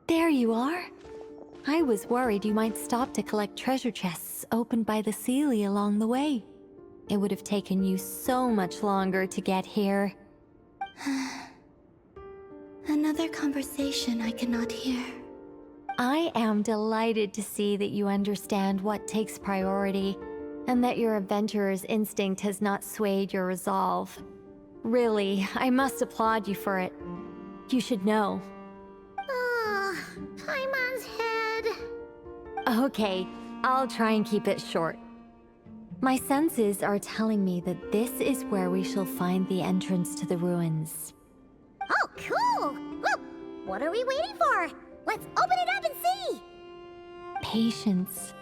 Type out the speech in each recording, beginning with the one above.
There you are. I was worried you might stop to collect treasure chests opened by the Seelie along the way. It would have taken you so much longer to get here. Another conversation I cannot hear. I am delighted to see that you understand what takes priority, and that your adventurer's instinct has not swayed your resolve. Really, I must applaud you for it. You should know. Paimon's head. Okay, I'll try and keep it short. My senses are telling me that this is where we shall find the entrance to the ruins. Oh, cool! Well, what are we waiting for? Let's open it up and see! Patience.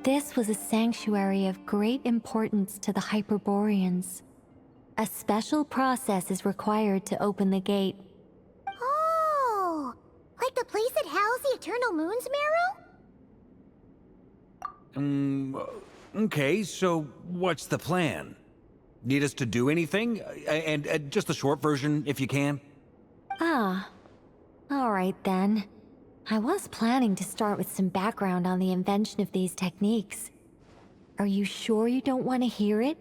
This was a sanctuary of great importance to the Hyperboreans. A special process is required to open the gate. Oh! Like the place that housed the Eternal Moon's marrow? Okay, so what's the plan? Need us to do anything? And just the short version, if you can. Ah. Alright then. I was planning to start with some background on the invention of these techniques. Are you sure you don't want to hear it?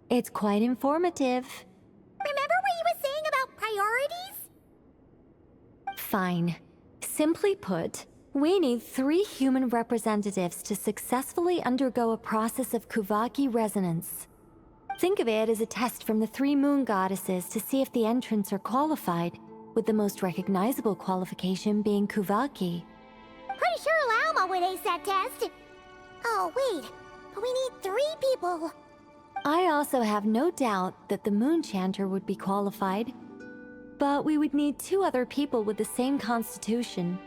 It's quite informative. Remember what you were saying about priorities? Fine. Simply put, we need 3 human representatives to successfully undergo a process of Kuvaki resonance. Think of it as a test from the 3 moon goddesses to see if the entrants are qualified, with the most recognizable qualification being Kuvaki. Pretty sure Lauma would ace that test. Oh, wait. But we need 3 people. I also have no doubt that the Moon Chanter would be qualified. But we would need 2 other people with the same constitution.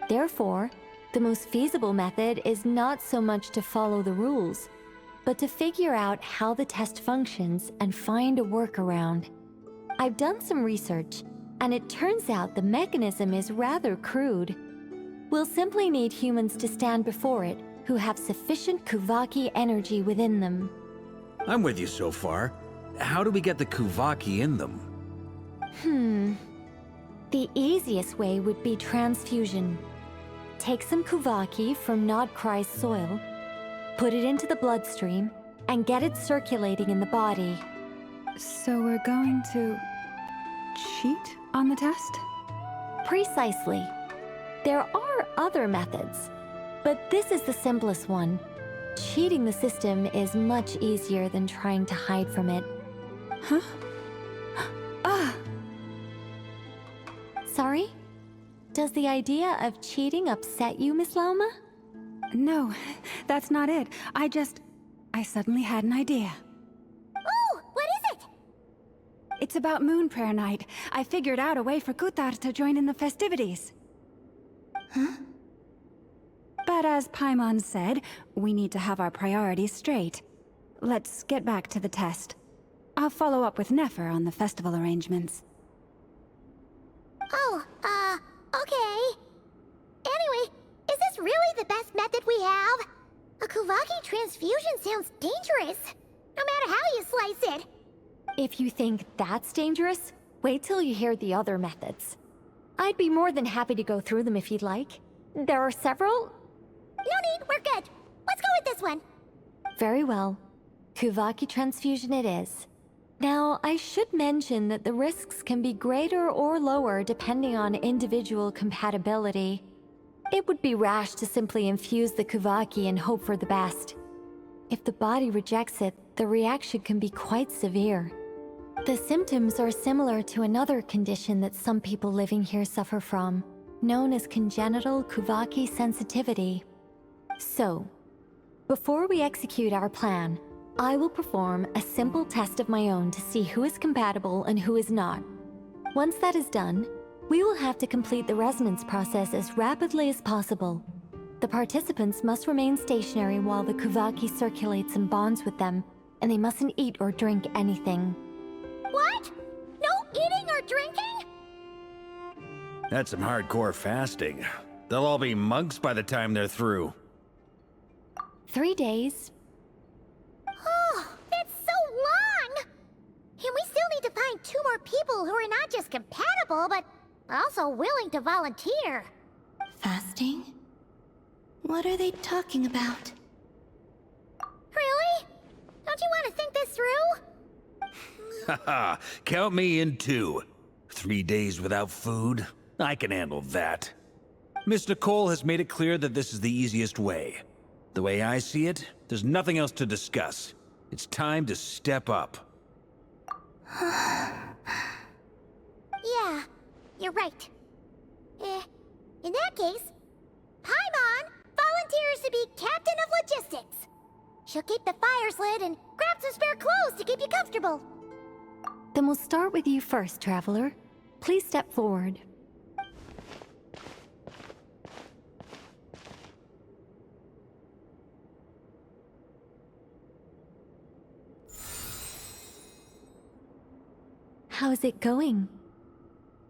Therefore, the most feasible method is not so much to follow the rules, but to figure out how the test functions and find a workaround. I've done some research, and it turns out the mechanism is rather crude. We'll simply need humans to stand before it who have sufficient Kuvaki energy within them. I'm with you so far. How do we get the Kuvaki in them? The easiest way would be transfusion. Take some Kuvaki from Nod Krai's soil, put it into the bloodstream, and get it circulating in the body. So we're going to cheat on the test? Precisely. There are other methods, but this is the simplest one. Cheating the system is much easier than trying to hide from it. Huh? Ah! Sorry? Does the idea of cheating upset you, Miss Lauma? No, that's not it. I suddenly had an idea. Oh, what is it? It's about Moon Prayer Night. I figured out a way for Kutar to join in the festivities. Huh? But as Paimon said, we need to have our priorities straight. Let's get back to the test. I'll follow up with Nefer on the festival arrangements. Oh, okay. Anyway, is this really the best method we have? A Kuvaki transfusion sounds dangerous, no matter how you slice it. If you think that's dangerous, wait till you hear the other methods. I'd be more than happy to go through them if you'd like. There are several. No need, we're good. Let's go with this one. Very well. Kuvaki transfusion it is. Now, I should mention that the risks can be greater or lower depending on individual compatibility. It would be rash to simply infuse the Kuvaki and hope for the best. If the body rejects it, the reaction can be quite severe. The symptoms are similar to another condition that some people living here suffer from, known as congenital Kuvaki sensitivity. So, before we execute our plan, I will perform a simple test of my own to see who is compatible and who is not. Once that is done, we will have to complete the resonance process as rapidly as possible. The participants must remain stationary while the Kuvaki circulates and bonds with them, and they mustn't eat or drink anything. What? No eating or drinking? That's some hardcore fasting. They'll all be monks by the time they're through. 3 days. Oh, that's so long! And we still need to find 2 more people who are not just compatible, but also willing to volunteer. Fasting? What are they talking about? Really? Don't you want to think this through? Haha, count me in too. 3 days without food? I can handle that. Miss Nicole has made it clear that this is the easiest way. The way I see it, there's nothing else to discuss. It's time to step up. Yeah, you're right. In that case, Paimon volunteers to be Captain of Logistics. She'll keep the fires lit and grab some spare clothes to keep you comfortable. Then we'll start with you first, Traveler. Please step forward. How's it going?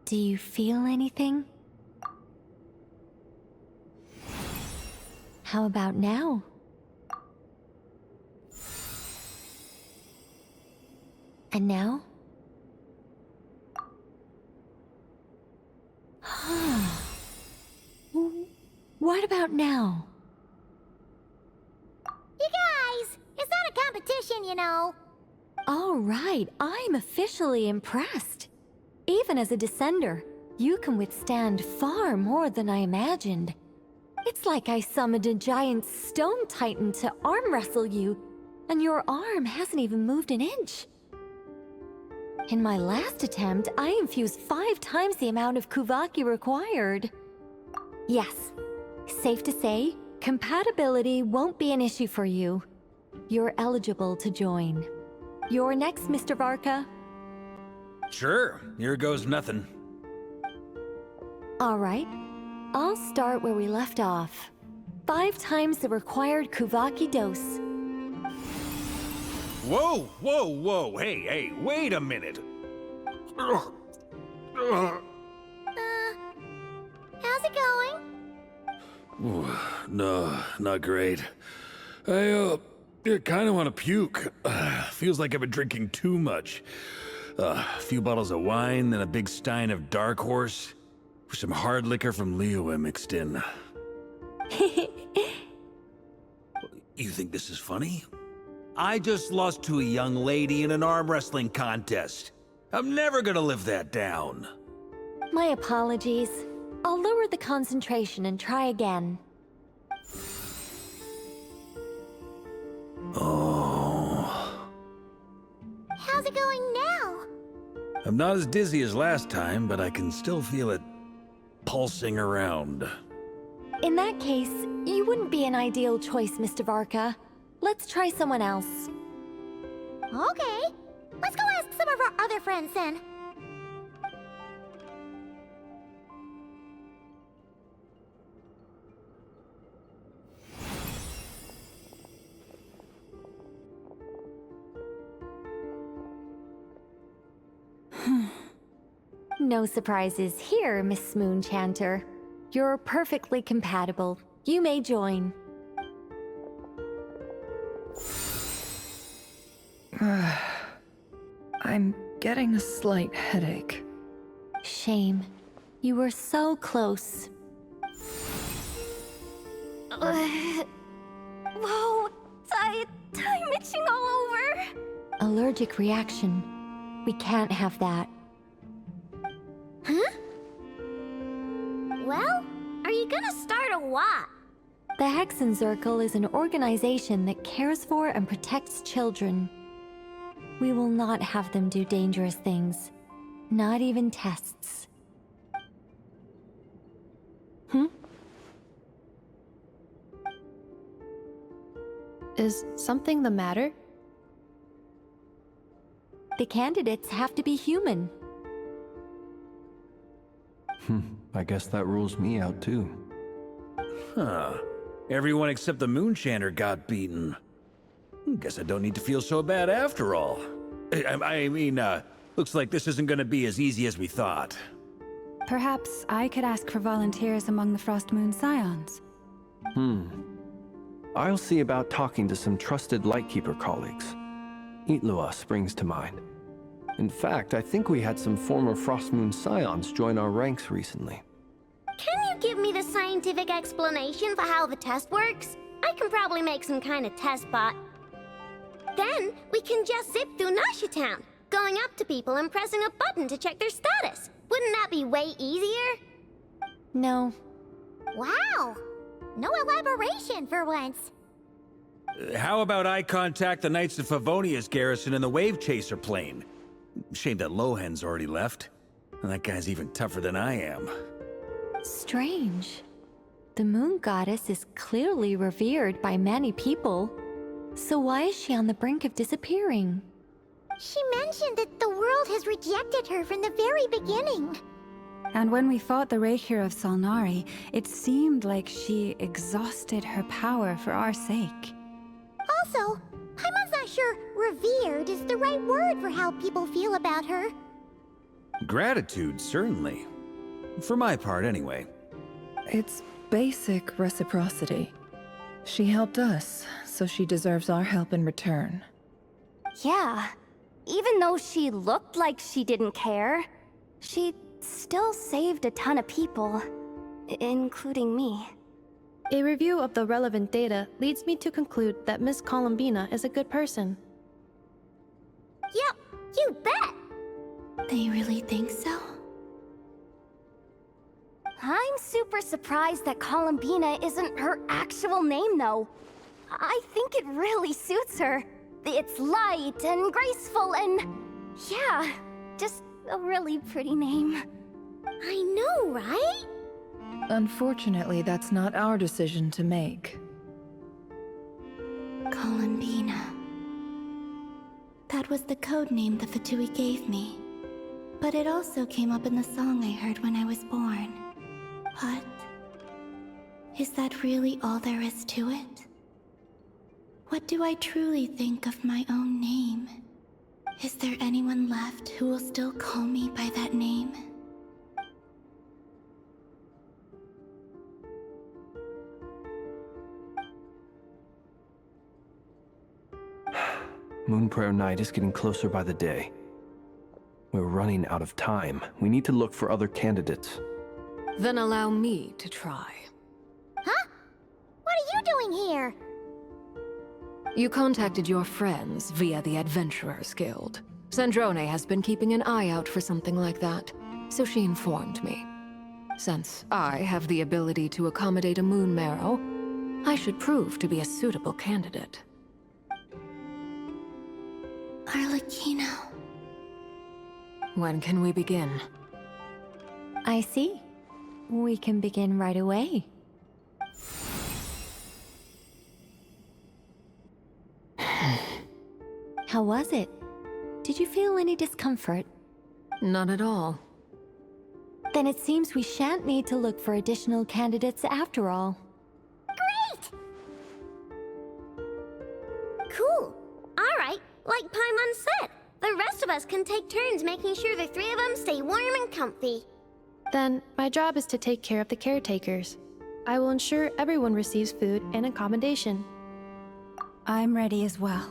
Do you feel anything? How about now? And now? What about now? You guys, it's not a competition, you know. All right, I'm officially impressed. Even as a descender, you can withstand far more than I imagined. It's like I summoned a giant stone titan to arm wrestle you, and your arm hasn't even moved an inch. In my last attempt, I infused 5 times the amount of Kuvaki required. Yes, safe to say, compatibility won't be an issue for you. You're eligible to join. You're next, Mr. Varka. Sure, here goes nothing. All right, I'll start where we left off. 5 times the required Kuvaki dose. Whoa, whoa, whoa, hey, wait a minute. How's it going? No, not great. I kind of want to puke. Feels like I've been drinking too much. A few bottles of wine, then a big stein of Dark Horse, with some hard liquor from Liyue mixed in. You think this is funny? I just lost to a young lady in an arm wrestling contest. I'm never gonna live that down. My apologies. I'll lower the concentration and try again. Oh. How's it going now? I'm not as dizzy as last time, but I can still feel it pulsing around. In that case, you wouldn't be an ideal choice, Mr. Varka. Let's try someone else. Okay, let's go ask some of our other friends then. No surprises here, Miss Moonchanter. You're perfectly compatible. You may join. I'm getting a slight headache. Shame. You were so close. Whoa, time itching all over. Allergic reaction. We can't have that. Huh? Well, are you gonna start a what? The Hexen Circle is an organization that cares for and protects children. We will not have them do dangerous things. Not even tests. Is something the matter? The candidates have to be human. I guess that rules me out too. Huh. Everyone except the Moonchanter got beaten. Guess I don't need to feel so bad after all. I mean, looks like this isn't gonna be as easy as we thought. Perhaps I could ask for volunteers among the Frost Moon Scions. I'll see about talking to some trusted Lightkeeper colleagues. Itlua springs to mind. In fact, I think we had some former Frost Moon Scions join our ranks recently. Can you give me the sign scientific explanation for how the test works, I can probably make some kind of test bot. Then we can just zip through Nasha Town, going up to people and pressing a button to check their status. Wouldn't that be way easier? No. Wow! No elaboration for once. How about I contact the Knights of Favonia's garrison in the Wave Chaser plane? Shame that Lohan's already left. That guy's even tougher than I am. Strange. The moon goddess is clearly revered by many people. So why is she on the brink of disappearing? She mentioned that the world has rejected her from the very beginning. And when we fought the Raikir of Solnari, it seemed like she exhausted her power for our sake. Also, Paimon's not sure revered is the right word for how people feel about her. Gratitude, certainly. For my part, anyway. It's basic reciprocity. She helped us, so she deserves our help in return. Yeah. Even though she looked like she didn't care, she still saved a ton of people, including me. A review of the relevant data leads me to conclude that Miss Columbina is a good person. Yep, you bet! They really think so? I'm super surprised that Columbina isn't her actual name, though. I think it really suits her. It's light and graceful and... yeah, just a really pretty name. I know, right? Unfortunately, that's not our decision to make. Columbina. That was the code name the Fatui gave me. But it also came up in the song I heard when I was born. But... is that really all there is to it? What do I truly think of my own name? Is there anyone left who will still call me by that name? Moon Prayer Night is getting closer by the day. We're running out of time. We need to look for other candidates. Then allow me to try. Huh? What are you doing here? You contacted your friends via the Adventurers Guild. Sandrone has been keeping an eye out for something like that, so she informed me. Since I have the ability to accommodate a moon marrow, I should prove to be a suitable candidate. Arlecchino. When can we begin? I see. We can begin right away. How was it? Did you feel any discomfort? Not at all. Then it seems we shan't need to look for additional candidates after all. Great! Cool. Alright, like Paimon said, the rest of us can take turns making sure the three of them stay warm and comfy. Then, my job is to take care of the caretakers. I will ensure everyone receives food and accommodation. I'm ready as well.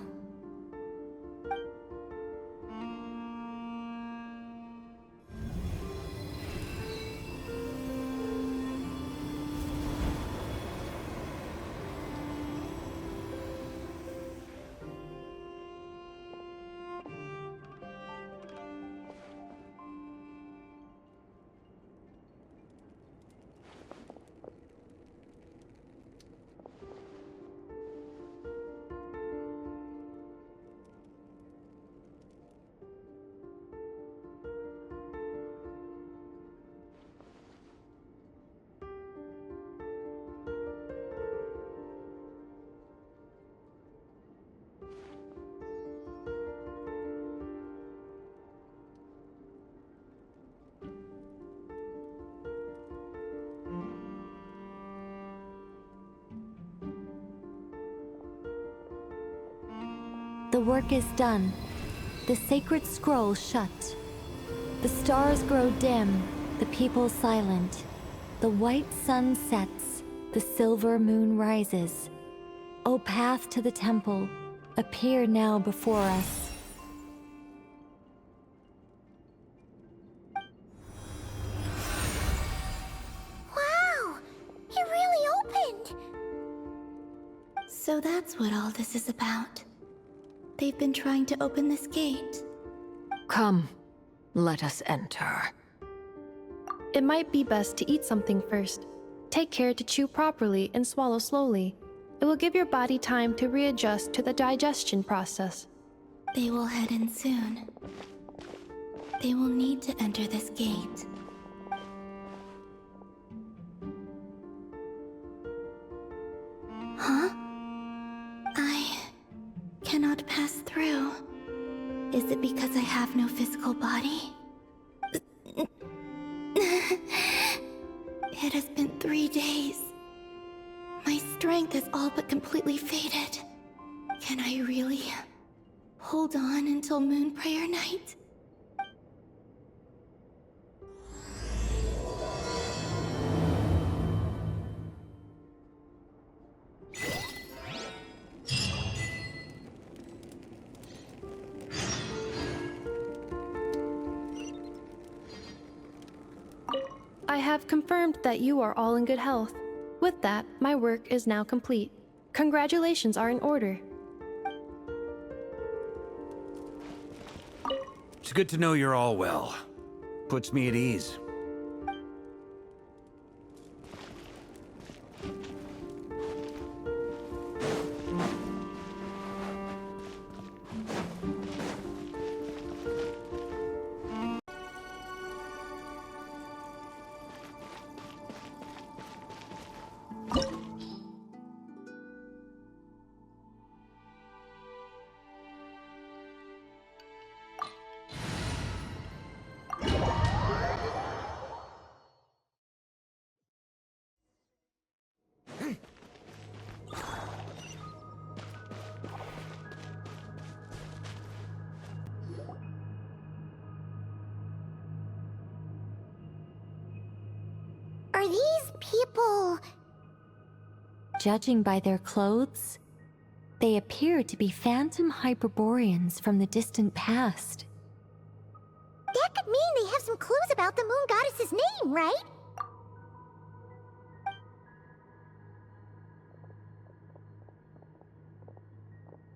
The work is done. The sacred scroll shut. The stars grow dim, the people silent. The white sun sets, the silver moon rises. O path to the temple, appear now before us. Wow! It So that's what all this is about. They've been trying to open this gate. Come, let us enter. It might be best to eat something first. Take care to chew properly and swallow slowly. It will give your body time to readjust to the digestion process. They will head in soon. They will need to enter this gate. Huh? I cannot pass through. Is it because I have no physical body? It has been 3 days. My strength has all but completely faded. Can I really hold on until Moon Prayer Night? I have confirmed that you are all in good health. With that, my work is now complete. Congratulations are in order. It's good to know you're all well. Puts me at ease. Are these people... Judging by their clothes, they appear to be phantom Hyperboreans from the distant past. That could mean they have some clues about the moon goddess's name, right?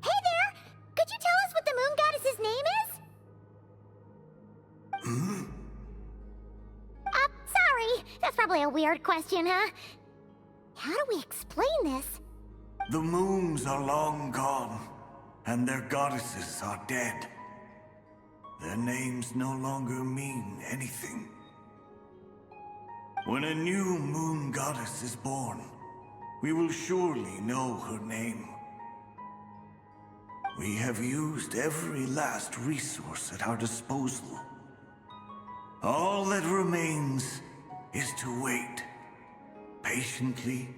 Hey there! Could you tell us what the moon goddess's name is? Sorry. That's probably a weird question, huh? How do we explain this? The moons are long gone, and their goddesses are dead. Their names no longer mean anything. When a new moon goddess is born, we will surely know her name. We have used every last resource at our disposal. All that remains is to wait, patiently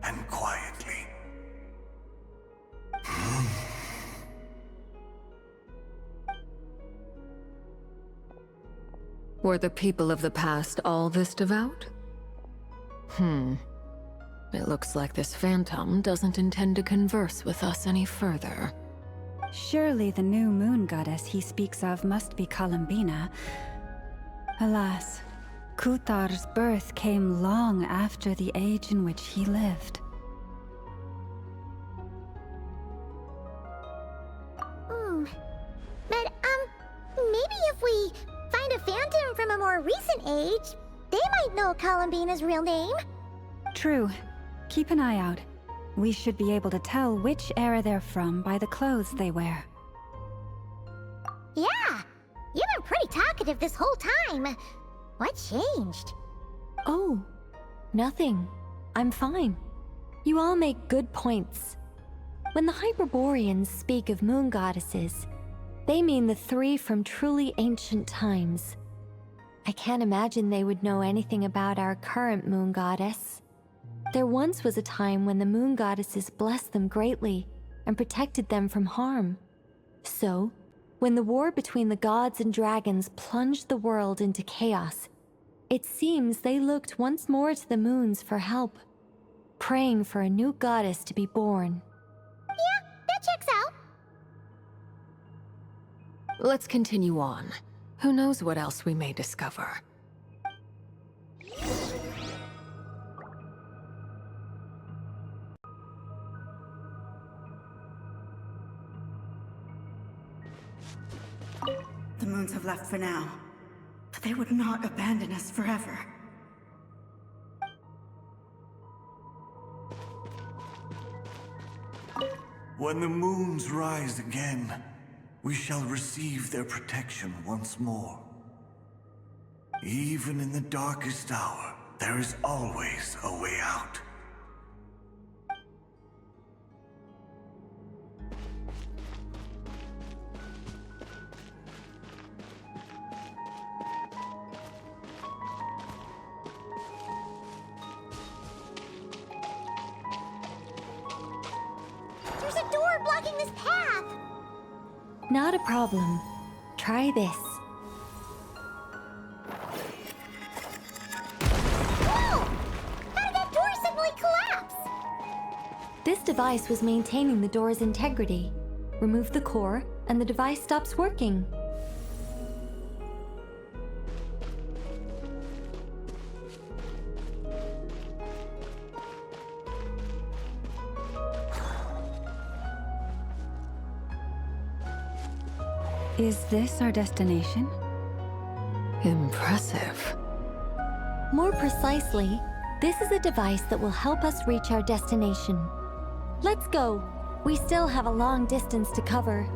and quietly. Were the people of the past all this devout? It looks like this phantom doesn't intend to converse with us any further. Surely the new moon goddess he speaks of must be Columbina. Alas, Kuthar's birth came long after the age in which he lived. But, maybe if we find a phantom from a more recent age, they might know Columbina's real name. True. Keep an eye out. We should be able to tell which era they're from by the clothes they wear. Yeah, you've been pretty talkative this whole time. What changed? Oh, nothing. I'm fine. You all make good points. When the Hyperboreans speak of moon goddesses, they mean the three from truly ancient times. I can't imagine they would know anything about our current moon goddess. There once was a time when the moon goddesses blessed them greatly and protected them from harm. So, when the war between the gods and dragons plunged the world into chaos, it seems they looked once more to the moons for help, praying for a new goddess to be born. Yeah, that checks out. Let's continue on. Who knows what else we may discover? moons have left for now. But they would not abandon us forever. When the moons rise again, we shall receive their protection once more. Even in the darkest hour, there is always a way out. There's a door blocking this path! Not a problem. Try this. Whoa! How did that door suddenly collapse? This device was maintaining the door's integrity. Remove the core, and the device stops working. Is this our destination? Impressive. More precisely, this is a device that will help us reach our destination. Let's go. We still have a long distance to cover.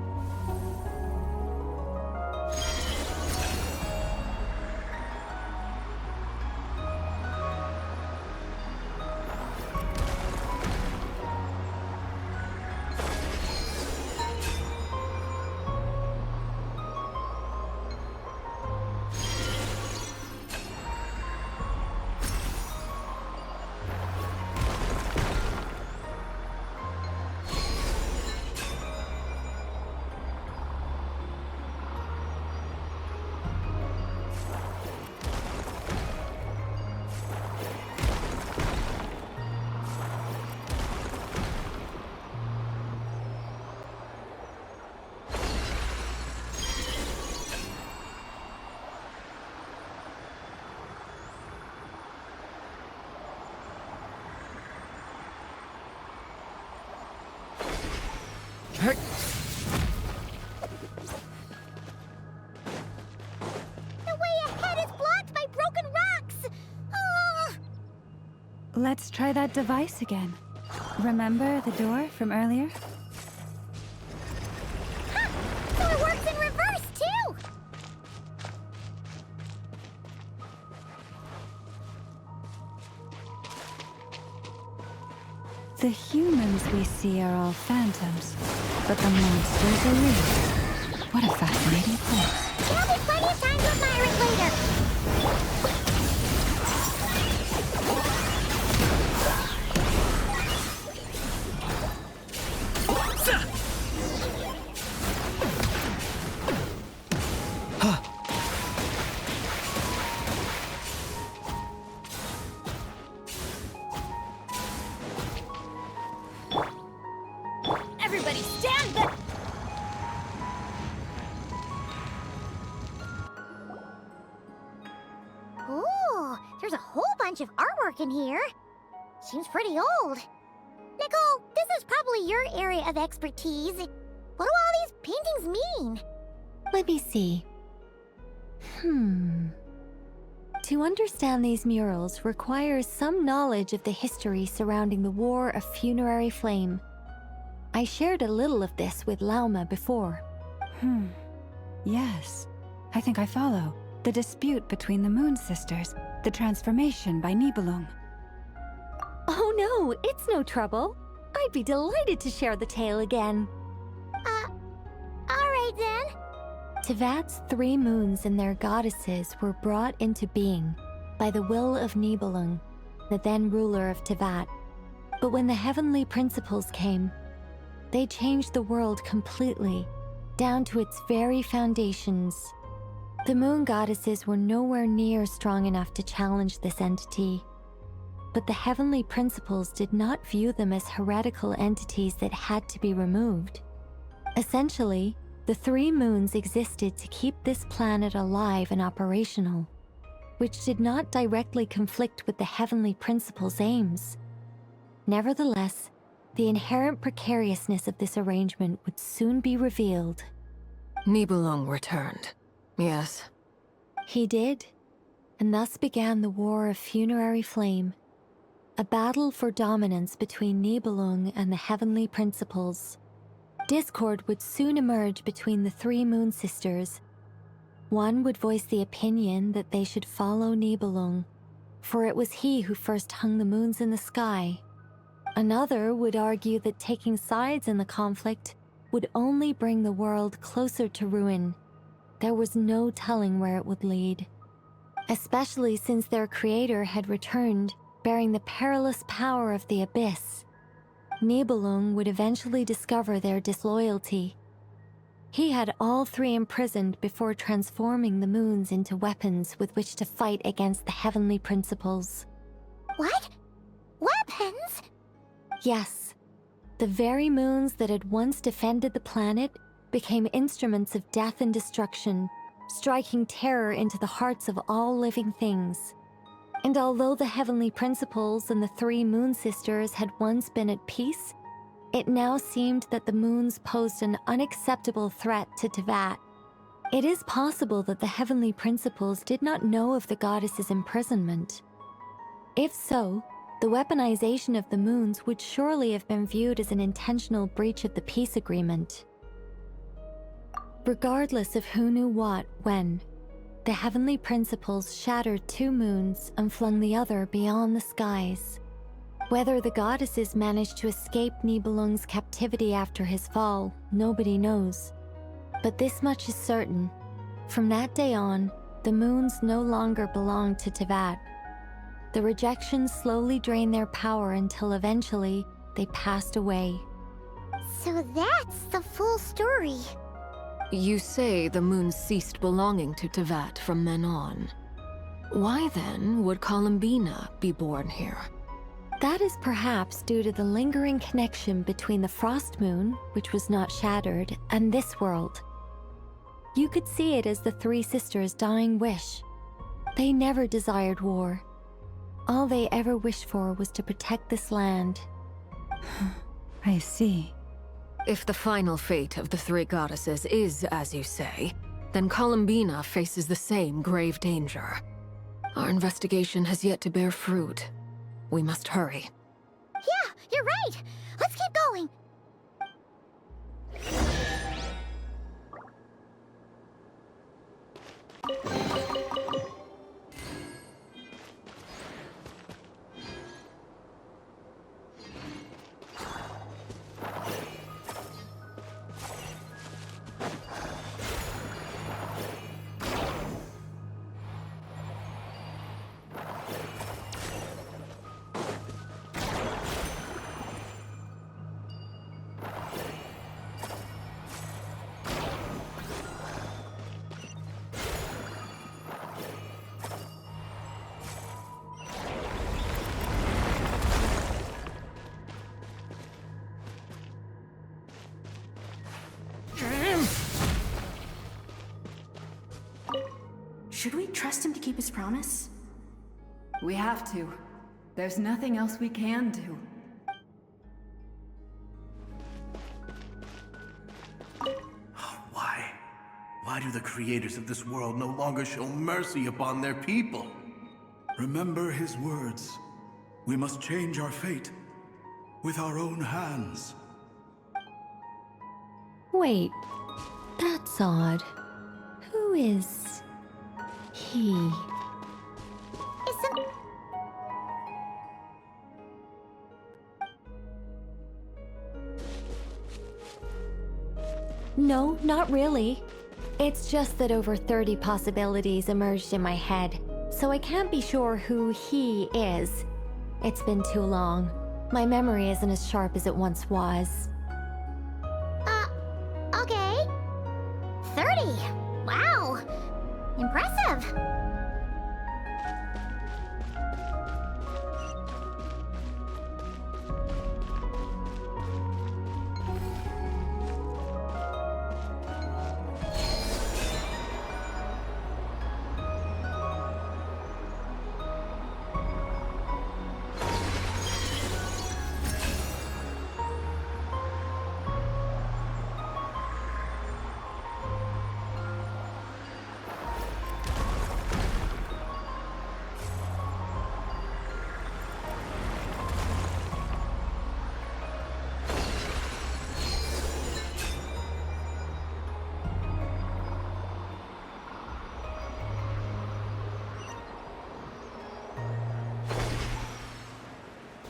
The way ahead is blocked by broken rocks! Oh! Let's try that device again. Remember the door from earlier? Ha! So it works in reverse, too! The humans we see are all phantoms, but the monsters are real. What a fascinating place. There'll be plenty of time to admire it later. Everybody stand back! Ooh, there's a whole bunch of artwork in here. Seems pretty old. Nicole, this is probably your area of expertise. What do all these paintings mean? Let me see. To understand these murals requires some knowledge of the history surrounding the War of Funerary Flame. I shared a little of this with Lauma before. Yes. I think I follow. The dispute between the Moon Sisters, the transformation by Nibelung. Oh no, it's no trouble. I'd be delighted to share the tale again. Alright then. Tevat's 3 moons and their goddesses were brought into being by the will of Nibelung, the then ruler of Tevat. But when the heavenly principles came, they changed the world completely, down to its very foundations. The moon goddesses were nowhere near strong enough to challenge this entity. But the heavenly principles did not view them as heretical entities that had to be removed. Essentially, the 3 moons existed to keep this planet alive and operational, which did not directly conflict with the heavenly principles' aims. Nevertheless, the inherent precariousness of this arrangement would soon be revealed. Nibelung returned. Yes. He did, and thus began the War of Funerary Flame, a battle for dominance between Nibelung and the Heavenly Principles. Discord would soon emerge between the three Moon Sisters. One would voice the opinion that they should follow Nibelung, for it was he who first hung the moons in the sky. Another would argue that taking sides in the conflict would only bring the world closer to ruin. There was no telling where it would lead, especially since their creator had returned, bearing the perilous power of the Abyss. Nibelung would eventually discover their disloyalty. He had all three imprisoned before transforming the moons into weapons with which to fight against the Heavenly Principles. What? Weapons? Yes, the very moons that had once defended the planet became instruments of death and destruction, striking terror into the hearts of all living things. And although the Heavenly Principles and the three Moon Sisters had once been at peace, it now seemed that the moons posed an unacceptable threat to Teyvat. It is possible that the Heavenly Principles did not know of the goddess's imprisonment. If so, the weaponization of the moons would surely have been viewed as an intentional breach of the peace agreement. Regardless of who knew what, when, the Heavenly Principles shattered two moons and flung the other beyond the skies. Whether the goddesses managed to escape Nibelung's captivity after his fall, nobody knows. But this much is certain. From that day on, the moons no longer belonged to Teyvat. The rejection slowly drained their power until eventually they passed away. So that's the full story. You say the moons ceased belonging to Teyvat from then on. Why then would Columbina be born here? That is perhaps due to the lingering connection between the Frost Moon, which was not shattered, and this world. You could see it as the three sisters' dying wish. They never desired war. All they ever wished for was to protect this land. I see. If the final fate of the three goddesses is as you say, then Columbina faces the same grave danger. Our investigation has yet to bear fruit. We must hurry. Yeah, you're right. Let's keep going. Should we trust him to keep his promise? We have to. There's nothing else we can do. Why? Why do the creators of this world no longer show mercy upon their people? Remember his words. We must change our fate with our own hands. Wait, that's odd. Who is he? Isn't... No, not really. It's just that over 30 possibilities emerged in my head, so I can't be sure who he is. It's been too long. My memory isn't as sharp as it once was. Okay. 30. Wow. Impressive.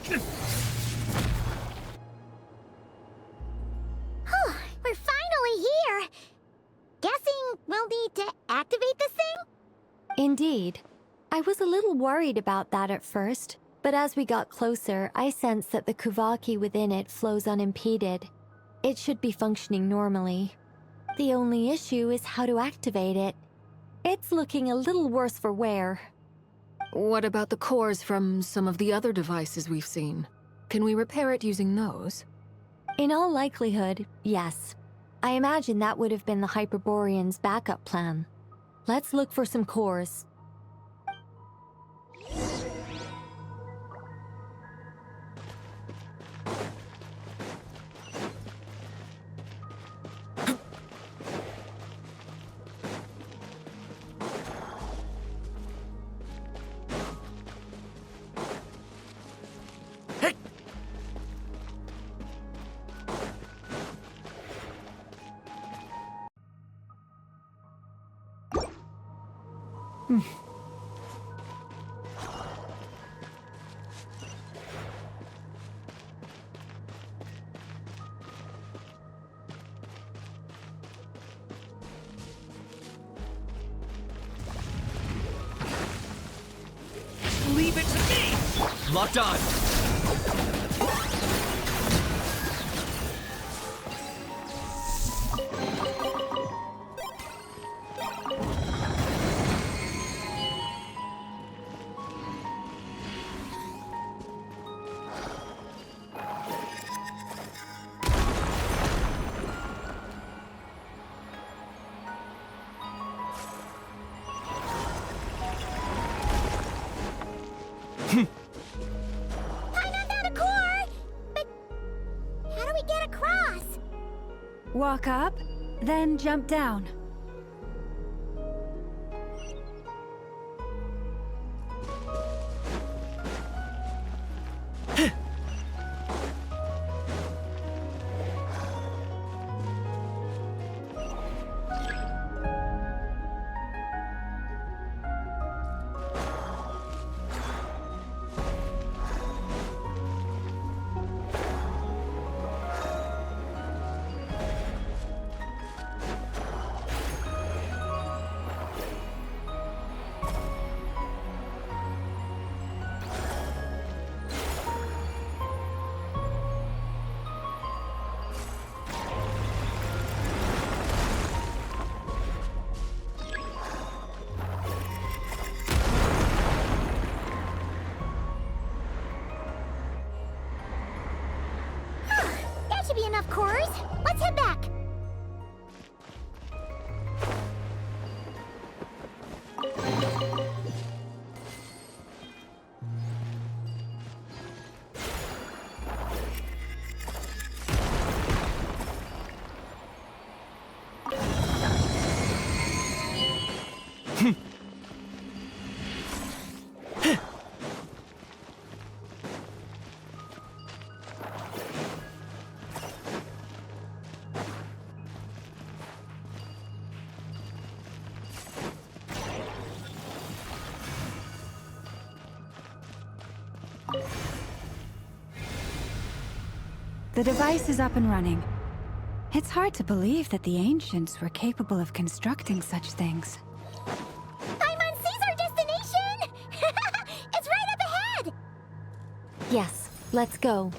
We're finally here! Guessing we'll need to activate this thing? Indeed. I was a little worried about that at first, but as we got closer, I sensed that the Kuvaki within it flows unimpeded. It should be functioning normally. The only issue is how to activate it. It's looking a little worse for wear. What about the cores from some of the other devices we've seen? Can we repair it using those? In all likelihood, yes. I imagine that would have been the Hyperborean's backup plan. Let's look for some cores. Leave it to me! Locked on! Walk up, then jump down. That should be enough cores. Let's head back. The device is up and running. It's hard to believe that the ancients were capable of constructing such things. Paimon sees our destination! It's right up ahead! Yes, let's go.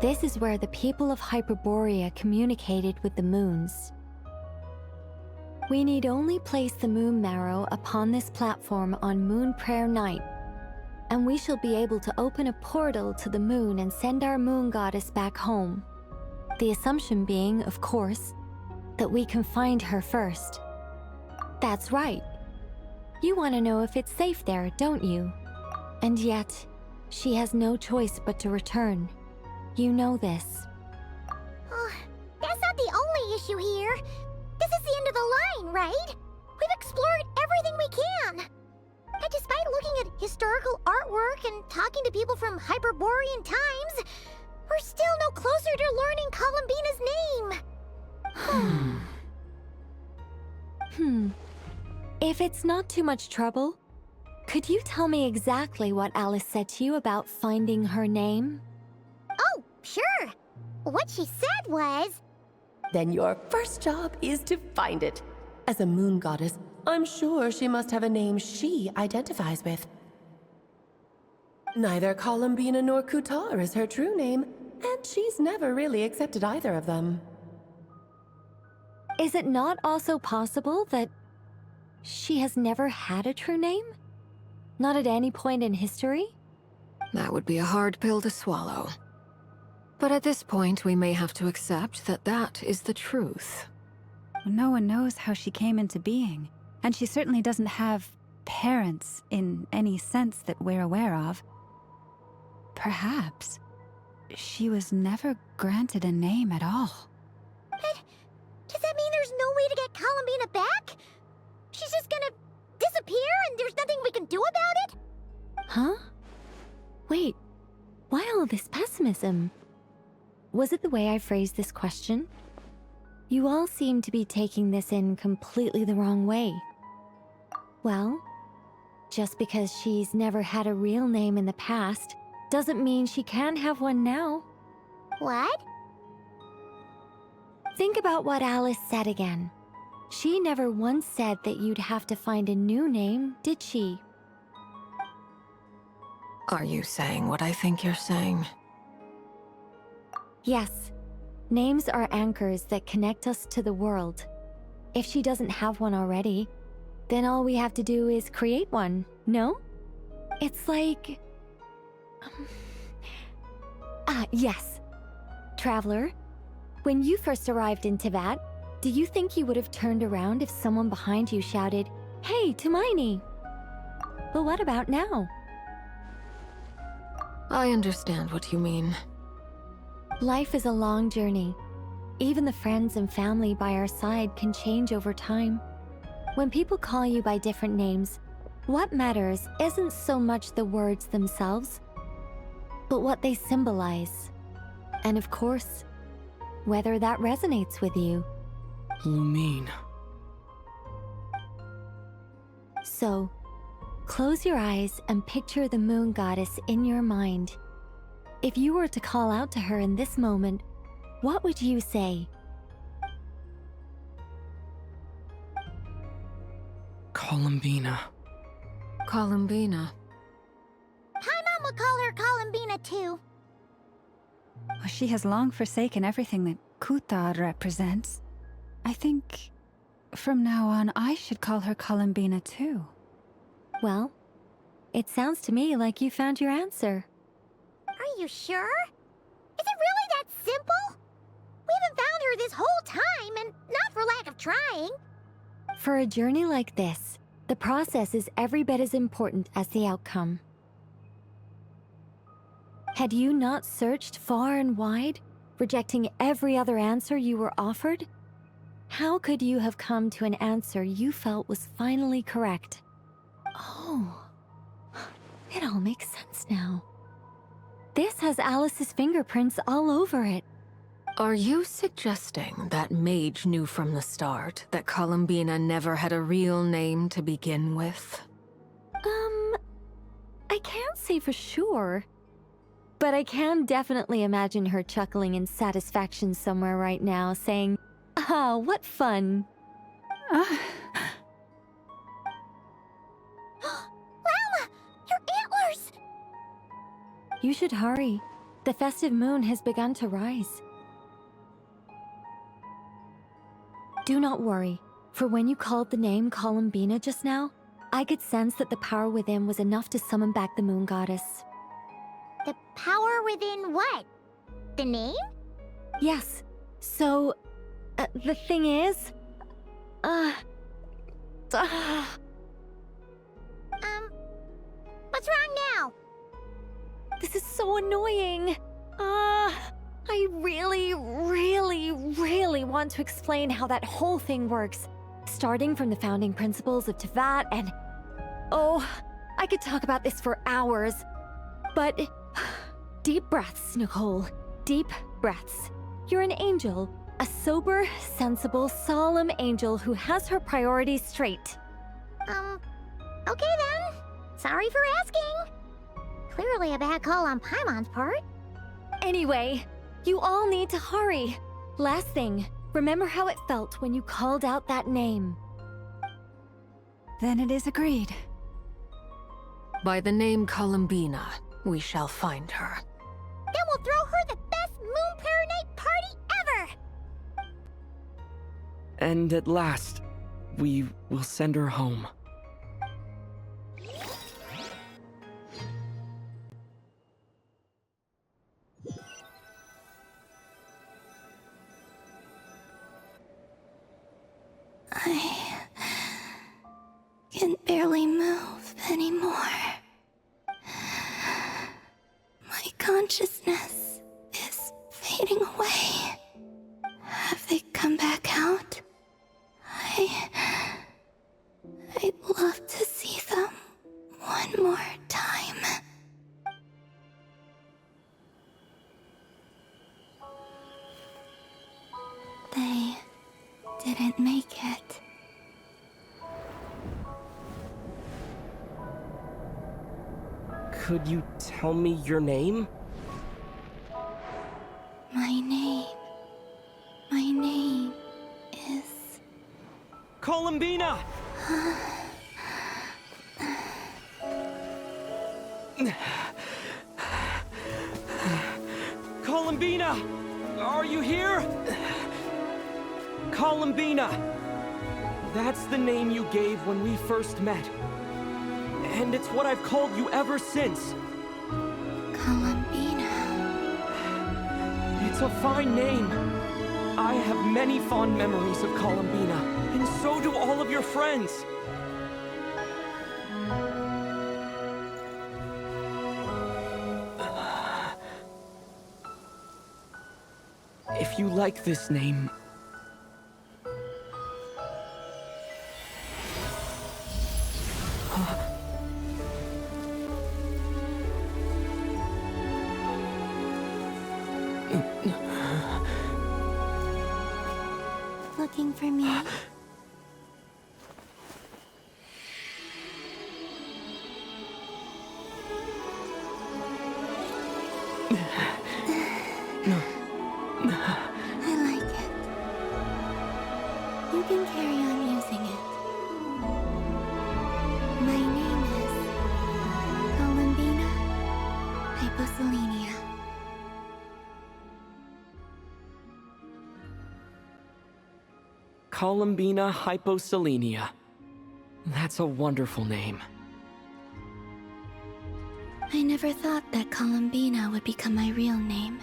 This is where the people of Hyperborea communicated with the moons. We need only place the moon marrow upon this platform on Moon Prayer Night, and we shall be able to open a portal to the moon and send our moon goddess back home. The assumption being, of course, that we can find her first. That's right. You want to know if it's safe there, don't you? And yet, she has no choice but to return. You know this. That's not the only issue here. This is the end of the line, right? We've explored everything we can. And despite looking at historical artwork and talking to people from Hyperborean times, we're still no closer to learning Columbina's name. If it's not too much trouble, could you tell me exactly what Alice said to you about finding her name? Oh, sure. What she said was... Then your first job is to find it. As a moon goddess, I'm sure she must have a name she identifies with. Neither Columbina nor Kutar is her true name, and she's never really accepted either of them. Is it not also possible that she has never had a true name? Not at any point in history? That would be a hard pill to swallow. But at this point, we may have to accept that that is the truth. No one knows how she came into being, and she certainly doesn't have parents in any sense that we're aware of. Perhaps she was never granted a name at all. But does that mean there's no way to get Columbina back? She's just gonna disappear and there's nothing we can do about it? Huh? Wait, why all this pessimism? Was it the way I phrased this question? You all seem to be taking this in completely the wrong way. Well, just because she's never had a real name in the past doesn't mean she can't have one now. What? Think about what Alice said again. She never once said that you'd have to find a new name, did she? Are you saying what I think you're saying? Yes. Names are anchors that connect us to the world. If she doesn't have one already, then all we have to do is create one, no? It's like... yes. Traveler, when you first arrived in Teyvat, do you think you would have turned around if someone behind you shouted, "Hey, Tumaini"? But what about now? I understand what you mean. Life is a long journey. Even the friends and family by our side can change over time. When people call you by different names, what matters isn't so much the words themselves, but what they symbolize. And of course, whether that resonates with you. Lumine. So, close your eyes and picture the moon goddess in your mind. If you were to call out to her in this moment, what would you say? Columbina. Columbina. Paimon would call her Columbina too. Well, she has long forsaken everything that Kutar represents. I think from now on I should call her Columbina too. Well, it sounds to me like you found your answer. Are you sure? Is it really that simple? We haven't found her this whole time, and not for lack of trying. For a journey like this, the process is every bit as important as the outcome. Had you not searched far and wide, rejecting every other answer you were offered, how could you have come to an answer you felt was finally correct? Oh, it all makes sense now. This has Alice's fingerprints all over it. Are you suggesting that Mage knew from the start that Columbina never had a real name to begin with? I can't say for sure. But I can definitely imagine her chuckling in satisfaction somewhere right now, saying, "Ah, what fun." Llama! Your antlers! You should hurry. The festive moon has begun to rise. Do not worry, for when you called the name Columbina just now, I could sense that the power within was enough to summon back the moon goddess. The power within what? The name? Yes. So, the thing is... What's wrong now? This is so annoying. I really want to explain how that whole thing works. Starting from the founding principles of Tevat and... Oh, I could talk about this for hours. But... Deep breaths, Nicole. Deep breaths. You're an angel. A sober, sensible, solemn angel who has her priorities straight. Okay then. Sorry for asking. Clearly a bad call on Paimon's part. Anyway, you all need to hurry. Last thing, remember how it felt when you called out that name. Then it is agreed. By the name Columbina, we shall find her. Then we'll throw her the best Moon Prayer Night party ever! And at last, we will send her home. I can barely move anymore. My consciousness is fading away. Have they come back out? I'd love to see them one more time. They didn't make it. Could you tell me your name? My name is... Columbina! Columbina! Are you here? Columbina! That's the name you gave when we first met. And it's what I've called you ever since. Columbina. It's a fine name. I have many fond memories of Columbina, and so do all of your friends. If you like this name... Looking for me? I like it. You can carry on using it. My name is Columbina Hyposelenia. Columbina Hyposelenia. That's a wonderful name. I never thought that Columbina would become my real name.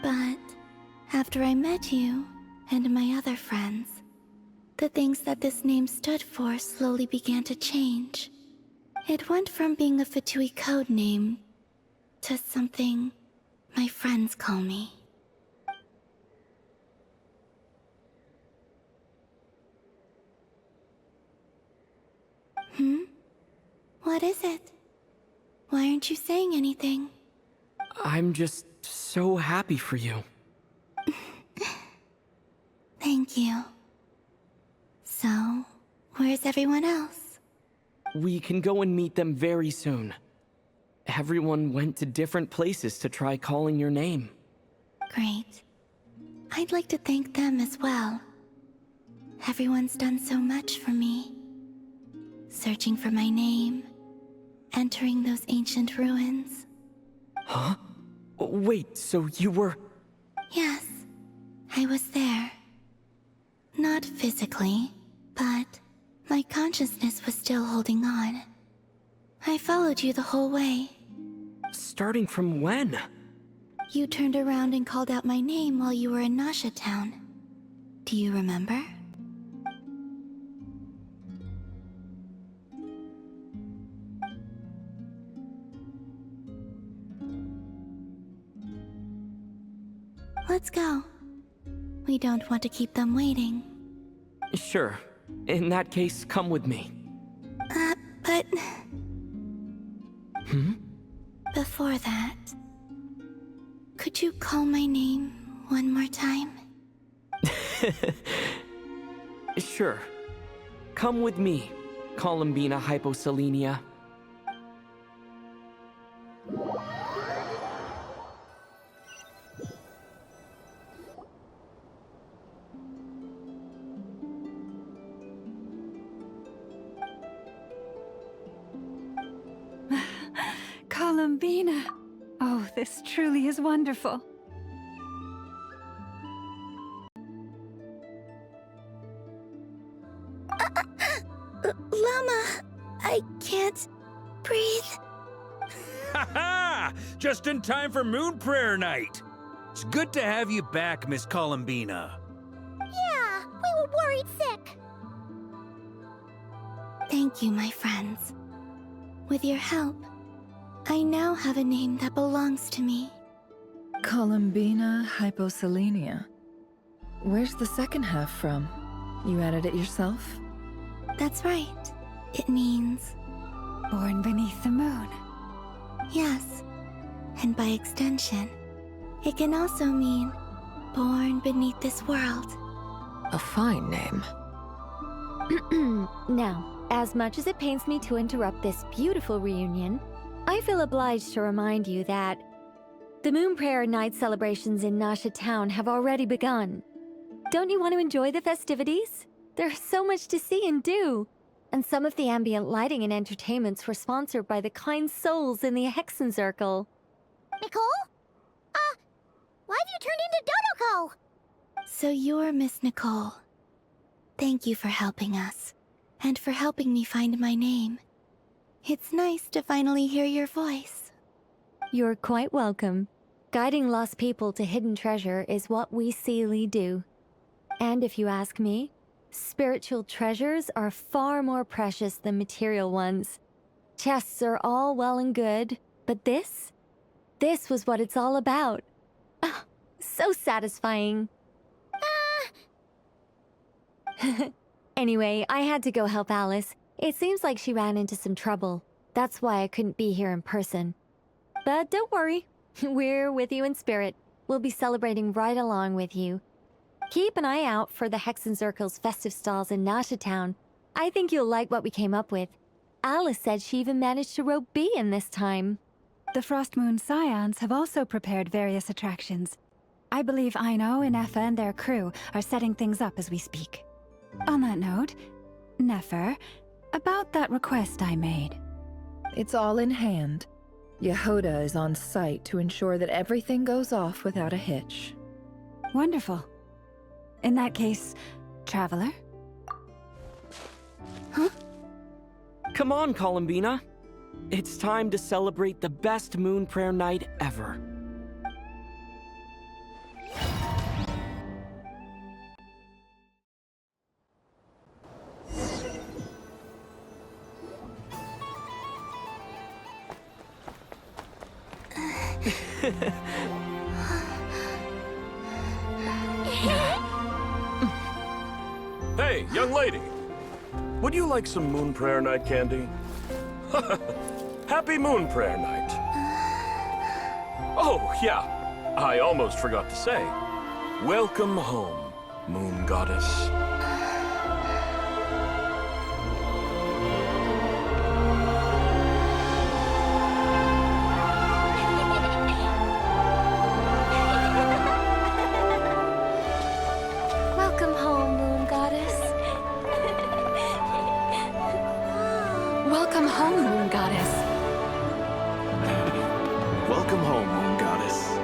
But after I met you and my other friends, the things that this name stood for slowly began to change. It went from being a Fatui code name to something my friends call me. What is it? Why aren't you saying anything? I'm just so happy for you. Thank you. So, where's everyone else? We can go and meet them very soon. Everyone went to different places to try calling your name. Great. I'd like to thank them as well. Everyone's done so much for me. Searching for my name, entering those ancient ruins. Huh? Wait, so you were... Yes, I was there. Not physically, but my consciousness was still holding on. I followed you the whole way. Starting from when? You turned around and called out my name while you were in Nasha Town. Do you remember? Let's go. We don't want to keep them waiting. Sure. In that case, come with me. But... Hmm? Before that... Could you call my name one more time? Sure. Come with me, Columbina Hyposelenia. Columbina! Oh, this truly is wonderful. Llama, I can't breathe. Ha ha! Just in time for Moon Prayer Night. It's good to have you back, Miss Columbina. Yeah, we were worried sick. Thank you, my friends. With your help, I now have a name that belongs to me. Columbina Hyposelenia. Where's the second half from? You added it yourself? That's right. It means... Born beneath the moon. Yes. And by extension, it can also mean born beneath this world. A fine name. Now, as much as it pains me to interrupt this beautiful reunion, I feel obliged to remind you that the Moon Prayer Night celebrations in Nasha Town have already begun. Don't you want to enjoy the festivities? There's so much to see and do. And some of the ambient lighting and entertainments were sponsored by the kind souls in the Hexen Circle. Nicole? Why have you turned into Dodoko? So you're Miss Nicole. Thank you for helping us, and for helping me find my name. It's nice to finally hear your voice. You're quite welcome. Guiding lost people to hidden treasure is what we Seelie do. And if you ask me, spiritual treasures are far more precious than material ones. Chests are all well and good, but this was what it's all about. Ah, so satisfying. Anyway, I had to go help Alice. It seems like she ran into some trouble. That's why I couldn't be here in person. But don't worry, we're with you in spirit. We'll be celebrating right along with you. Keep an eye out for the Hexen Circle's festive stalls in Nasha Town. I think you'll like what we came up with. Alice said she even managed to rope B in this time. The Frost Moon Scions have also prepared various attractions. I believe Aino, Ineffa, and their crew are setting things up as we speak. On that note, Nefer, about that request I made. It's all in hand. Yehoda is on site to ensure that everything goes off without a hitch. Wonderful. In that case, Traveler? Huh? Come on, Columbina. It's time to celebrate the best Moon Prayer Night ever. Hey, young lady. Would you like some Moon Prayer Night candy? Happy Moon Prayer Night. Oh, yeah. I almost forgot to say. Welcome home, Moon Goddess. Welcome home, Moon Goddess. Welcome home, Moon Goddess. Welcome home, Moon Goddess.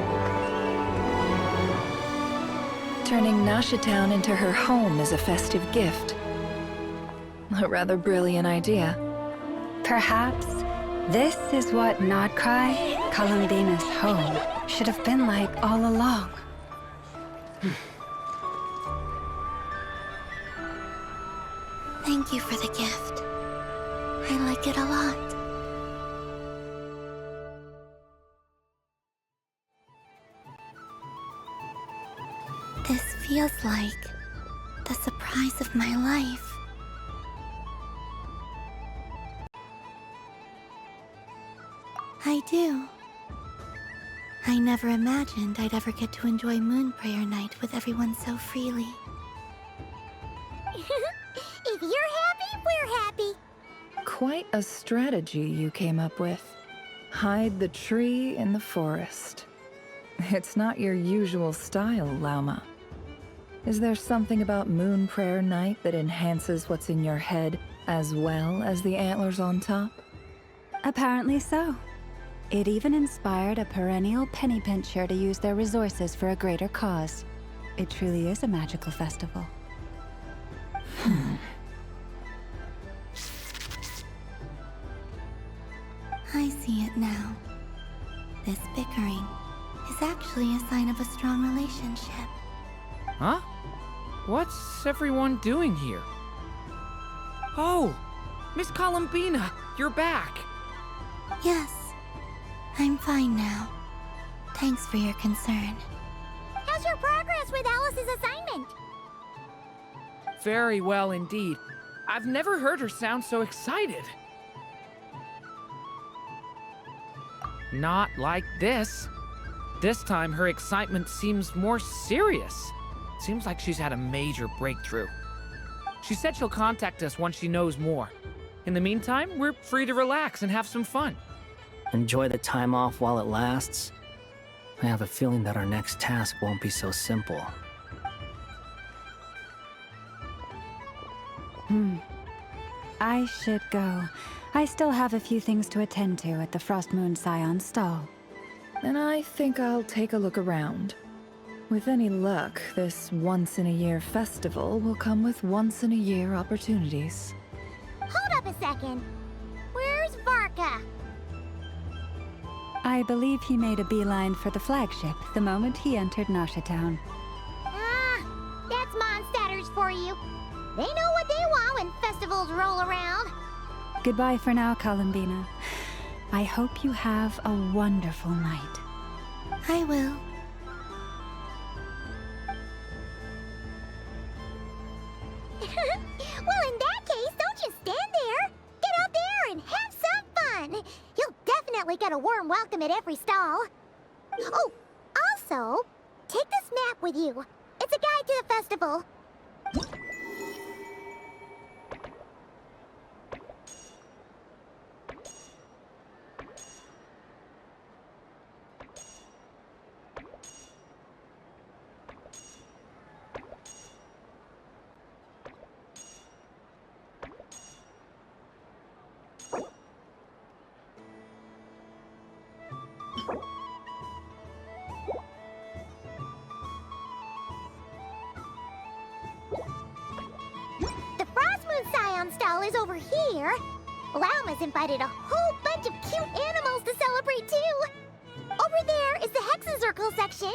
Turning Nashitown into her home is a festive gift. A rather brilliant idea. Perhaps this is what Krai, Columbina's home, should have been like all along. Thank you for the gift. I like it a lot. This feels like the surprise of my life. I do. I never imagined I'd ever get to enjoy Moon Prayer Night with everyone so freely. If you're happy, we're happy. Quite a strategy you came up with. Hide the tree in the forest. It's not your usual style, Lauma. Is there something about Moon Prayer Night that enhances what's in your head as well as the antlers on top? Apparently so. It even inspired a perennial penny pincher to use their resources for a greater cause. It truly is a magical festival. I see it now. This bickering is actually a sign of a strong relationship. Huh? What's everyone doing here? Oh! Miss Columbina, you're back! Yes, I'm fine now. Thanks for your concern. How's your progress with Alice's assignment? Very well indeed. I've never heard her sound so excited. Not like this. This time her excitement seems more serious. Seems like she's had a major breakthrough. She said she'll contact us once she knows more. In the meantime, we're free to relax and have some fun. Enjoy the time off while it lasts. I have a feeling that our next task won't be so simple. I should go. I still have a few things to attend to at the Frost Moon Scion's stall. And I think I'll take a look around. With any luck, this once-in-a-year festival will come with once-in-a-year opportunities. Hold up a second. Where's Varka? I believe he made a beeline for the flagship the moment he entered Nashitown. Ah, that's Mondstadters for you. They know what they want when festivals roll around. Goodbye for now, Columbina. I hope you have a wonderful night. I will. Well, in that case, don't just stand there. Get out there and have some fun. You'll definitely get a warm welcome at every stall. Oh, also, take this map with you. It's a guide to the festival. The Frost Moon Scion stall is over here. Lauma's invited a whole bunch of cute animals to celebrate too. Over there is the Hexen Circle section.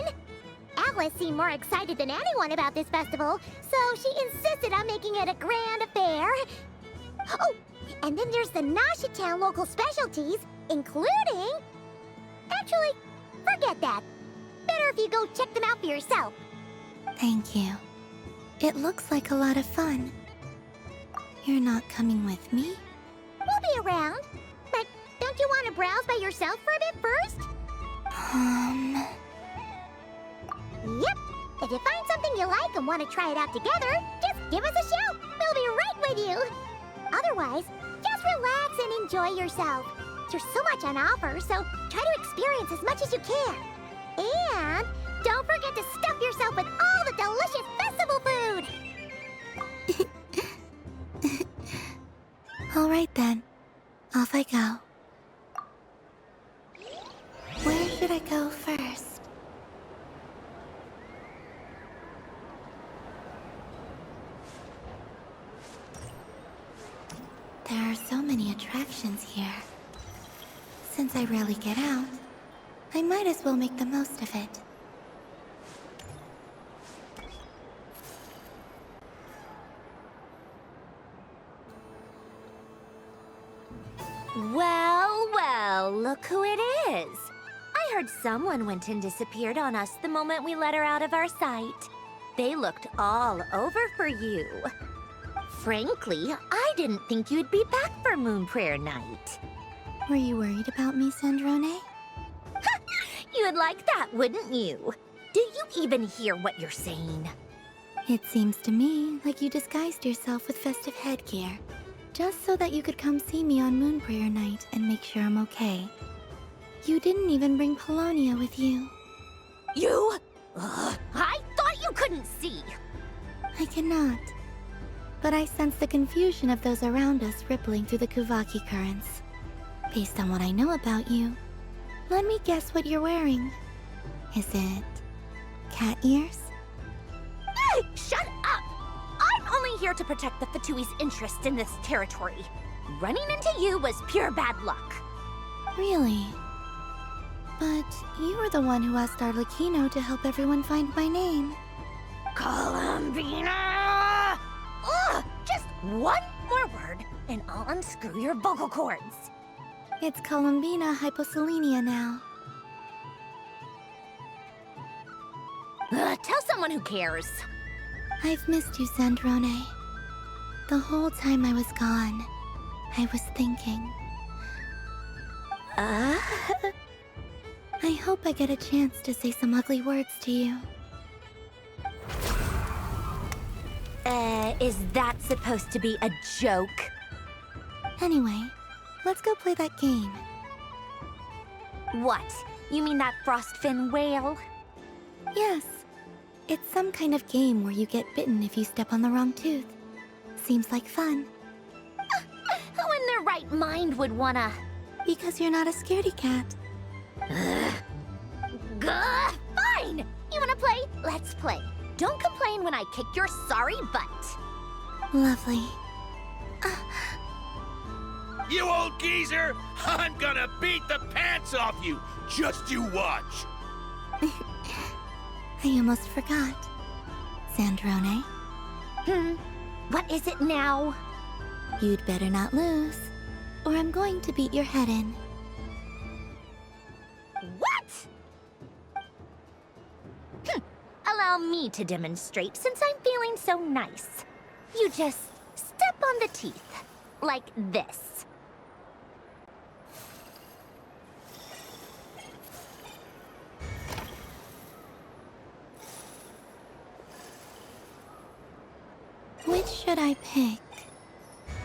Alice seemed more excited than anyone about this festival, so she insisted on making it a grand affair. Oh, and then there's the Nashitown local specialties, including... Actually, forget that. Better if you go check them out for yourself. Thank you. It looks like a lot of fun. You're not coming with me? We'll be around. But don't you want to browse by yourself for a bit first? Yep. If you find something you like and want to try it out together, just give us a shout. We'll be right with you. Otherwise, just relax and enjoy yourself. There's so much on offer, so try to experience as much as you can. And don't forget to stuff yourself with all the delicious festival food. All right then. Off I go. Where should I go first? There are so many attractions here. Since I rarely get out, I might as well make the most of it. Well, well, look who it is. I heard someone went and disappeared on us the moment we let her out of our sight. They looked all over for you. Frankly, I didn't think you'd be back for Moon Prayer Night. Were you worried about me, Sandrone? You'd like that, wouldn't you? Do you even hear what you're saying? It seems to me like you disguised yourself with festive headgear, just so that you could come see me on Moon Prayer Night and make sure I'm okay. You didn't even bring Polonia with you. You? I thought you couldn't see. I cannot. But I sense the confusion of those around us rippling through the Kuvaki currents. Based on what I know about you, let me guess what you're wearing. Is it cat ears? Hey, shut up! I'm only here to protect the Fatui's interest in this territory. Running into you was pure bad luck. Really? But you were the one who asked Arlecchino to help everyone find my name. Columbina! Ugh! Just one more word, and I'll unscrew your vocal cords. It's Columbina hyposelenia now. Tell someone who cares. I've missed you, Sandrone. The whole time I was gone, I was thinking. I hope I get a chance to say some ugly words to you. Is that supposed to be a joke? Anyway, let's go play that game. What? You mean that frostfin whale? Yes. It's some kind of game where you get bitten if you step on the wrong tooth. Seems like fun. Who in their right mind would wanna... Because you're not a scaredy cat. Gah! Fine! You wanna play? Let's play. Don't complain when I kick your sorry butt. Lovely. You old geezer! I'm gonna beat the pants off you! Just you watch! I almost forgot. Sandrone? What is it now? You'd better not lose, or I'm going to beat your head in. What? Allow me to demonstrate since I'm feeling so nice. You just step on the teeth, like this. Which should I pick?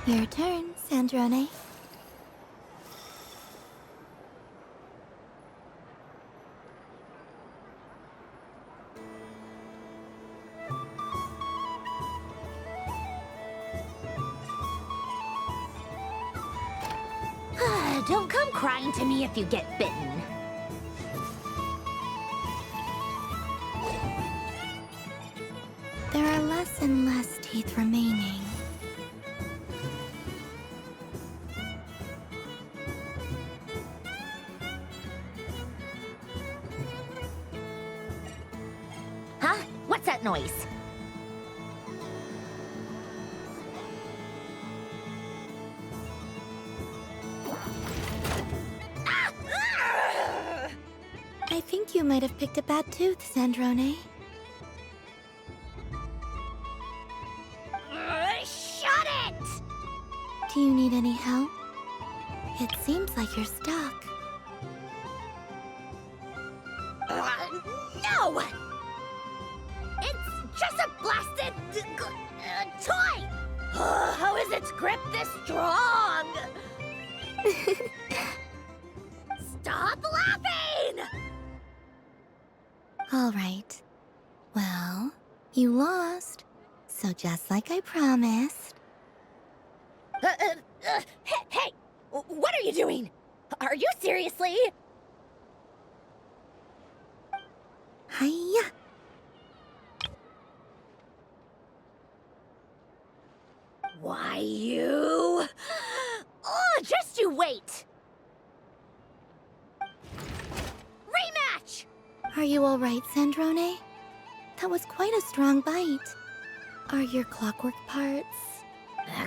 Your turn, Sandrone. Don't come crying to me if you get bitten. There are less and less teeth remaining. Huh? What's that noise? I think you might have picked a bad tooth, Sandrone. Shut it! Do you need any help? It seems like you're stuck. No! It's just a blasted... toy! How is its grip this strong? Stop laughing! All right. Well, you lost. So just like I promised... Hey! What are you doing? Are you seriously? Hiya! Why, you... Are you alright, Sandrone? That was quite a strong bite. Are your clockwork parts?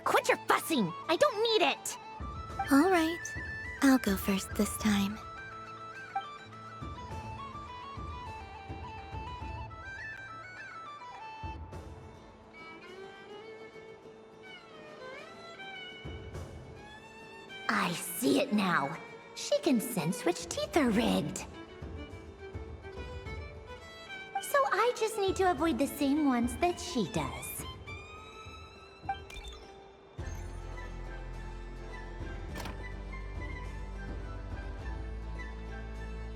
Quit your fussing! I don't need it! Alright. I'll go first this time. I see it now. She can sense which teeth are rigged. So I just need to avoid the same ones that she does.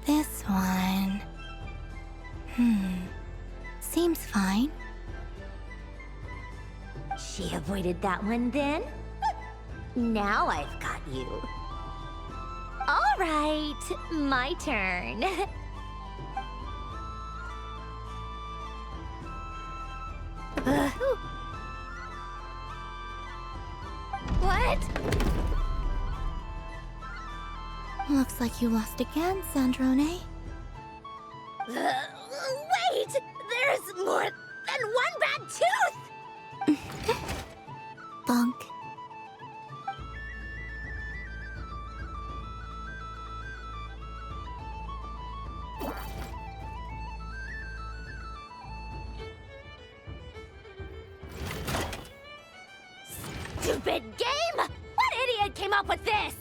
This one... Seems fine. She avoided that one then? Now I've got you. All right, my turn. What? Looks like you lost again, Sandrone. Wait! There's more than one bad tooth! Bonk. Stupid game! What idiot came up with this?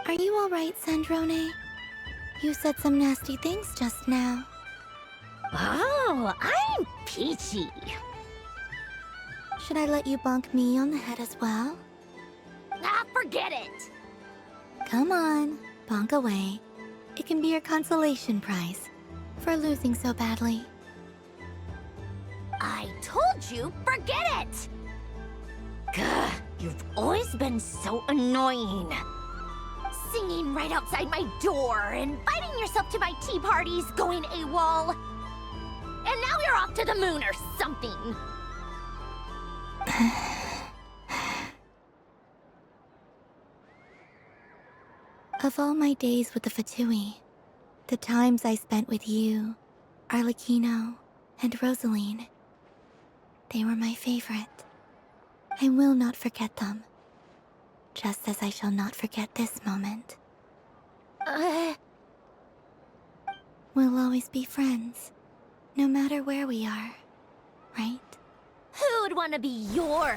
Are you alright, Sandrone? You said some nasty things just now. Oh, I'm peachy. Should I let you bonk me on the head as well? Ah, forget it! Come on, bonk away. It can be your consolation prize for losing so badly. I told you, forget it! Gah, you've always been so annoying. Singing right outside my door, inviting yourself to my tea parties, going AWOL. And now you're off to the moon or something. Of all my days with the Fatui, the times I spent with you, Arlecchino, and Rosaline, they were my favorite. I will not forget them. Just as I shall not forget this moment. We'll always be friends, no matter where we are, right? Who'd want to be your...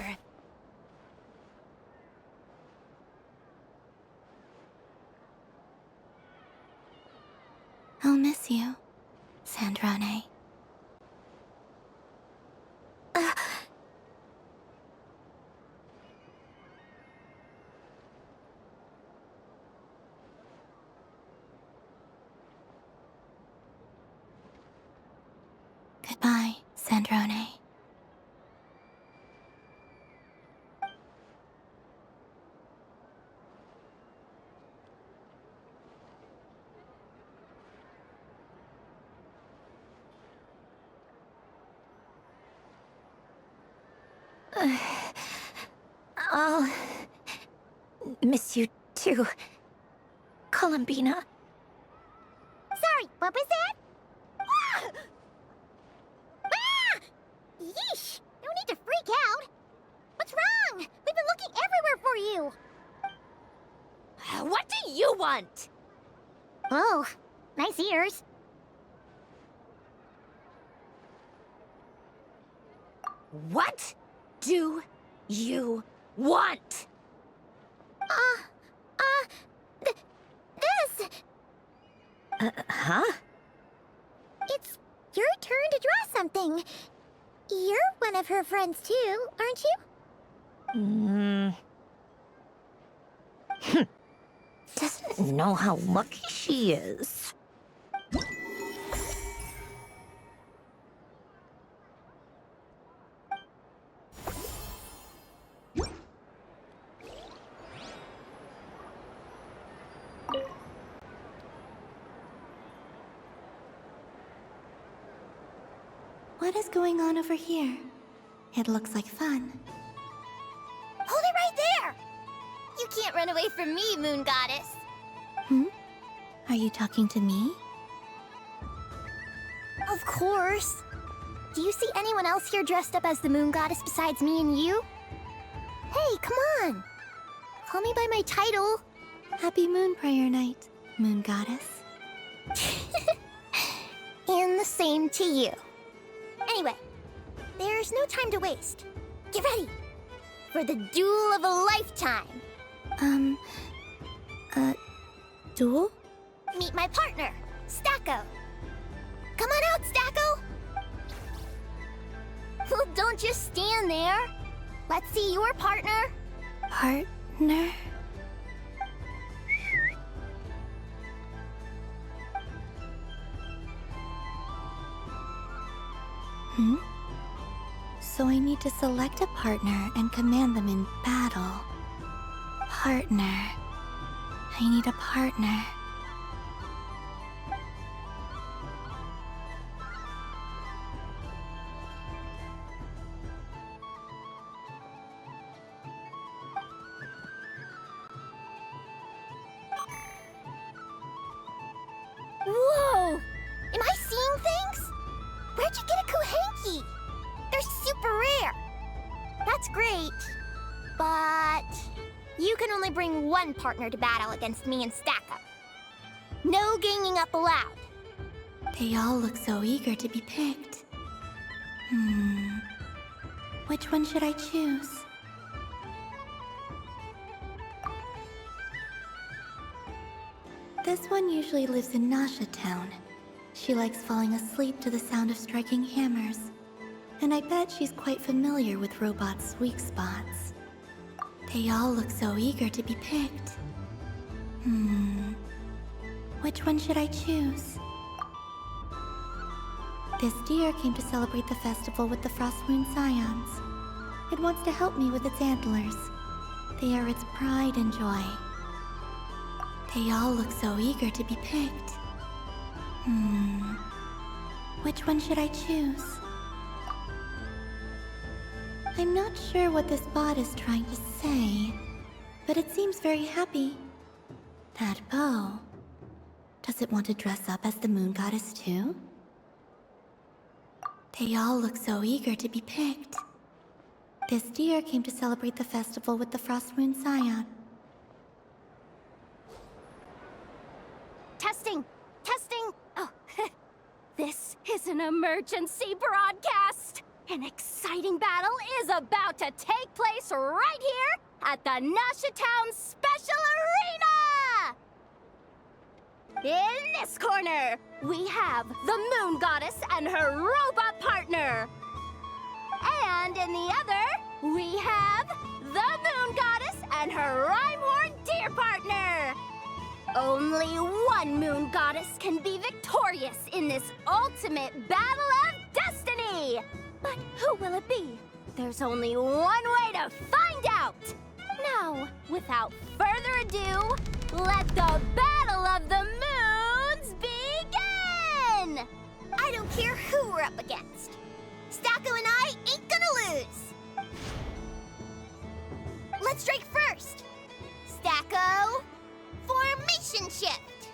I'll miss you, Sandrone. Goodbye, Sandrone. I'll miss you too, Columbina. Sorry, what was that? Ah! Ah! Yeesh! No need to freak out. What's wrong? We've been looking everywhere for you. What do you want? Oh, nice ears. What do you want? This! Huh? It's your turn to draw something. You're one of her friends too, aren't you? Doesn't know how lucky she is. What is going on over here? It looks like fun. Hold it right there! You can't run away from me, Moon Goddess. Are you talking to me? Of course. Do you see anyone else here dressed up as the moon goddess besides me and you? Hey, come on. Call me by my title. Happy Moon Prayer Night, Moon Goddess. And the same to you. Anyway, there's no time to waste. Get ready for the duel of a lifetime. Duel? Meet my partner, Stacko. Come on out, Stacko. Well, don't just stand there. Let's see your partner. Partner? So I need to select a partner and command them in battle. Partner. I need a partner. Whoa! Am I seeing things? Where'd you get a Kuhenki? They're super rare. That's great. But you can only bring one partner to battle against me and Stacko. No ganging up allowed. They all look so eager to be picked. Which one should I choose? This one usually lives in Nasha Town. She likes falling asleep to the sound of striking hammers. And I bet she's quite familiar with robots' weak spots. They all look so eager to be picked. Which one should I choose? This deer came to celebrate the festival with the Frostmoon Scions. It wants to help me with its antlers. They are its pride and joy. They all look so eager to be picked. Which one should I choose? I'm not sure what this bot is trying to say, but it seems very happy. That bow. Does it want to dress up as the moon goddess too? They all look so eager to be picked. This deer came to celebrate the festival with the Frostmoon Scion. Testing! Testing! Oh, this is an emergency broadcast! An exciting battle is about to take place right here at the Nasha Town Special Arena! In this corner, we have the Moon Goddess and her robot partner. And in the other, we have the Moon Goddess and her rhyme-horn deer partner. Only one Moon Goddess can be victorious in this ultimate battle of destiny. But who will it be? There's only one way to find out. Now, without further ado, let the Battle of the Moons begin! I don't care who we're up against. Stacko and I ain't gonna lose. Let's strike first. Stacko, formation shift.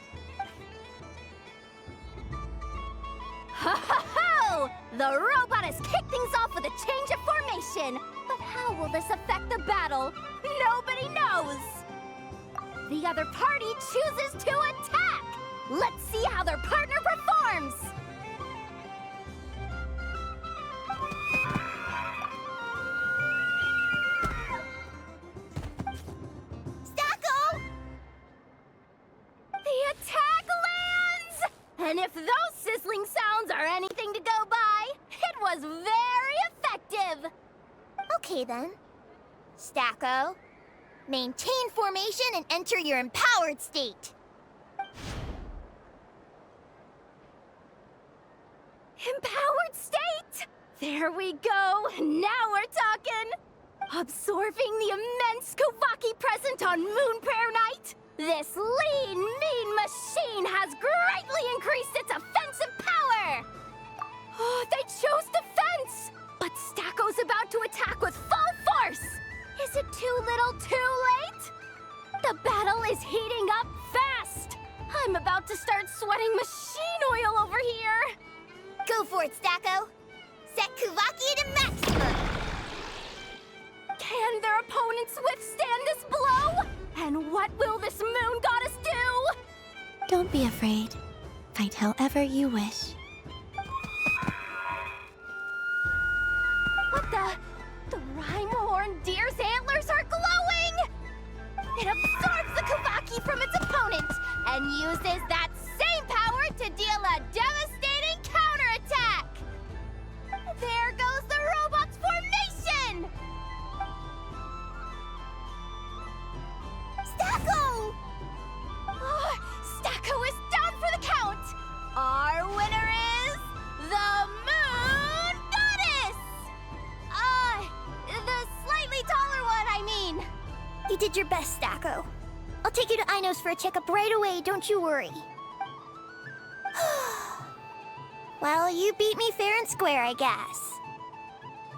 Ho-ho-ho! The robot has kicked things off with a change of formation. But how will this affect the battle? Nobody knows. The other party chooses to attack. Let's see how their partner performs. Stacko! The attack lands! And if those sizzling sounds are anything to go by, it was very effective. Okay then. Stacko, maintain formation and enter your empowered state. Empowered state? There we go. Now we're talking. Absorbing the immense Kuvaki present on Moon Prayer Night, this lean, mean machine has greatly increased its offensive power. Oh, they chose defense, but Stacko's about to attack with full force. Is it too little too late? The battle is heating up fast. I'm about to start sweating machine oil over here. Go for it, Stacko! Set Kuvaki to maximum! Can their opponents withstand this blow? And what will this moon goddess do? Don't be afraid. Fight however you wish. What the? The Rhyme-horn deer's antlers are glowing! It absorbs the Kuvaki from its opponent and uses that same power to deal a devastating counterattack! There goes the robot's formation! Stacko! Oh, Stacko is down for the count! Our winner is the Moon Goddess! The slightly taller one, I mean. You did your best, Stacko. I'll take you to Ainos for a checkup right away, don't you worry. Well, you beat me fair and square, I guess.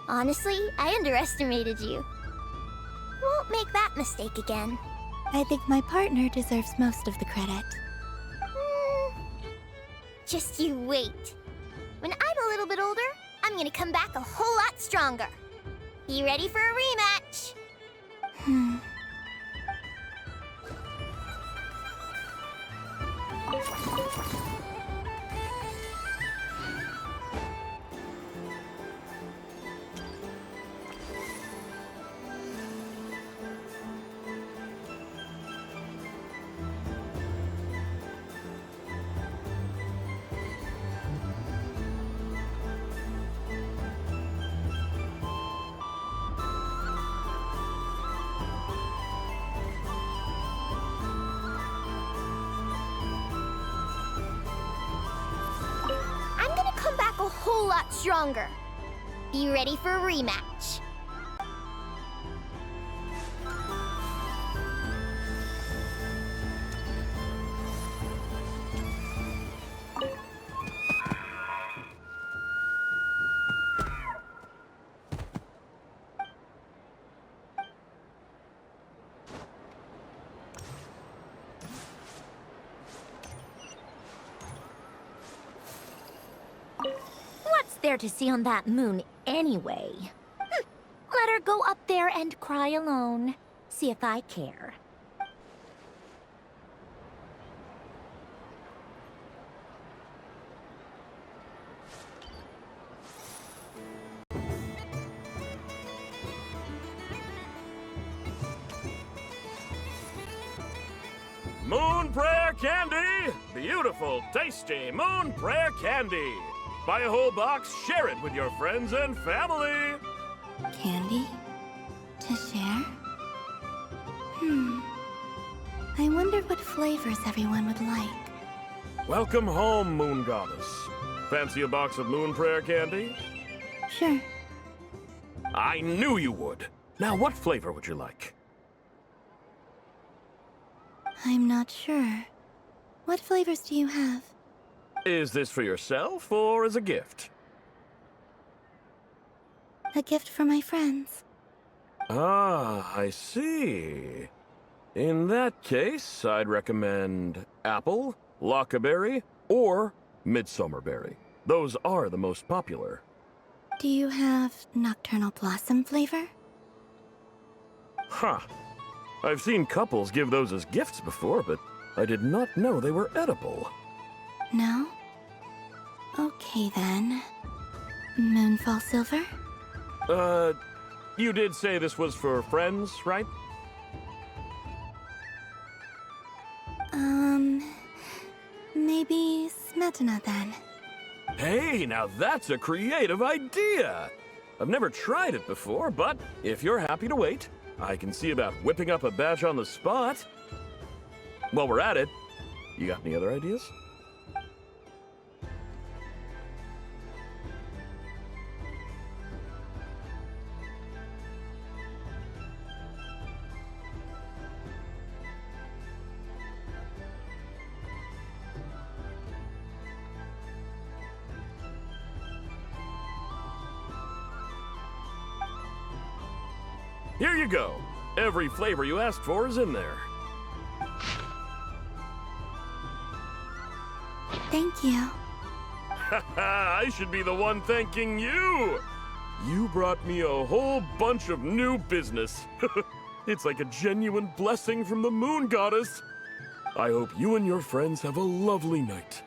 Honestly, I underestimated you. Won't make that mistake again. I think my partner deserves most of the credit. Just you wait. When I'm a little bit older, I'm gonna come back a whole lot stronger. You ready for a rematch? A whole lot stronger. Be ready for a rematch. What's there to see on that moon anyway? Let her go up there and cry alone. See if I care. Moon Prayer Candy! Beautiful, tasty Moon Prayer Candy! Buy a whole box, share it with your friends and family! Candy? To share? I wonder what flavors everyone would like. Welcome home, Moon Goddess. Fancy a box of Moon Prayer Candy? Sure. I knew you would! Now, what flavor would you like? I'm not sure. What flavors do you have? Is this for yourself or as a gift? A gift for my friends. Ah, I see. In that case, I'd recommend apple, lockaberry, or midsummerberry. Those are the most popular. Do you have nocturnal blossom flavor? Huh. I've seen couples give those as gifts before, but I did not know they were edible. No? Okay then. Moonfall silver? You did say this was for friends, right? Maybe smetana then. Hey, now that's a creative idea! I've never tried it before, but if you're happy to wait, I can see about whipping up a batch on the spot. While we're at it, you got any other ideas? Here you go. Every flavor you asked for is in there. Thank you. I should be the one thanking you! You brought me a whole bunch of new business. It's like a genuine blessing from the Moon Goddess. I hope you and your friends have a lovely night.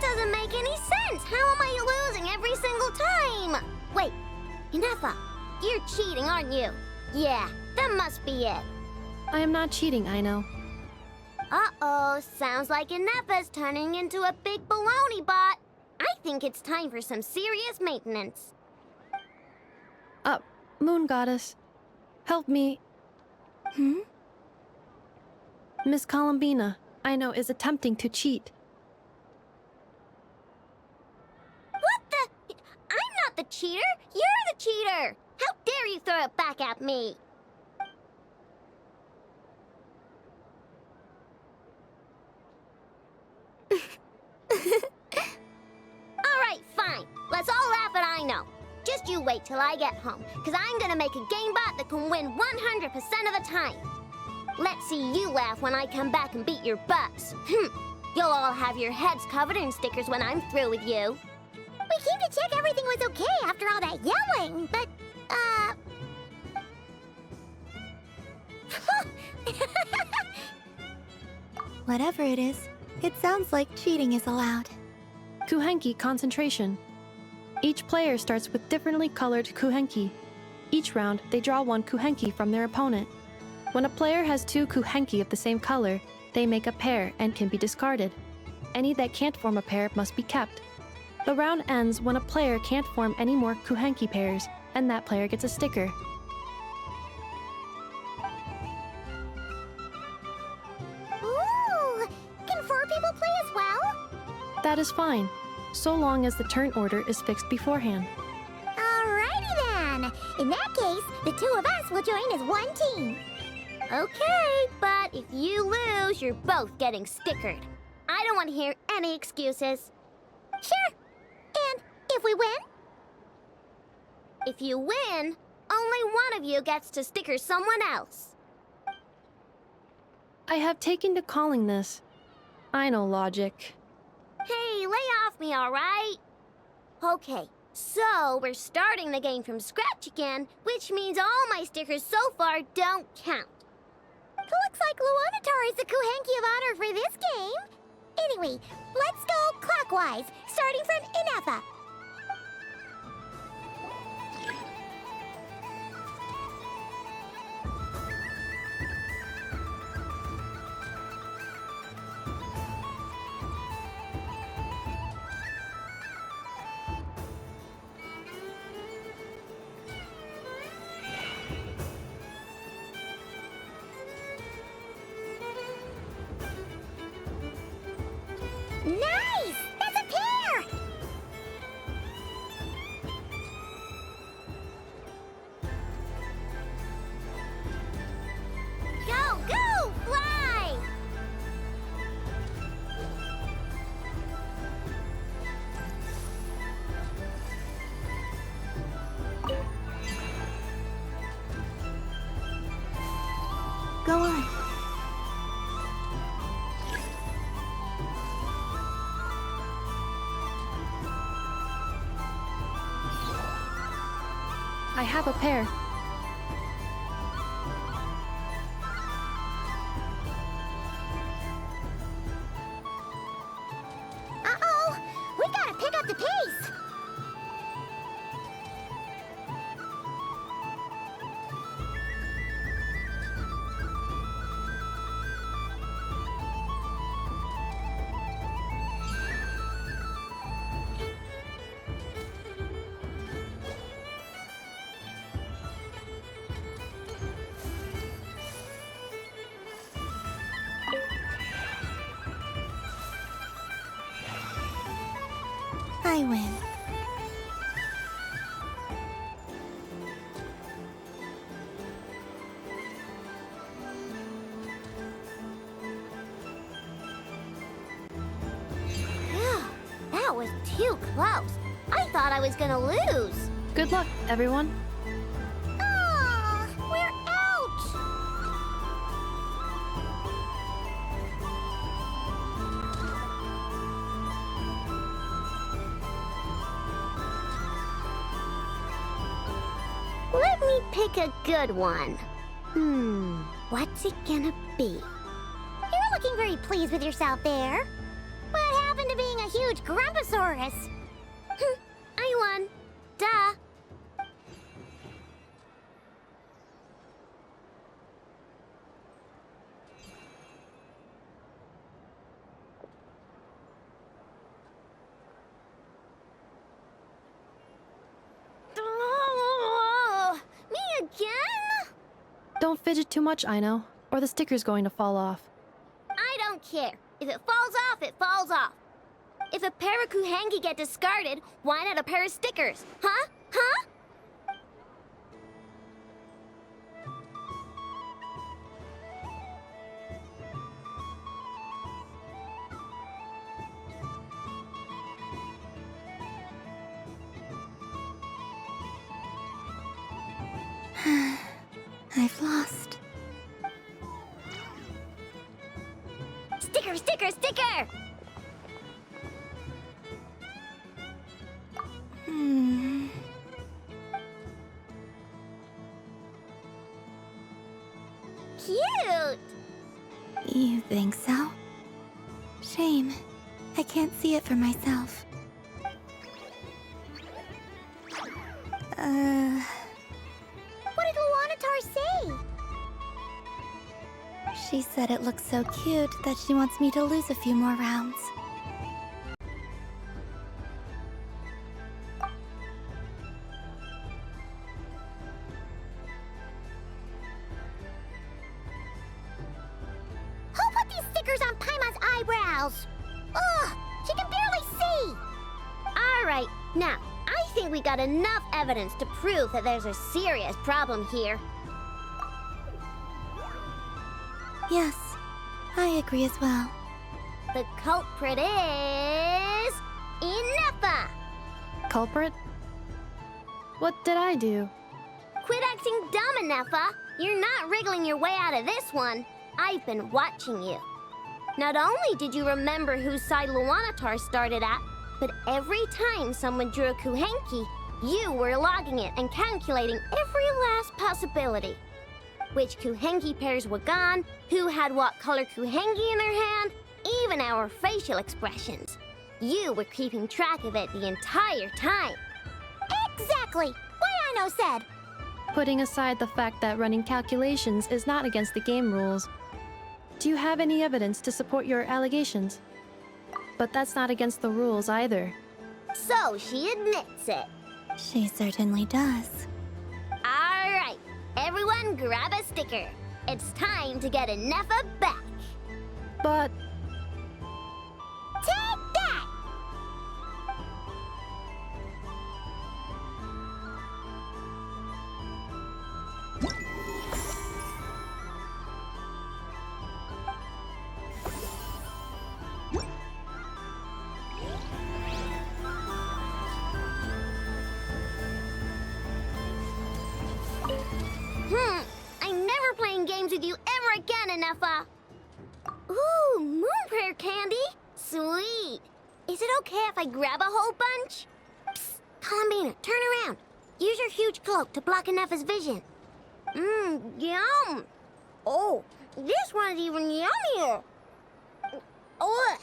Doesn't make any sense. How am I losing every single time? Wait, Inefa, you're cheating, aren't you? Yeah, that must be it. I am not cheating, I know. Uh-oh, sounds like Inefa's turning into a big baloney bot. I think it's time for some serious maintenance. Moon Goddess, help me. Miss Columbina, I know, is attempting to cheat. I'm not the cheater. You're the cheater. How dare you throw it back at me? All right, fine. Let's all laugh at I know. Just you wait till I get home, because I'm gonna make a game bot that can win 100% of the time. Let's see you laugh when I come back and beat your butts. You'll all have your heads covered in stickers when I'm through with you. We came to check everything was okay after all that yelling, but, Whatever it is, it sounds like cheating is allowed. Kuhenki concentration. Each player starts with differently colored Kuhenki. Each round, they draw one Kuhenki from their opponent. When a player has two Kuhenki of the same color, they make a pair and can be discarded. Any that can't form a pair must be kept. The round ends when a player can't form any more Kuhenki pairs, and that player gets a sticker. ooh, can 4 people play as well? That is fine, so long as the turn order is fixed beforehand. Alrighty then. In that case, the 2 of us will join as one team. Okay, but if you lose, you're both getting stickered. I don't want to hear any excuses. Sure. And if we win? If you win, only one of you gets to sticker someone else. I have taken to calling this. I know logic. Hey, lay off me, alright? Okay, so we're starting the game from scratch again, which means all my stickers so far don't count. Looks like Luonatar is the Kuhenki of honor for this game. Anyway, let's go clockwise, starting from Inefa. Nice! That's a pair! Go, go! Fly! Go on. I have a pair. Uh-oh! We gotta pick up I win. Phew, that was too close. I thought I was gonna lose. Good luck, everyone. Ah, we're out! Let me pick a good one. What's it gonna be? You're looking very pleased with yourself there. What happened to being a huge Grumposaurus? I won. Duh. Oh, me again? Don't fidget too much, Ino, or the sticker's going to fall off. I don't care. If it falls off, it falls off. If a pair of Kuhengi get discarded, why not a pair of stickers? Huh? Huh? I've lost. Sticker, sticker, sticker! Cute! You think so? Shame. I can't see it for myself. What did Luanatar say? She said it looks so cute that she wants me to lose a few more rounds. Who put these stickers on Paimon's eyebrows? Ugh, she can barely see! Alright, now, I think we got enough evidence to prove that there's a serious problem here. Yes, I agree as well. The culprit is... Inefa! Culprit? What did I do? Quit acting dumb, Inefa! You're not wriggling your way out of this one. I've been watching you. Not only did you remember whose side Luanatar started at, but every time someone drew a Kuhenki, you were logging it and calculating every last possibility. Which Kuhenki pairs were gone, who had what color Kuhenki in their hand, even our facial expressions. You were keeping track of it the entire time. Exactly! What Ino said! Putting aside the fact that running calculations is not against the game rules, do you have any evidence to support your allegations? But that's not against the rules either. So she admits it. She certainly does. Alright, everyone grab a sticker. It's time to get Inefa back. But... Take that! I'm never playing games with you ever again, Inefa. Ooh, moon prayer candy? Sweet. Is it okay if I grab a whole bunch? Psst, Columbina, turn around. Use your huge cloak to block Inefa's vision. Yum. Oh, this one's even yummier. Ugh,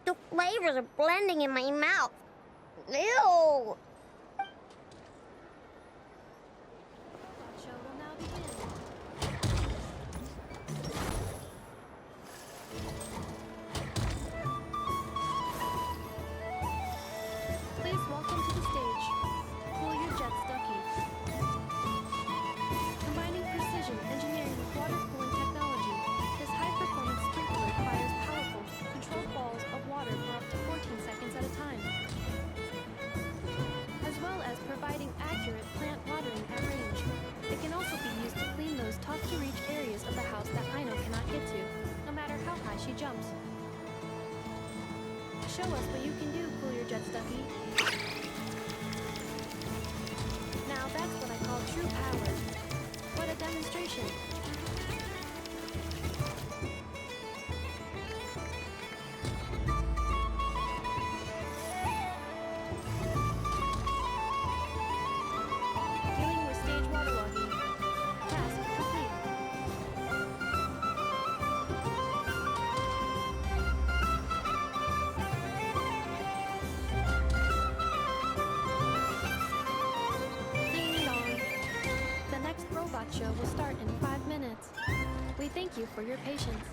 the flavors are blending in my mouth. Ew. Please welcome to the stage. Cool your jets, Ducky. Combining precision engineering with water cooling technology, this high-performance sprinkler fires powerful, controlled balls of water for up to 14 seconds at a time. Show us what you can do, Cool Your Jets Ducky. Now that's what I call true power. What a demonstration. Dealing with stage waterlogging. Task complete. Ding dong. The next robot show will start in 5 minutes. We thank you for your patience.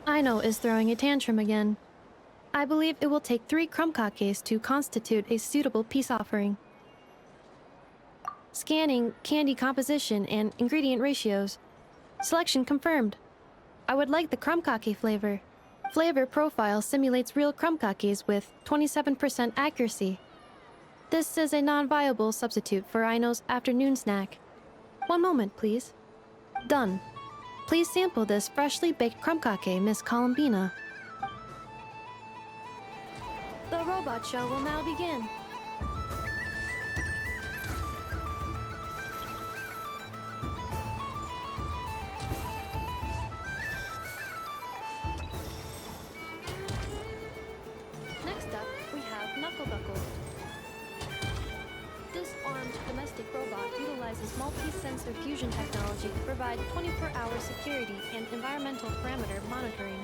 Aino is throwing a tantrum again. I believe it will take 3 crumb-kakes to constitute a suitable peace offering. Scanning candy composition and ingredient ratios. Selection confirmed. I would like the crumb-kake flavor. Flavor profile simulates real crumb-kakes with 27% accuracy. This is a non-viable substitute for Aino's afternoon snack. One moment, please. Done. Please sample this freshly baked crumb-kake, Miss Columbina. The robot show will now begin. Next up, we have Knuckle Buckle. This armed domestic robot utilizes multi-sensor fusion technology to provide 24-hour security and environmental parameter monitoring.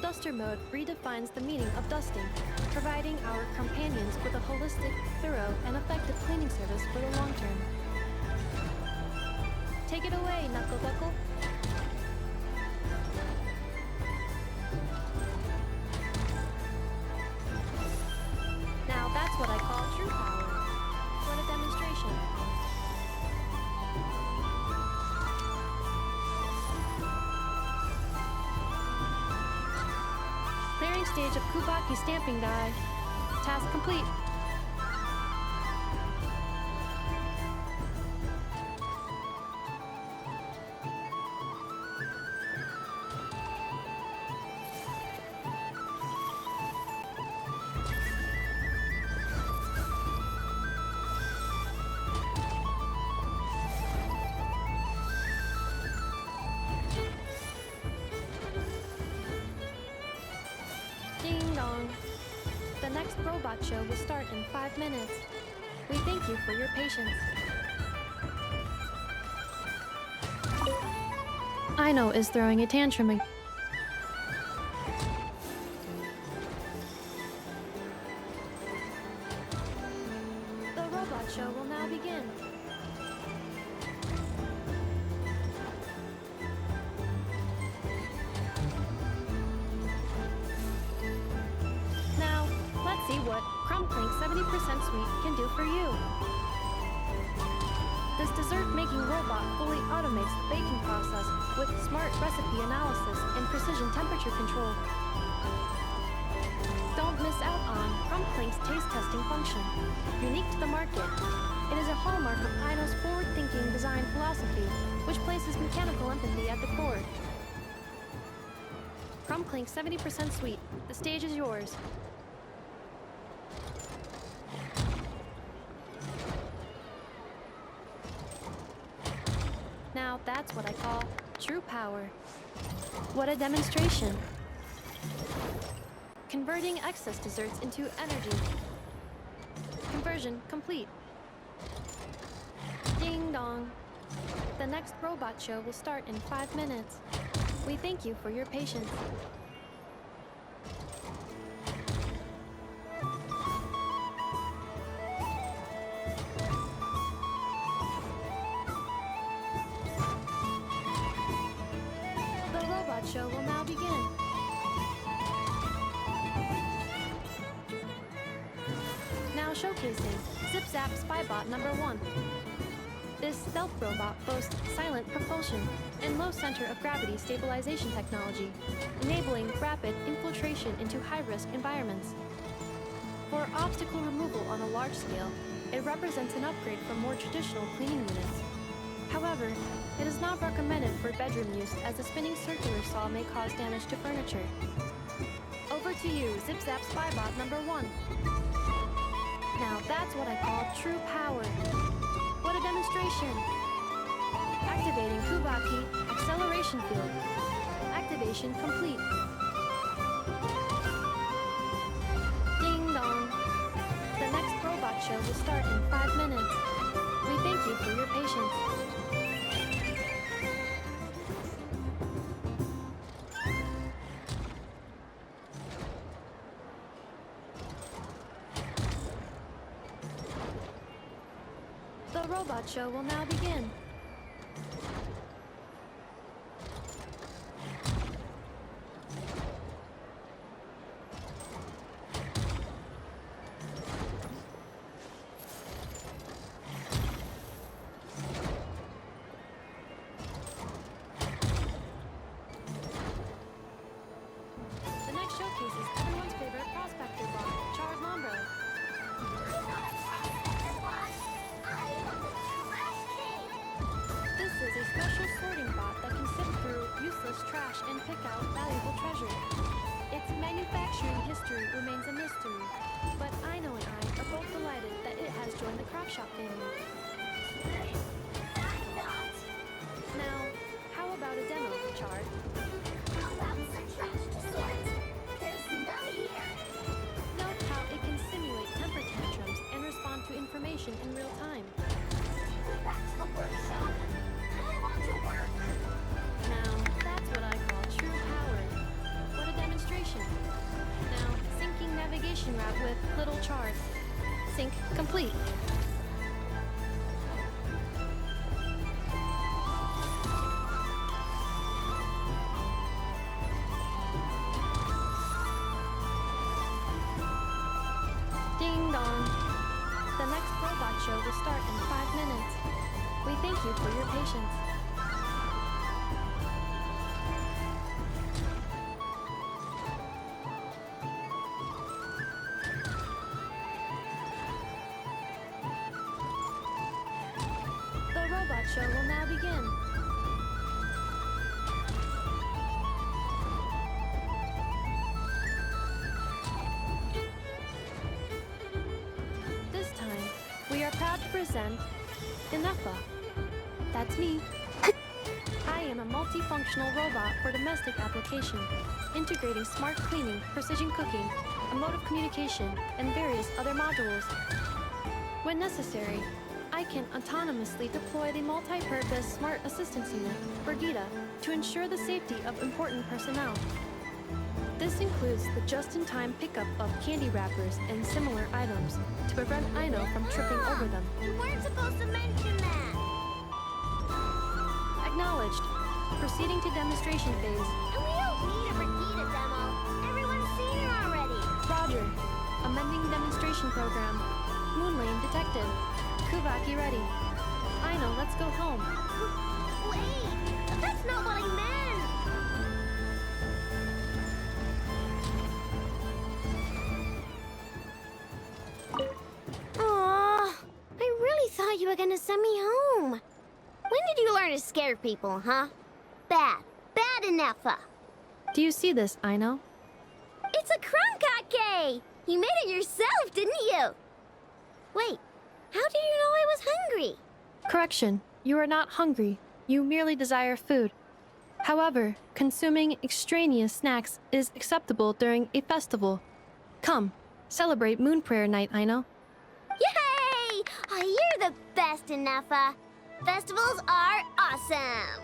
Duster mode redefines the meaning of dusting, providing our companions with a holistic, thorough, and effective cleaning service for the long term. Take it away, Knuckle Buckle. Now that's what I call true power. What a demonstration. Clearing stage of Kubaki stamping die. Task complete. Ding dong. The next robot show will start in 5 minutes. We thank you for your patience. Aino is throwing a tantrum again. The robot show will now begin. Now, let's see what Crumbclink 70% Sweet can do for you. This dessert-making robot fully automates the baking process with smart recipe analysis and precision temperature control. Don't miss out on Crumbclink's taste testing function. Unique to the market, it is a hallmark of Aino's forward-thinking design philosophy, which places mechanical empathy at the core. Crumbclink 70% Sweet. The stage is yours. Now that's what I call true power. What a demonstration. Converting excess desserts into energy. Conversion complete. Ding dong. The next robot show will start in 5 minutes. We thank you for your patience. The robot show will now begin. Now showcasing Zip-Zap Spybot number 1. This stealth robot boasts silent propulsion and low center of gravity stabilization technology, enabling rapid infiltration into high-risk environments. For obstacle removal on a large scale, it represents an upgrade from more traditional cleaning units. However, it is not recommended for bedroom use as the spinning circular saw may cause damage to furniture. Over to you, Zip Zap Spybot number 1. Now that's what I call true power. What a demonstration! Activating Kubaki acceleration field. Activation complete. Ding dong. The next robot show will start in 5 minutes. We thank you for your patience. The robot show will now begin. The next showcase is everyone's favorite prospector bot, Charred Mambo. This is a special sorting bot that can sift through useless trash and pick out valuable treasure. Its manufacturing history remains a mystery, but Aino and I are both delighted that it has joined the craft shop family. Now, how about a demo, Chard? Note how it can simulate temper tantrums and respond to information in real time. Now, that's what I call true power. What a demonstration. Now, syncing navigation route with Little Chard. Sync complete. Ding dong. The next robot show will start in 5 minutes. We thank you for your patience. The robot show will now begin. This time, we are proud to present Inefa. That's me. I am a multifunctional robot for domestic application, integrating smart cleaning, precision cooking, a mode of communication, and various other modules. When necessary, I can autonomously deploy the multi-purpose Smart Assistance Unit, Brigida, to ensure the safety of important personnel. This includes the just-in-time pickup of candy wrappers and similar items to prevent Aino from tripping over them. We weren't supposed to mention that. Acknowledged. Proceeding to demonstration phase. And we don't need a Brigida demo. Everyone's seen her already. Roger. Amending demonstration program. Moonlight detected. Kubaki ready. Aino, let's go home. Wait, that's not what I meant. Aw, I really thought you were gonna send me home. When did you learn to scare people, huh? Bad enough. Do you see this, Aino? It's a crunkake! You made it yourself, didn't you? Wait, how do you know I was hungry? Correction. You are not hungry. You merely desire food. However, consuming extraneous snacks is acceptable during a festival. Come, celebrate Moon Prayer Night, Aino. Yay! Oh, you're the best, Inefa. Festivals are awesome.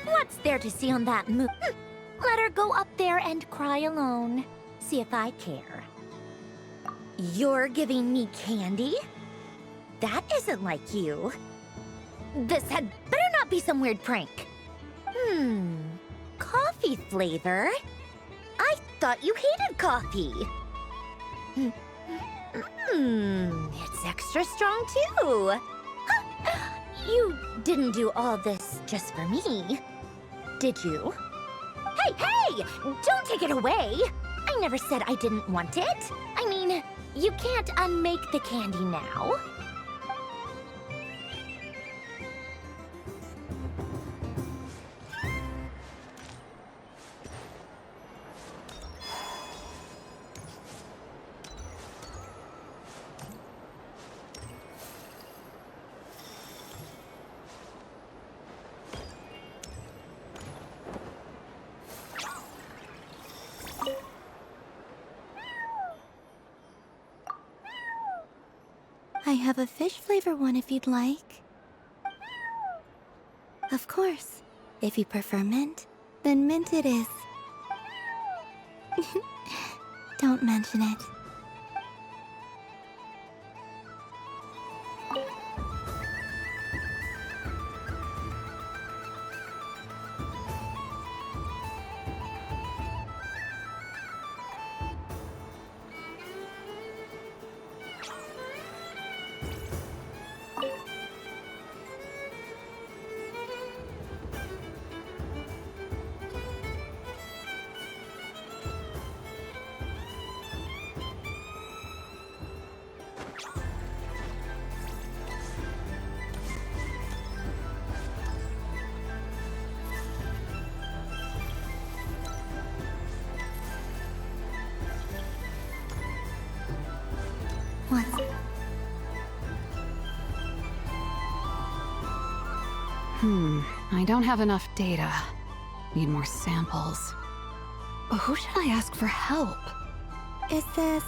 What's there to see on that moon? Let her go up there and cry alone. See if I care. You're giving me candy? That isn't like you. This had better not be some weird prank. Coffee flavor? I thought you hated coffee. It's extra strong too. Huh. You didn't do all this just for me, did you? Hey! Don't take it away! I never said I didn't want it. I mean, you can't unmake the candy now. I have a fish flavor one if you'd like. Of course. If you prefer mint, then mint it is. Don't mention it. I don't have enough data. Need more samples. Who should I ask for help? Is this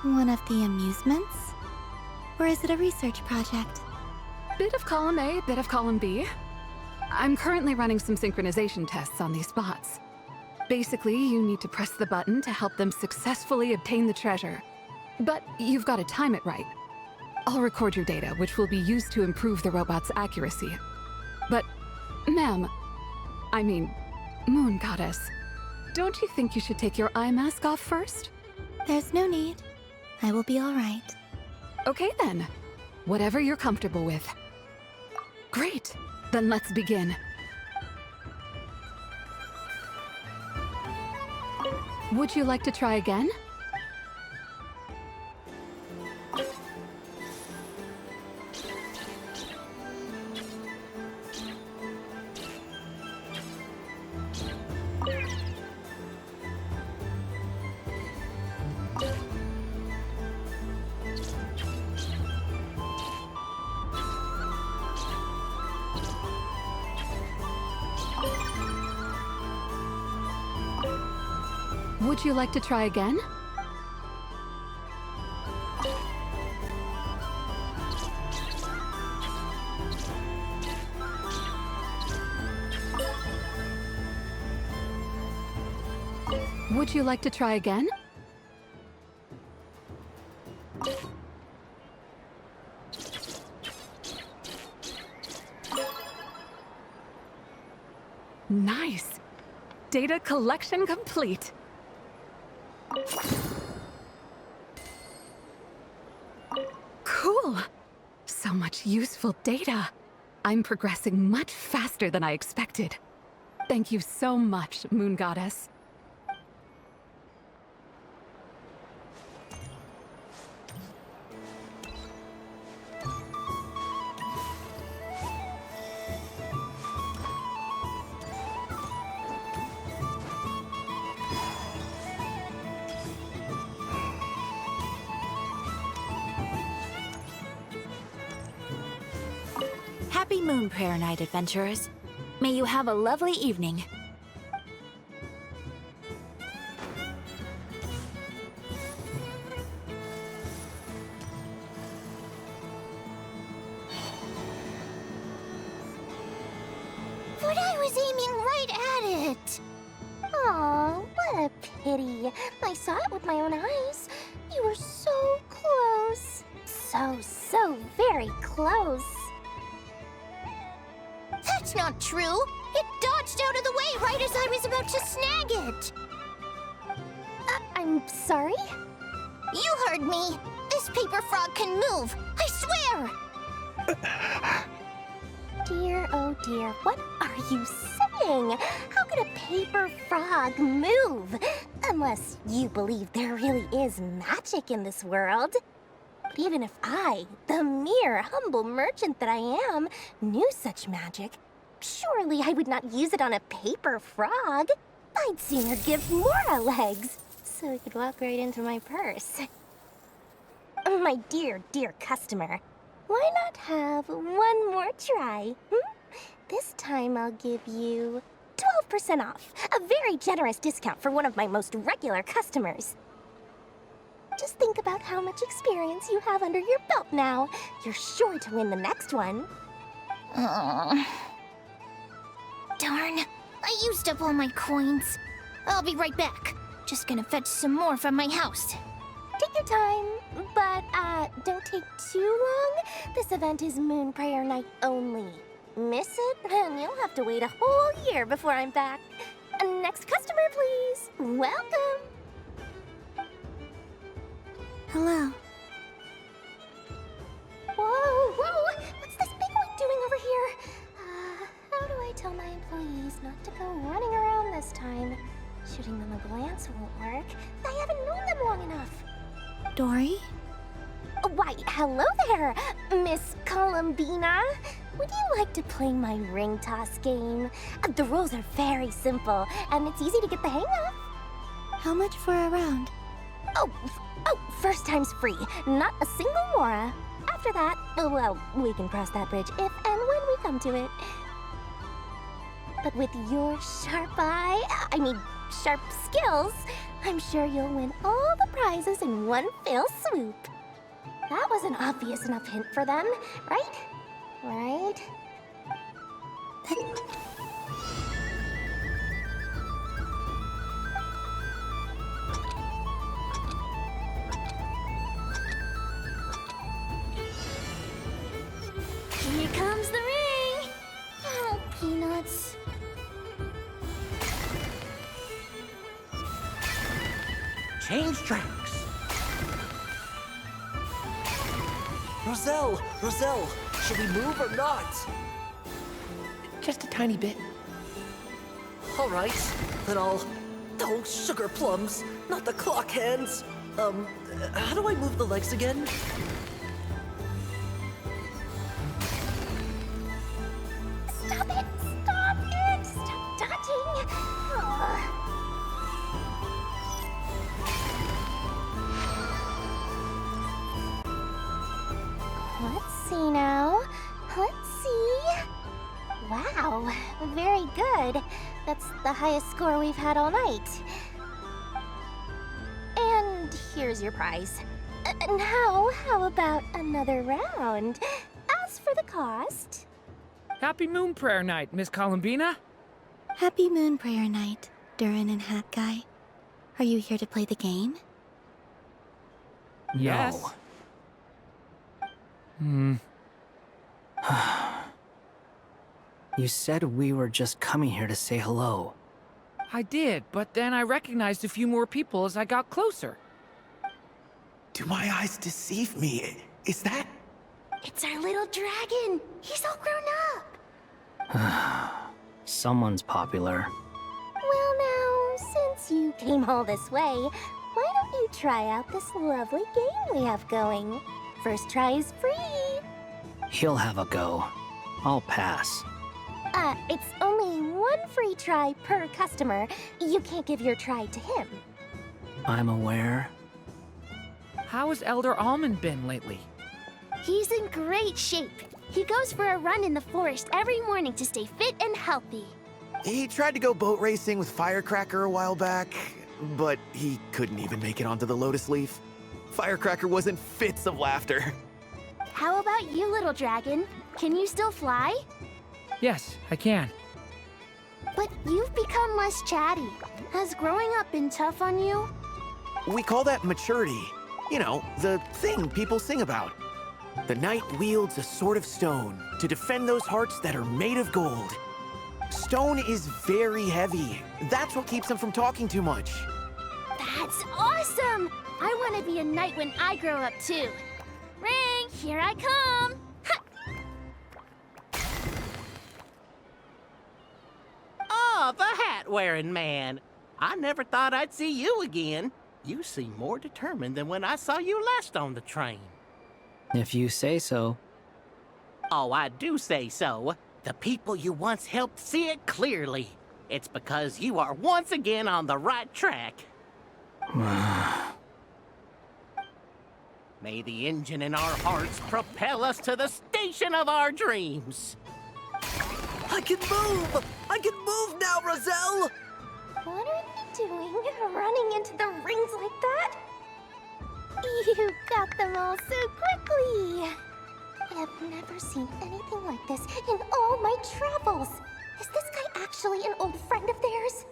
one of the amusements? Or is it a research project? Bit of column A, bit of column B. I'm currently running some synchronization tests on these spots. Basically, you need to press the button to help them successfully obtain the treasure. But you've got to time it right. I'll record your data, which will be used to improve the robot's accuracy. But, ma'am, I mean, Moon Goddess, don't you think you should take your eye mask off first? There's no need. I will be all right. Okay then. Whatever you're comfortable with. Great. Then let's begin. Would you like to try again? Would you like to try again? Would you like to try again? Nice! Data collection complete. Cool! So much useful data. I'm progressing much faster than I expected. Thank you so much, Moon Goddess. Happy Moon Prayer Night, adventurers. May you have a lovely evening. But I was aiming right at it! Aw, what a pity. I saw it with my own eyes. You were so close. So very close. That's not true! It dodged out of the way right as I was about to snag it! I'm sorry? You heard me. This paper frog can move. I swear. Dear, oh dear, what are you saying? How could a paper frog move? Unless you believe there really is magic in this world. But even if I, the mere humble merchant that I am, knew such magic, surely I would not use it on a paper frog. I'd sooner give Mora legs, so he could walk right into my purse. My dear, dear customer, why not have one more try? This time I'll give you 12% off, a very generous discount for one of my most regular customers. Just think about how much experience you have under your belt now. You're sure to win the next one. Darn, I used up all my coins. I'll be right back. Just gonna fetch some more from my house. Take your time, but don't take too long. This event is Moon Prayer Night only. Miss it, and you'll have to wait a whole year before I'm back. Next customer, please. Welcome. Hello. Whoa, whoa! What's this big one doing over here? How do I tell my employees not to go running around this time? Shooting them a glance won't work. I haven't known them long enough. Dory? Why, hello there, Miss Columbina. Would you like to play my ring toss game? The rules are very simple, and it's easy to get the hang of. How much for a round? Oh, first time's free. Not a single mora. After that, well, we can cross that bridge if and when we come to it. But with your sharp sharp skills, I'm sure you'll win all the prizes in one fell swoop. That was an obvious enough hint for them, right? Right? Here comes the ring! Oh, peanuts. Change tracks. Roselle, should we move or not? Just a tiny bit. All right, then I'll... Oh, sugar plums, not the clock hands. How do I move the legs again? Stop it! Stop it! Stop dodging! Let's see now. Let's see. Wow, very good. That's the highest score we've had all night. And here's your prize. Now, how about another round? As for the cost... Happy Moon Prayer Night, Miss Columbina. Happy Moon Prayer Night, Durin and Hat Guy. Are you here to play the game? Yes. You said we were just coming here to say hello. I did, but then I recognized a few more people as I got closer. Do my eyes deceive me? Is that... It's our little dragon! He's all grown up! Someone's popular. Well now, since you came all this way, why don't you try out this lovely game we have going? First try is free! He'll have a go. I'll pass. It's only one free try per customer. You can't give your try to him. I'm aware. How has Elder Almond been lately? He's in great shape. He goes for a run in the forest every morning to stay fit and healthy. He tried to go boat racing with Firecracker a while back, but he couldn't even make it onto the Lotus Leaf. Firecracker was in fits of laughter. How about you, little dragon? Can you still fly? Yes, I can. But you've become less chatty. Has growing up been tough on you? We call that maturity. You know, the thing people sing about. The knight wields a sword of stone to defend those hearts that are made of gold. Stone is very heavy. That's what keeps him from talking too much. That That's awesome! I want to be a knight when I grow up, too. Ring, here I come! Oh, the hat-wearing man. I never thought I'd see you again. You seem more determined than when I saw you last on the train. If you say so. Oh, I do say so. The people you once helped see it clearly. It's because you are once again on the right track. May the engine in our hearts propel us to the station of our dreams. I can move! I can move now, Roselle! What are you doing, running into the rings like that? You got them all so quickly! I've never seen anything like this in all my travels. Is this guy actually an old friend of theirs?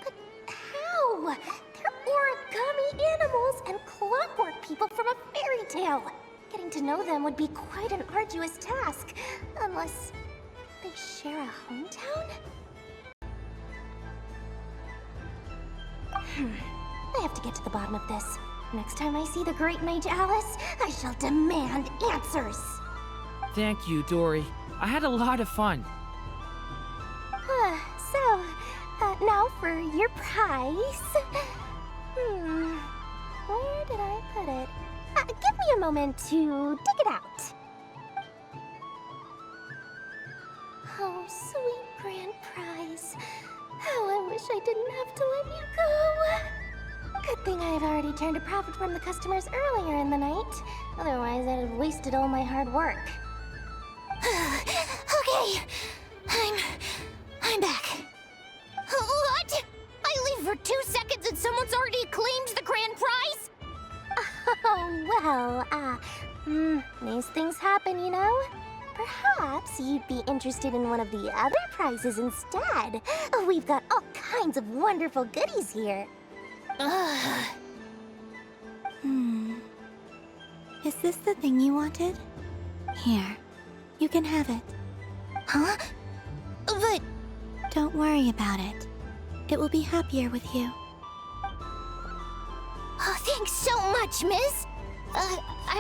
But how? They're origami animals and clockwork people from a fairy tale. Getting to know them would be quite an arduous task, unless they share a hometown? I have to get to the bottom of this. Next time I see the Great Mage Alice, I shall demand answers. Thank you, Dory. I had a lot of fun. Now for your prize. Where did I put it? Give me a moment to dig it out. Oh, sweet grand prize. How I wish I didn't have to let you go. Good thing I've already turned a profit from the customers earlier in the night. Otherwise, I'd have wasted all my hard work. Okay, I'm back. What? I leave for 2 seconds and someone's already claimed the grand prize? Oh, well, these things happen, you know? Perhaps you'd be interested in one of the other prizes instead. We've got all kinds of wonderful goodies here. Is this the thing you wanted? Here, you can have it. Huh? But... Don't worry about it. It will be happier with you. Oh, thanks so much, miss.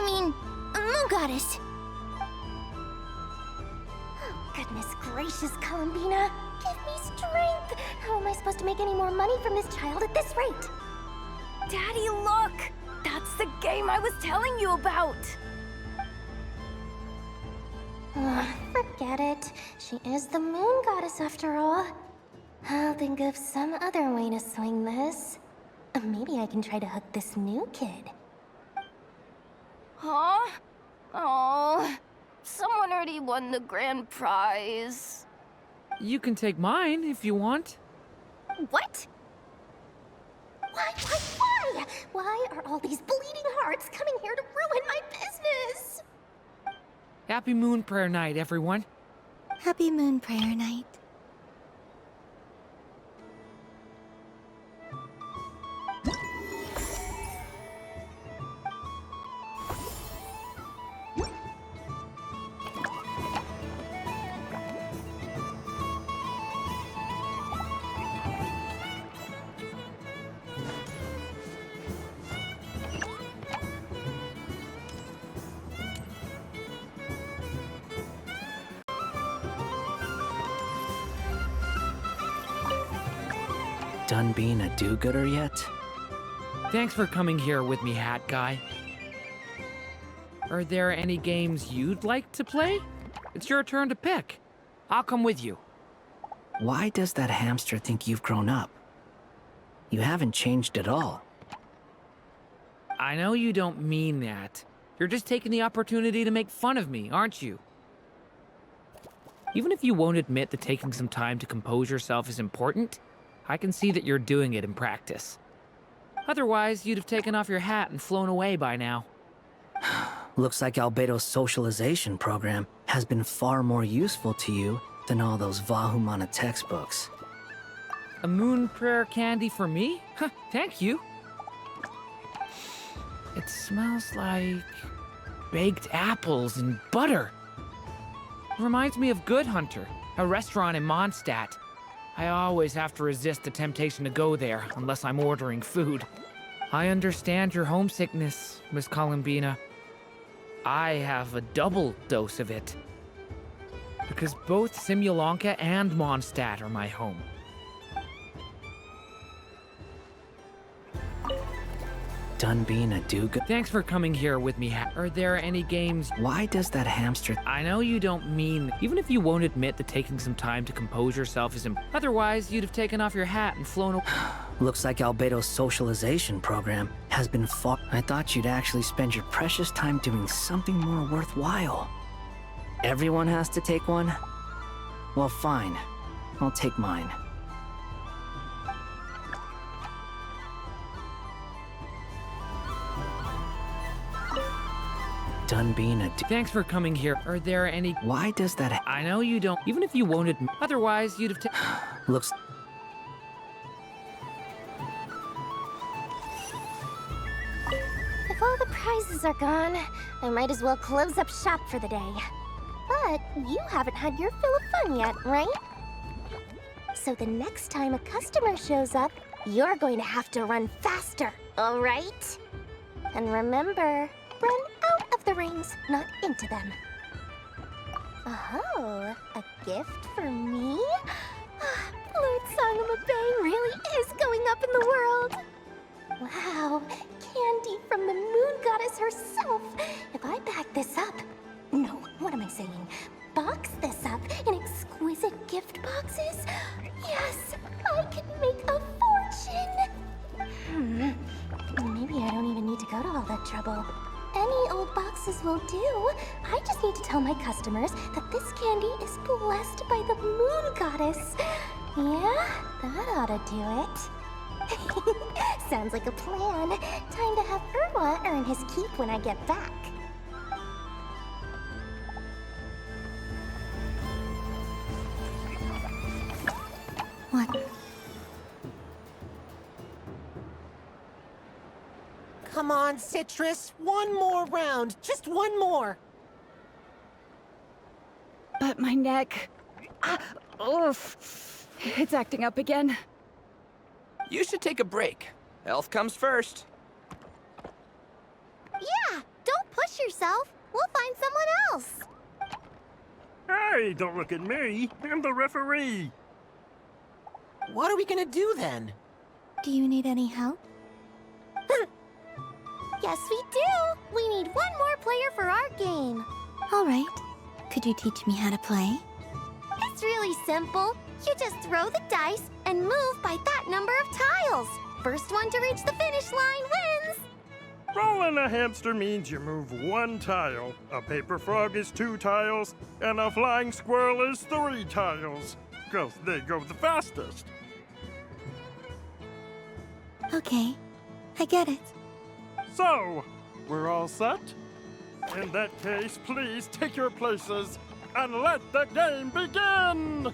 Moon Goddess. Oh, goodness gracious, Columbina. Give me strength. How am I supposed to make any more money from this child at this rate? Daddy, look! That's the game I was telling you about! Forget it. She is the Moon Goddess after all. I'll think of some other way to swing this. Maybe I can try to hook this new kid. Huh? Oh, someone already won the grand prize. You can take mine if you want. What? Why? Why are all these bleeding hearts coming here to ruin my business? Happy Moon Prayer Night, everyone. Happy Moon Prayer Night. Done being a do-gooder yet? Thanks for coming here with me, Hat Guy. Are there any games you'd like to play? It's your turn to pick. I'll come with you. Why does that hamster think you've grown up? You haven't changed at all. I know you don't mean that. You're just taking the opportunity to make fun of me, aren't you? Even if you won't admit that taking some time to compose yourself is important, I can see that you're doing it in practice. Otherwise, you'd have taken off your hat and flown away by now. Looks like Albedo's socialization program has been far more useful to you than all those Vahumana textbooks. A moon prayer candy for me? Huh, thank you. It smells like baked apples and butter. Reminds me of Good Hunter, a restaurant in Mondstadt. I always have to resist the temptation to go there unless I'm ordering food. I understand your homesickness, Miss Columbina. I have a double dose of it. Because both Simulanka and Mondstadt are my home. Done being a do-good. Thanks for coming here with me. Are there any games? Why does that hamster... I know you don't mean... Even if you won't admit that taking some time to compose yourself is otherwise, you'd have taken off your hat and flown away. Looks like Albedo's socialization program has been fought. I thought you'd actually spend your precious time doing something more worthwhile. Everyone has to take one? Well, fine. I'll take mine. Done being a... Thanks for coming here. Are there any... Why does that... I know you don't... Even if you won't admit... Otherwise, you'd have Looks... If all the prizes are gone, I might as well close up shop for the day. But you haven't had your fill of fun yet, right? So the next time a customer shows up, you're going to have to run faster, all right? And remember, run out of the rings, not into them. Oh, a gift for me? Lord Sangama really is going up in the world. Wow, candy from the moon goddess herself. If I back this up... No, what am I saying? Box this up in exquisite gift boxes? Yes, I can make a fortune! Maybe I don't even need to go to all that trouble. Any old boxes will do. I just need to tell my customers that this candy is blessed by the moon goddess. Yeah, that ought to do it. Sounds like a plan. Time to have Irwa earn his keep when I get back. What? Come on, Citrus. One more round. Just one more. But my neck... oof. It's acting up again. You should take a break. Health comes first. Yeah, don't push yourself. We'll find someone else. Hey, don't look at me. I'm the referee. What are we gonna do then? Do you need any help? Yes, we do. We need one more player for our game. All right. Could you teach me how to play? It's really simple. You just throw the dice and move by that number of tiles. First one to reach the finish line wins. Rolling a hamster means you move one tile. A paper frog is 2 tiles, and a flying squirrel is 3 tiles. 'Cause they go the fastest. Okay, I get it. So, we're all set? In that case, please take your places and let the game begin!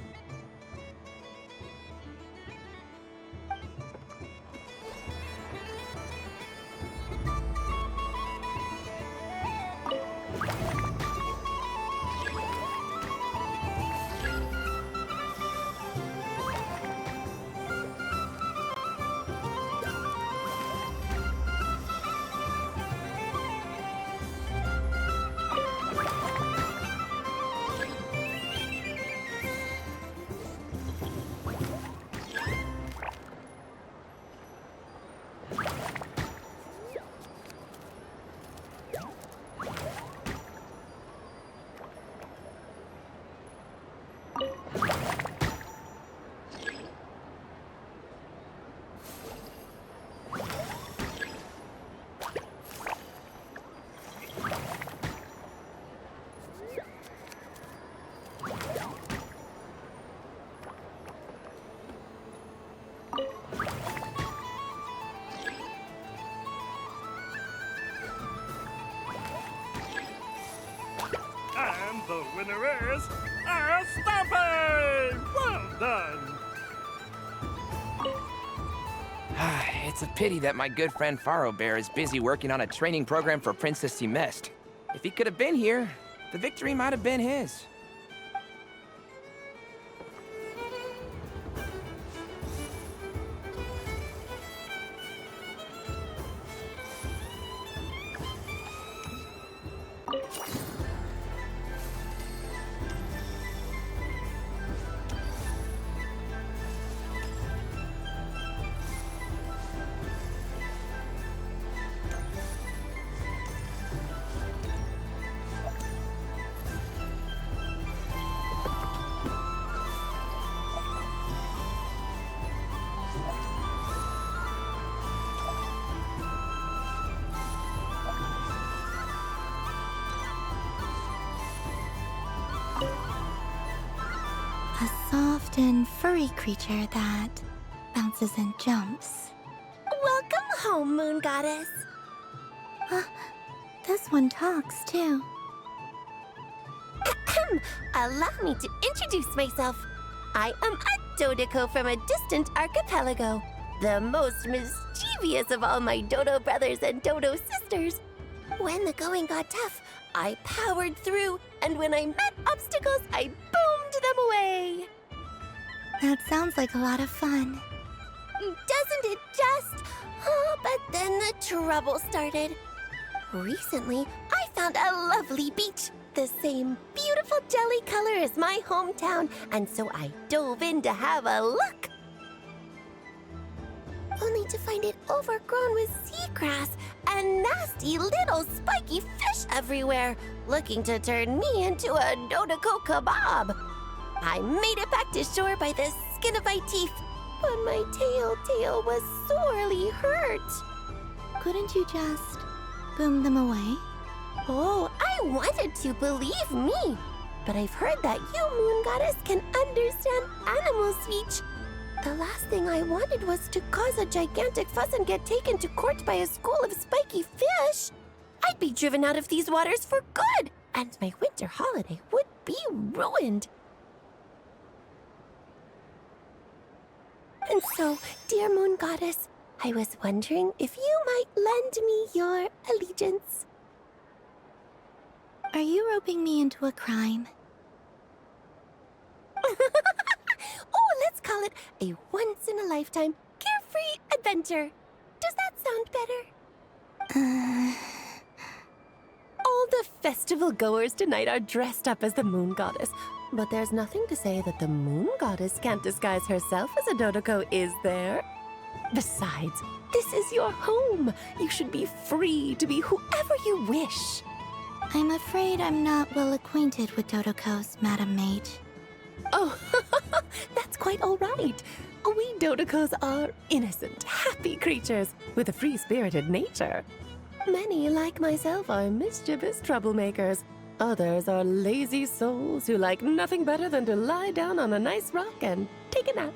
And the winner is Astape! Well done! It's a pity that my good friend Faro Bear is busy working on a training program for Princess Semest. If he could have been here, the victory might have been his. often furry creature that bounces and jumps. Welcome home, Moon Goddess. This one talks too. Allow me to introduce myself. I am a Dodoko from a distant archipelago, the most mischievous of all my Dodo brothers and Dodo sisters. When the going got tough, I powered through, and when I met obstacles, I boomed them away. That sounds like a lot of fun. Doesn't it just? Oh, but then the trouble started. Recently, I found a lovely beach, the same beautiful jelly color as my hometown, and so I dove in to have a look. Only to find it overgrown with seagrass and nasty little spiky fish everywhere, looking to turn me into a Dodoko kebab. I made it back to shore by the skin of my teeth, but my tail was sorely hurt. Couldn't you just boom them away? Oh, I wanted to, believe me. But I've heard that you, Moon Goddess, can understand animal speech. The last thing I wanted was to cause a gigantic fuss and get taken to court by a school of spiky fish. I'd be driven out of these waters for good, and my winter holiday would be ruined. And so, dear Moon Goddess, I was wondering if you might lend me your allegiance. Are you roping me into a crime? Oh, let's call it a once-in-a-lifetime carefree adventure. Does that sound better? All the festival goers tonight are dressed up as the Moon Goddess, but there's nothing to say that the Moon Goddess can't disguise herself as a Dodoko, is there? Besides, this is your home. You should be free to be whoever you wish. I'm afraid I'm not well acquainted with Dodokos, Madam Mage. Oh, that's quite all right. We Dodokos are innocent, happy creatures with a free-spirited nature. Many, like myself, are mischievous troublemakers. Others are lazy souls who like nothing better than to lie down on a nice rock and take a nap.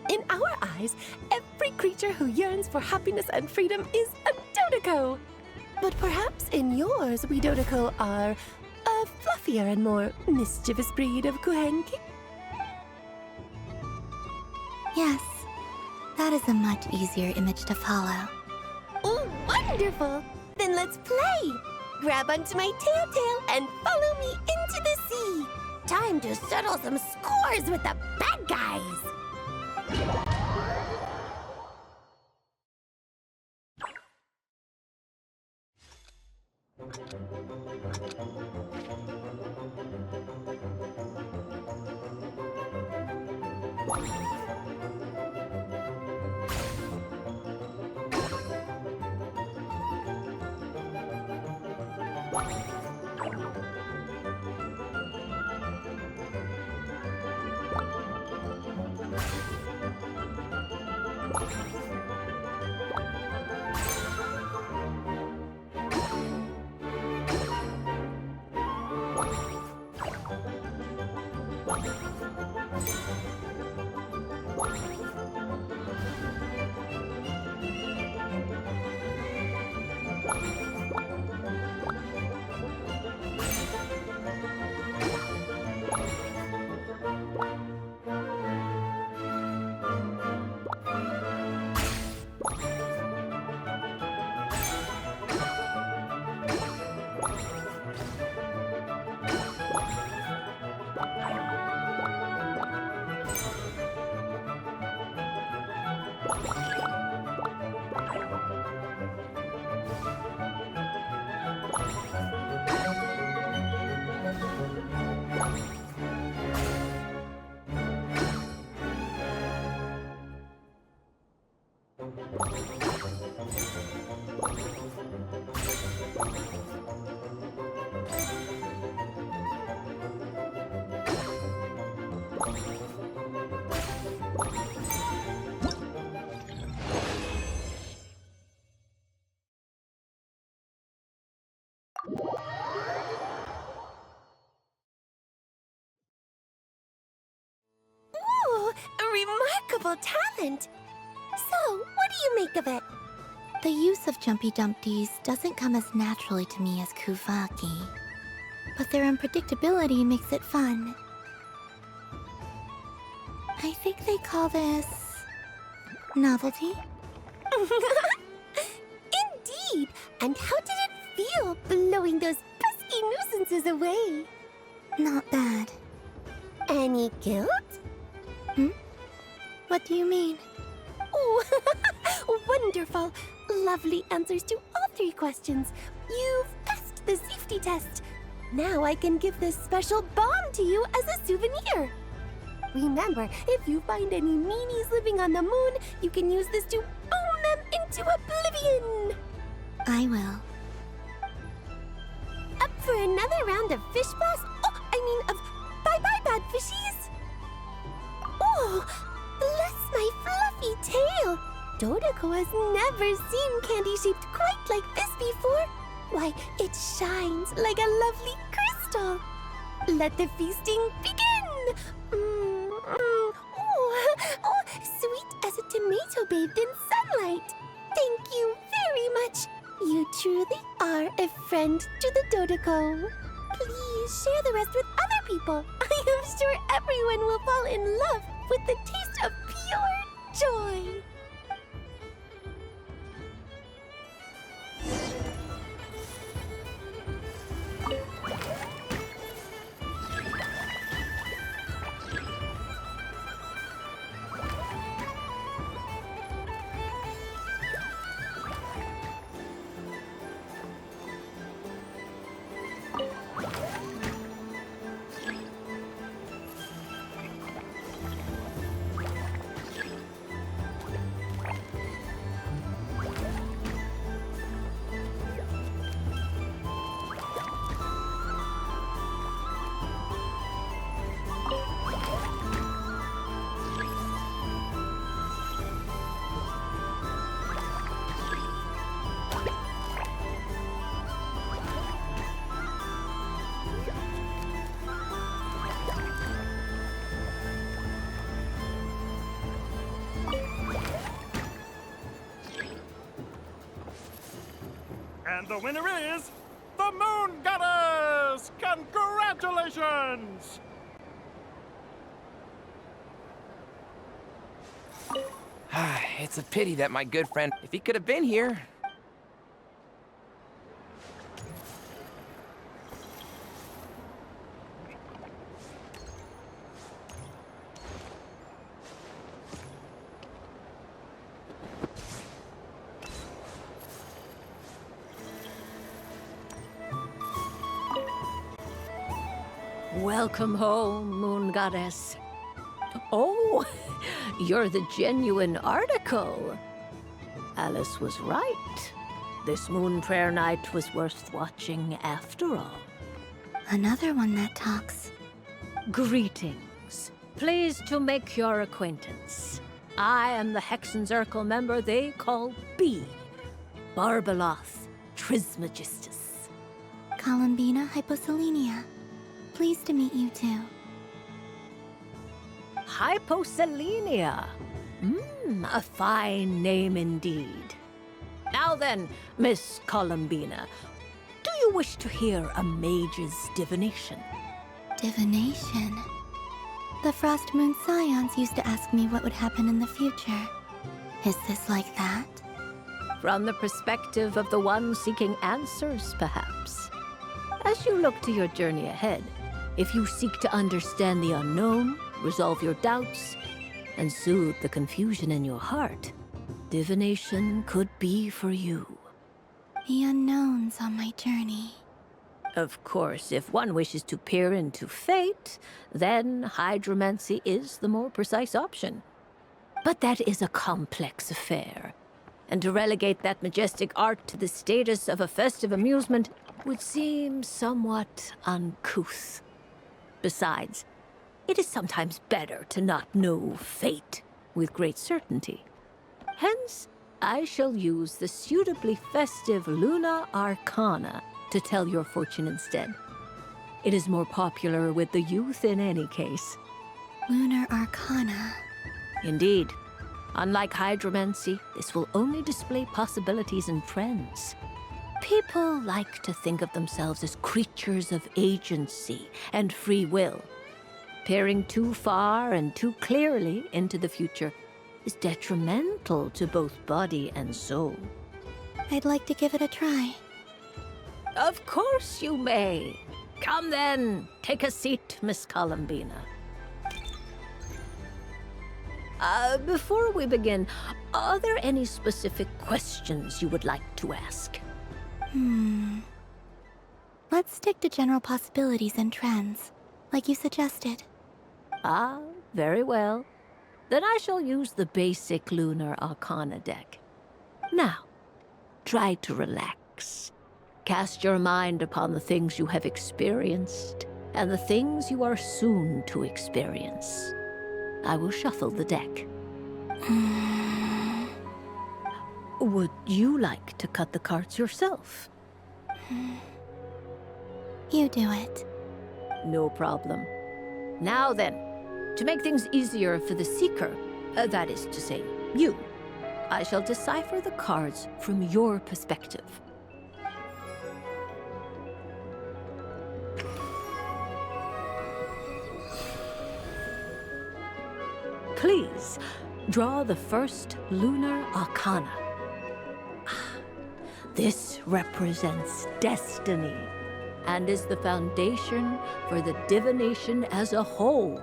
In our eyes, every creature who yearns for happiness and freedom is a Dodoko. But perhaps in yours, we Dodoko are a fluffier and more mischievous breed of Kuhenki. Yes, that is a much easier image to follow. Oh, wonderful! Then let's play! Grab onto my tail and follow me into the sea! Time to settle some scores with the bad guys! remarkable talent. So, what do you make of it? The use of Jumpy Dumpties doesn't come as naturally to me as Kuvaki. But their unpredictability makes it fun. I think they call this... novelty? Indeed! And how did it feel blowing those pesky nuisances away? Not bad. Any guilt? What do you mean? Oh, wonderful! Lovely answers to all 3 questions. You've passed the safety test. Now I can give this special bomb to you as a souvenir. Remember, if you find any meanies living on the moon, you can use this to boom them into oblivion. I will. Up for another round of fish blast? Of bye-bye, bad fishies. Oh, bless my fluffy tail. Dodoko has never seen candy shaped quite like this before. Why, it shines like a lovely crystal. Let the feasting begin. Oh, sweet as a tomato bathed in sunlight. Thank you very much. You truly are a friend to the Dodoko. Please share the rest with other people. I am sure everyone will fall in love with the taste of pure joy. And the winner is the Moon Goddess! Congratulations! It's a pity that my good friend, if he could have been here. Welcome home, Moon Goddess. Oh, you're the genuine article. Alice was right. This moon prayer night was worth watching after all. Another one that talks. Greetings. Pleased to make your acquaintance. I am the Hexenzirkel member they call B. Barbeloth Trismegistus. Columbina Hyposelenia. Pleased to meet you too. Hyposelenia. A fine name indeed. Now then, Miss Columbina, do you wish to hear a mage's divination? Divination? The Frost Moon Scions used to ask me what would happen in the future. Is this like that? From the perspective of the one seeking answers, perhaps. As you look to your journey ahead, if you seek to understand the unknown, resolve your doubts, and soothe the confusion in your heart, divination could be for you. The unknowns on my journey. Of course, if one wishes to peer into fate, then hydromancy is the more precise option. But that is a complex affair, and to relegate that majestic art to the status of a festive amusement would seem somewhat uncouth. Besides, it is sometimes better to not know fate with great certainty. Hence, I shall use the suitably festive Luna Arcana to tell your fortune instead. It is more popular with the youth in any case. Lunar Arcana. Indeed. Unlike hydromancy, this will only display possibilities and trends. People like to think of themselves as creatures of agency and free will. Peering too far and too clearly into the future is detrimental to both body and soul. I'd like to give it a try. Of course you may. Come then, take a seat, Miss Columbina. Before we begin, are there any specific questions you would like to ask? Let's stick to general possibilities and trends, like you suggested. Ah, very well. Then I shall use the basic Lunar Arcana deck. Now, try to relax. Cast your mind upon the things you have experienced and the things you are soon to experience. I will shuffle the deck. Would you like to cut the cards yourself? You do it. No problem. Now then, to make things easier for the Seeker, that is to say, you, I shall decipher the cards from your perspective. Please, draw the first Lunar Arcana. This represents destiny and is the foundation for the divination as a whole.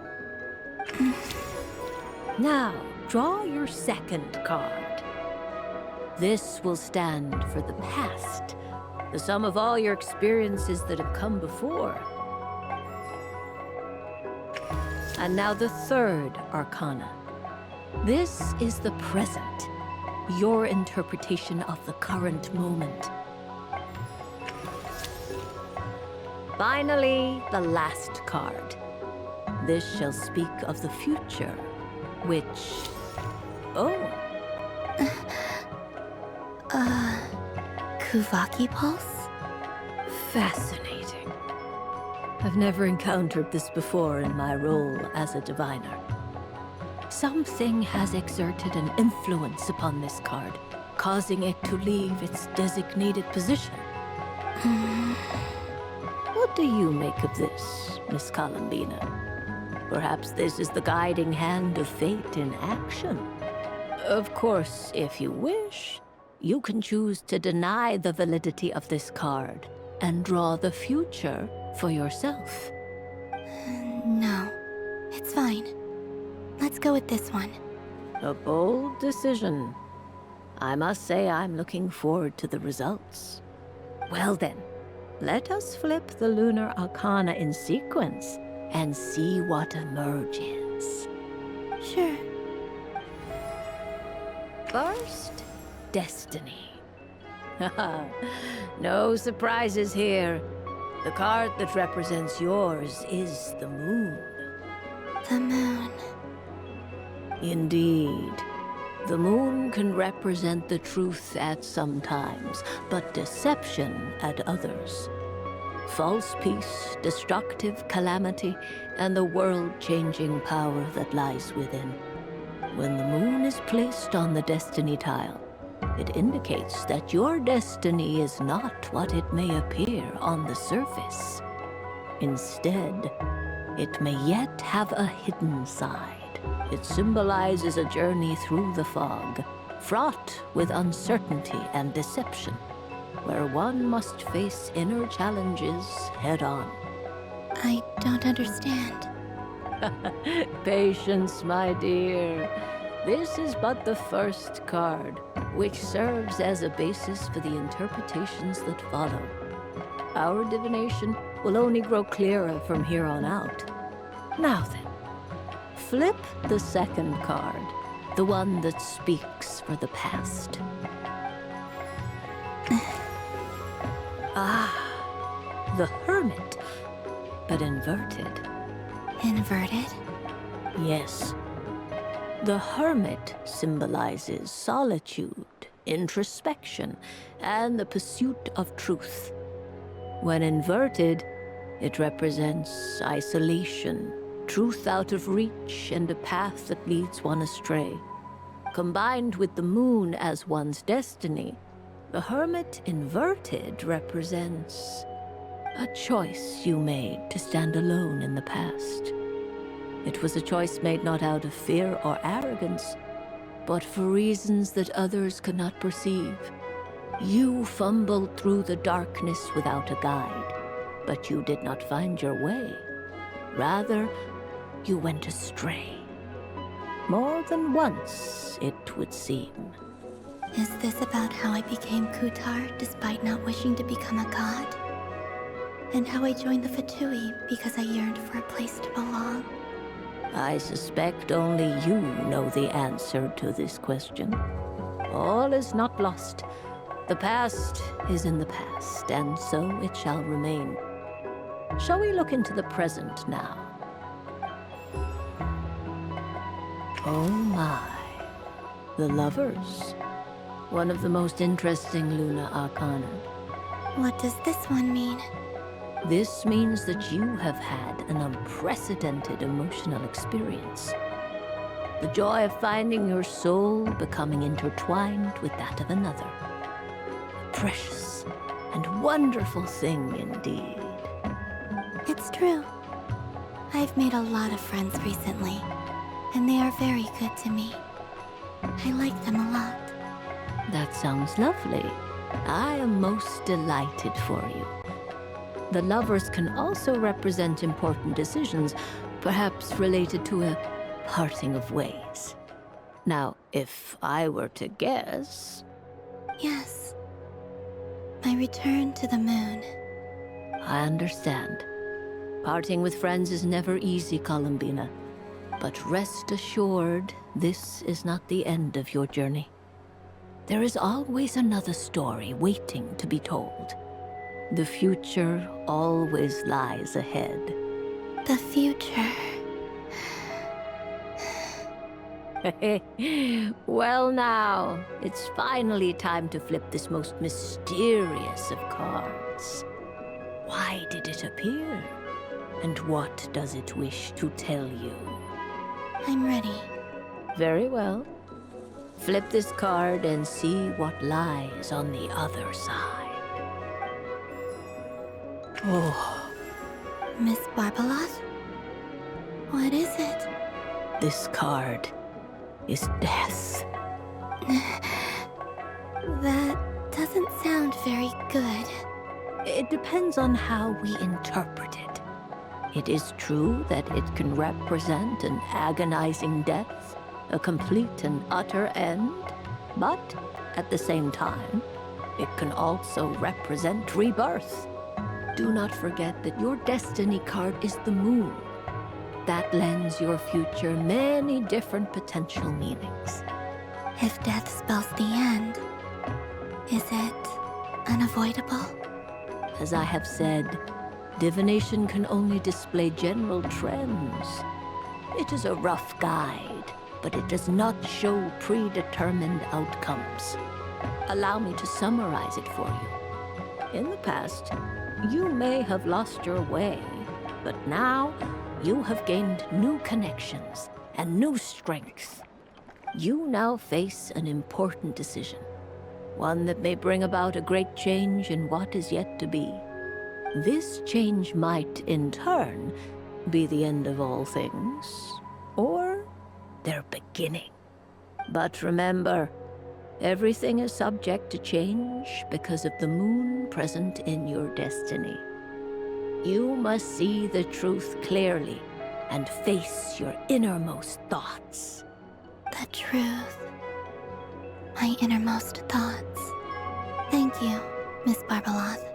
Now, draw your second card. This will stand for the past, the sum of all your experiences that have come before. And now the third Arcana. This is the present, your interpretation of the current moment. Finally, the last card. This shall speak of the future, which... Kuvaki Pulse? Fascinating. I've never encountered this before in my role as a diviner. Something has exerted an influence upon this card, causing it to leave its designated position. What do you make of this, Miss Columbina? Perhaps this is the guiding hand of fate in action. Of course, if you wish, you can choose to deny the validity of this card and draw the future for yourself. No, it's fine. Let's go with this one. A bold decision. I must say I'm looking forward to the results. Well then, let us flip the Lunar Arcana in sequence and see what emerges. Sure. First, Destiny. No surprises here. The card that represents yours is the moon. The moon. Indeed. The moon can represent the truth at some times, but deception at others. False peace, destructive calamity, and the world-changing power that lies within. When the moon is placed on the destiny tile, it indicates that your destiny is not what it may appear on the surface. Instead, it may yet have a hidden side. It symbolizes a journey through the fog, fraught with uncertainty and deception, where one must face inner challenges head-on. I don't understand. Patience, my dear. This is but the first card, which serves as a basis for the interpretations that follow. Our divination will only grow clearer from here on out. Now then, flip the second card, the one that speaks for the past. The Hermit, but inverted. Inverted? Yes. The Hermit symbolizes solitude, introspection, and the pursuit of truth. When inverted, it represents isolation, truth out of reach and a path that leads one astray. Combined with the moon as one's destiny, the hermit inverted represents a choice you made to stand alone in the past. It was a choice made not out of fear or arrogance, but for reasons that others could not perceive. You fumbled through the darkness without a guide, but you did not find your way. Rather, you went astray. More than once, it would seem. Is this about how I became Kutar despite not wishing to become a god? And how I joined the Fatui because I yearned for a place to belong? I suspect only you know the answer to this question. All is not lost. The past is in the past, and so it shall remain. Shall we look into the present now? Oh my. The lovers. One of the most interesting Luna Arcana. What does this one mean? This means that you have had an unprecedented emotional experience. The joy of finding your soul becoming intertwined with that of another. A precious and wonderful thing indeed. It's true. I've made a lot of friends recently, and they are very good to me. I like them a lot. That sounds lovely. I am most delighted for you. The lovers can also represent important decisions, perhaps related to a parting of ways. Now, if I were to guess... Yes. My return to the moon. I understand. Parting with friends is never easy, Columbina. But rest assured, this is not the end of your journey. There is always another story waiting to be told. The future always lies ahead. The future. Well now, it's finally time to flip this most mysterious of cards. Why did it appear? And what does it wish to tell you? I'm ready. Very well. Flip this card and see what lies on the other side. Oh. Miss Barbalat? What is it? This card is death. That doesn't sound very good. It depends on how we interpret it. It is true that it can represent an agonizing death, a complete and utter end, but at the same time, it can also represent rebirth. Do not forget that your destiny card is the moon. That lends your future many different potential meanings. If death spells the end, is it unavoidable? As I have said, divination can only display general trends. It is a rough guide, but it does not show predetermined outcomes. Allow me to summarize it for you. In the past, you may have lost your way, but now you have gained new connections and new strength. You now face an important decision, one that may bring about a great change in what is yet to be. This change might, in turn, be the end of all things, or their beginning. But remember, everything is subject to change because of the moon present in your destiny. You must see the truth clearly and face your innermost thoughts. The truth. My innermost thoughts. Thank you, Miss Barbalat.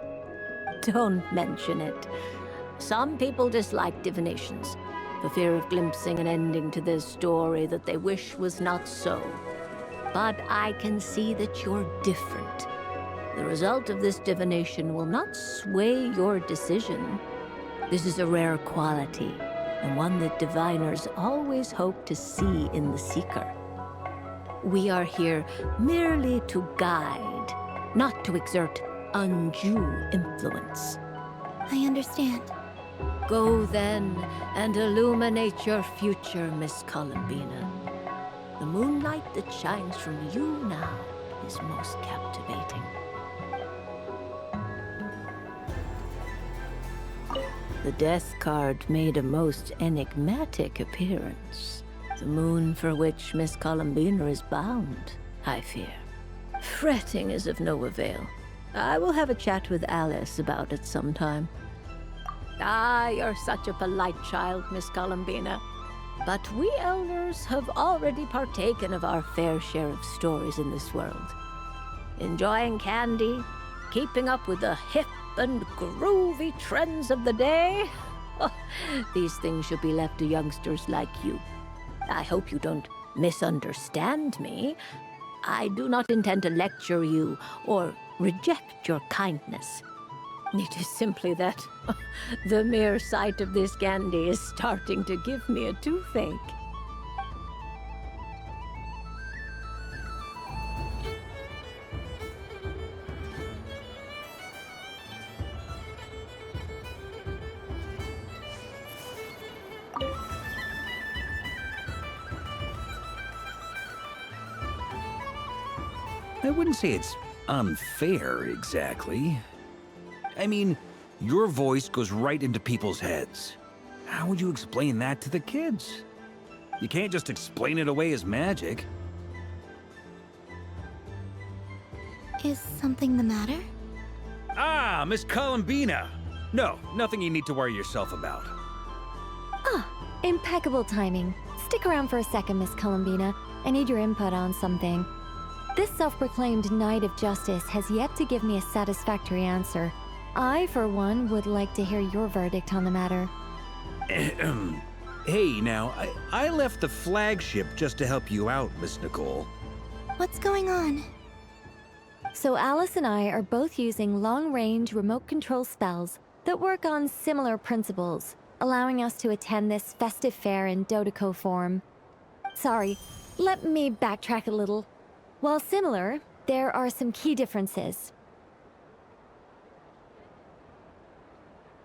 Don't mention it. Some people dislike divinations, for fear of glimpsing an ending to their story that they wish was not so. But I can see that you're different. The result of this divination will not sway your decision. This is a rare quality, and one that diviners always hope to see in the seeker. We are here merely to guide, not to exert undue influence. I understand. Go then and illuminate your future, Miss Columbina. The moonlight that shines from you now is most captivating. The death card made a most enigmatic appearance. The moon for which Miss Columbina is bound, I fear. Fretting is of no avail. I will have a chat with Alice about it sometime. Ah, you're such a polite child, Miss Columbina. But we elders have already partaken of our fair share of stories in this world. Enjoying candy, keeping up with the hip and groovy trends of the day. Oh, these things should be left to youngsters like you. I hope you don't misunderstand me. I do not intend to lecture you or reject your kindness. It is simply that the mere sight of this candy is starting to give me a toothache. I wouldn't say it's unfair, exactly. I mean, your voice goes right into people's heads. How would you explain that to the kids? You can't just explain it away as magic. Is something the matter? Ah, Miss Columbina! No, nothing you need to worry yourself about. Ah, impeccable timing. Stick around for a second, Miss Columbina. I need your input on something. This self-proclaimed Knight of Justice has yet to give me a satisfactory answer. I, for one, would like to hear your verdict on the matter. Hey, now, I left the flagship just to help you out, Miss Nicole. What's going on? So Alice and I are both using long-range remote control spells that work on similar principles, allowing us to attend this festive fair in Dodoco form. Sorry, let me backtrack a little. While similar, there are some key differences.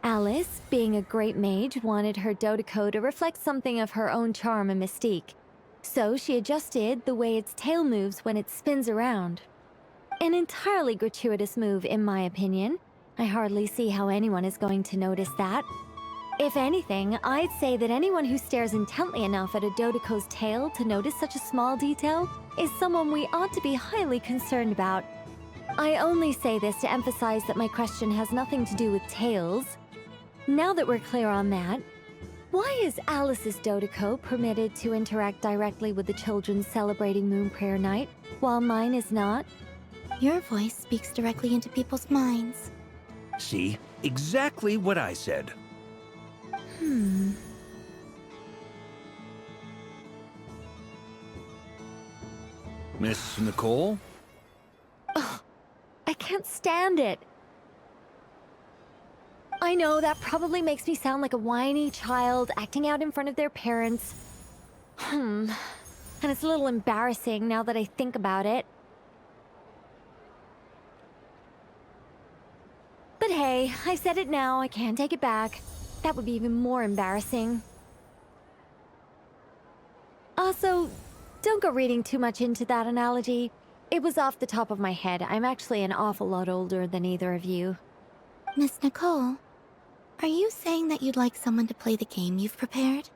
Alice, being a great mage, wanted her Dodoco to reflect something of her own charm and mystique. So she adjusted the way its tail moves when it spins around. An entirely gratuitous move, in my opinion. I hardly see how anyone is going to notice that. If anything, I'd say that anyone who stares intently enough at a Dodoco's tail to notice such a small detail is someone we ought to be highly concerned about. I only say this to emphasize that my question has nothing to do with tails. Now that we're clear on that, why is Alice's Dodoco permitted to interact directly with the children celebrating Moon Prayer Night, while mine is not? Your voice speaks directly into people's minds. See? Exactly what I said. Miss Nicole? Ugh, I can't stand it. I know that probably makes me sound like a whiny child acting out in front of their parents. And it's a little embarrassing now that I think about it. But hey, I said it now, I can't take it back. That would be even more embarrassing. Also, don't go reading too much into that analogy. It was off the top of my head. I'm actually an awful lot older than either of you. Miss Nicole, are you saying that you'd like someone to play the game you've prepared?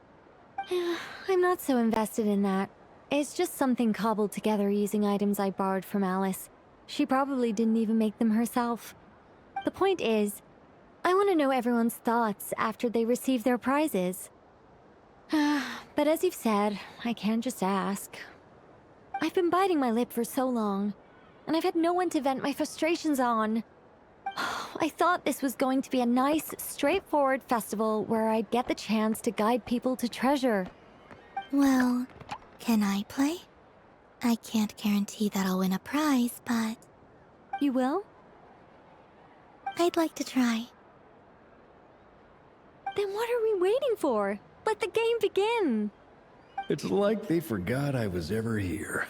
I'm not so invested in that. It's just something cobbled together using items I borrowed from Alice. She probably didn't even make them herself. The point is, I want to know everyone's thoughts after they receive their prizes. But as you've said, I can't just ask. I've been biting my lip for so long, and I've had no one to vent my frustrations on. I thought this was going to be a nice, straightforward festival where I'd get the chance to guide people to treasure. Well, can I play? I can't guarantee that I'll win a prize, but... You will? I'd like to try. Then what are we waiting for? Let the game begin! It's like they forgot I was ever here.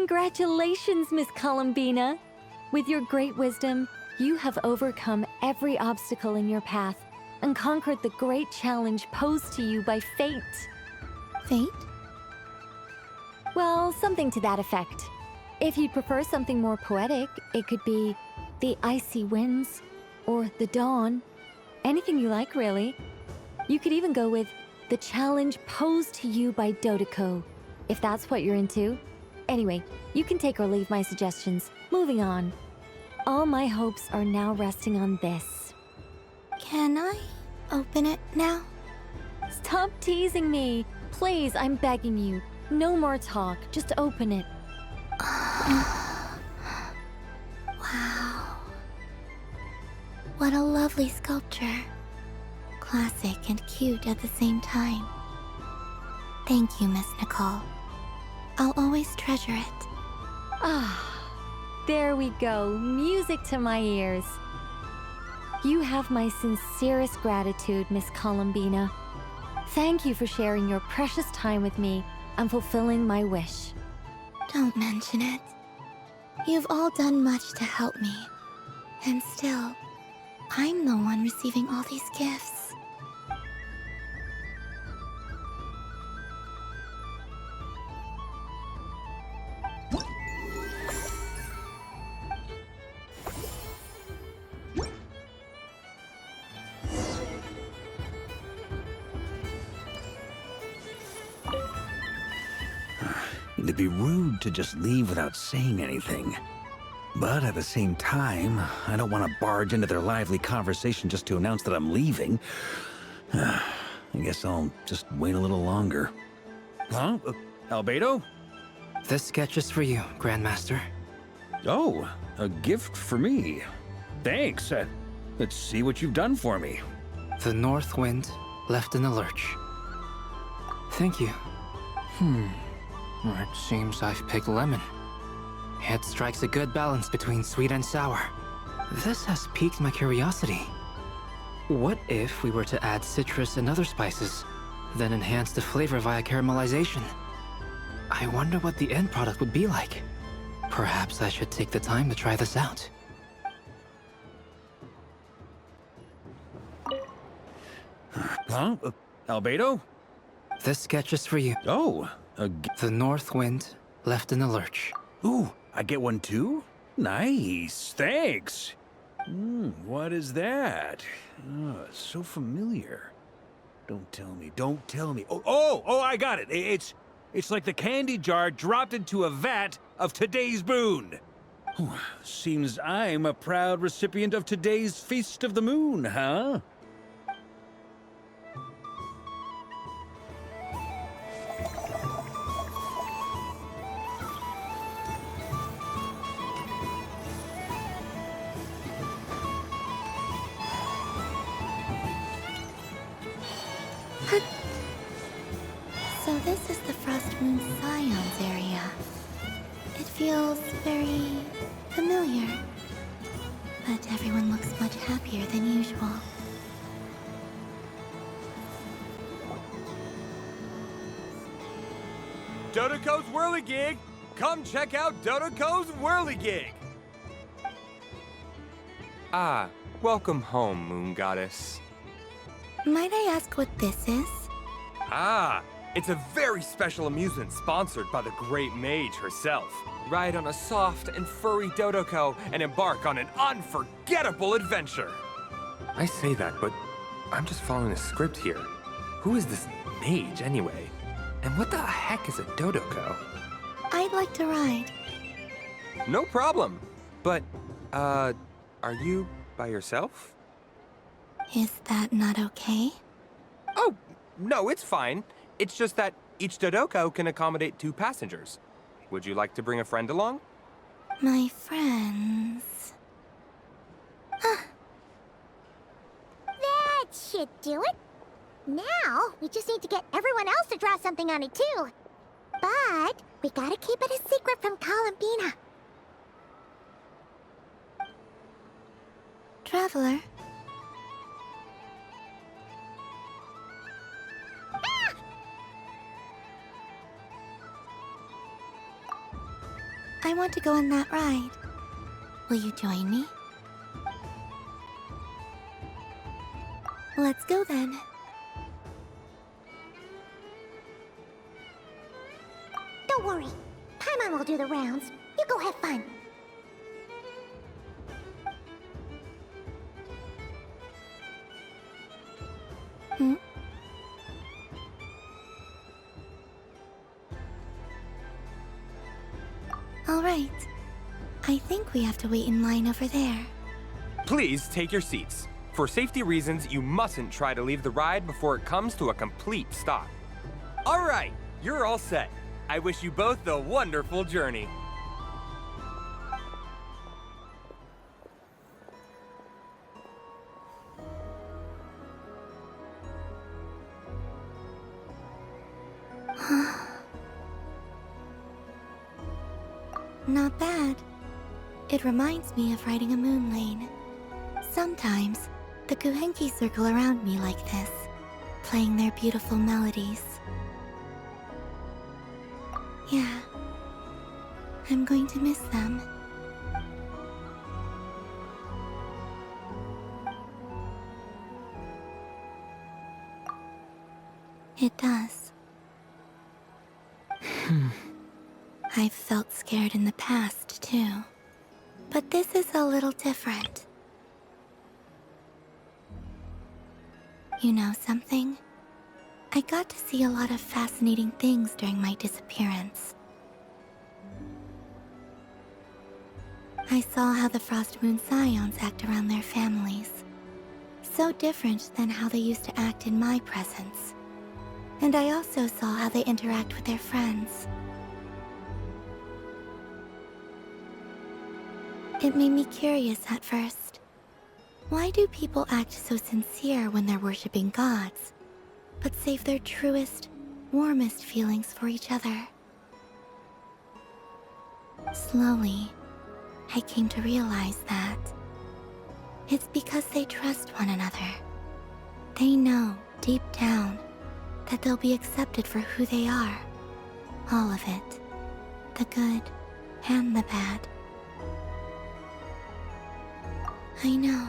Congratulations, Miss Columbina! With your great wisdom, you have overcome every obstacle in your path and conquered the great challenge posed to you by fate. Fate? Well, something to that effect. If you'd prefer something more poetic, it could be the icy winds or the dawn. Anything you like, really. You could even go with the challenge posed to you by Dodoko, if that's what you're into. Anyway, you can take or leave my suggestions. Moving on. All my hopes are now resting on this. Can I open it now? Stop teasing me! Please, I'm begging you. No more talk. Just open it. Wow. What a lovely sculpture. Classic and cute at the same time. Thank you, Miss Nicole. I'll always treasure it. Ah, there we go. Music to my ears. You have my sincerest gratitude, Miss Columbina. Thank you for sharing your precious time with me and fulfilling my wish. Don't mention it. You've all done much to help me. And still, I'm the one receiving all these gifts. It'd be rude to just leave without saying anything. But at the same time, I don't want to barge into their lively conversation just to announce that I'm leaving. I guess I'll just wait a little longer. Huh? Albedo? This sketch is for you, Grandmaster. Oh, a gift for me. Thanks. Let's see what you've done for me. The north wind left in the lurch. Thank you. It seems I've picked lemon. It strikes a good balance between sweet and sour. This has piqued my curiosity. What if we were to add citrus and other spices, then enhance the flavor via caramelization? I wonder what the end product would be like. Perhaps I should take the time to try this out. Huh? Albedo? This sketch is for you. Oh, the north wind left in the lurch. Ooh, I get one too? Nice, thanks. What is that? Oh, so familiar. Don't tell me, don't tell me. Oh, I got it. It's like the candy jar dropped into a vat of today's boon. Seems I'm a proud recipient of today's Feast of the Moon, huh? So this is the Frost Moon Scions area. It feels very familiar. But everyone looks much happier than usual. Dodoko's Whirligig! Come check out Dodoko's Whirligig! Ah, welcome home, Moon Goddess. Might I ask what this is? Ah, it's a very special amusement sponsored by the Great Mage herself. Ride on a soft and furry Dodoko and embark on an unforgettable adventure. I say that, but I'm just following a script here. Who is this mage, anyway? And what the heck is a Dodoko? I'd like to ride. No problem. But, are you by yourself? Is that not okay? Oh, no, it's fine. It's just that each Dodoko can accommodate 2 passengers. Would you like to bring a friend along? My friends... That should do it. Now, we just need to get everyone else to draw something on it too. But we gotta keep it a secret from Columbina. Traveler? I want to go on that ride. Will you join me? Let's go then. Don't worry. Paimon will do the rounds. You go have fun. Hmm? All right. I think we have to wait in line over there. Please take your seats. For safety reasons, you mustn't try to leave the ride before it comes to a complete stop. All right, you're all set. I wish you both a wonderful journey. Not bad. It reminds me of riding a moon lane. Sometimes, the Kuhenki circle around me like this, playing their beautiful melodies. Yeah, I'm going to miss them. It does. I've felt scared in the past, too. But this is a little different. You know something? I got to see a lot of fascinating things during my disappearance. I saw how the Frost Moon Scions act around their families. So different than how they used to act in my presence. And I also saw how they interact with their friends. It made me curious at first. Why do people act so sincere when they're worshipping gods, but save their truest, warmest feelings for each other? Slowly, I came to realize that it's because they trust one another. They know, deep down, that they'll be accepted for who they are. All of it. The good and the bad. I know.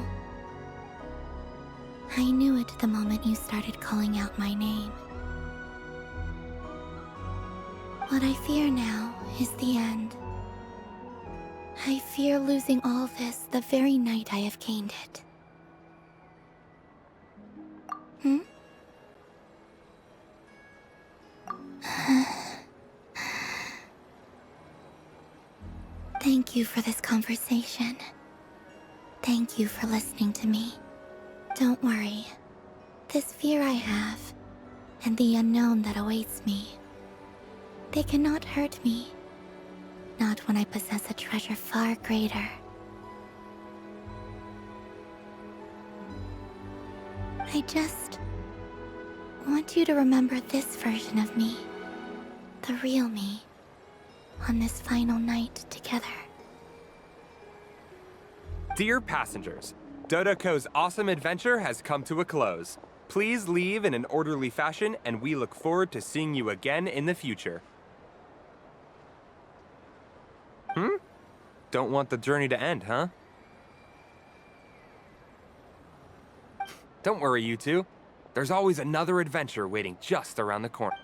I knew it the moment you started calling out my name. What I fear now is the end. I fear losing all this the very night I have gained it. Thank you for this conversation. Thank you for listening to me. Don't worry. This fear I have, and the unknown that awaits me, they cannot hurt me. Not when I possess a treasure far greater. I just want you to remember this version of me. The real me. On this final night together. Dear passengers, Dodoko's awesome adventure has come to a close. Please leave in an orderly fashion, and we look forward to seeing you again in the future. Don't want the journey to end, huh? Don't worry, you two. There's always another adventure waiting just around the corner.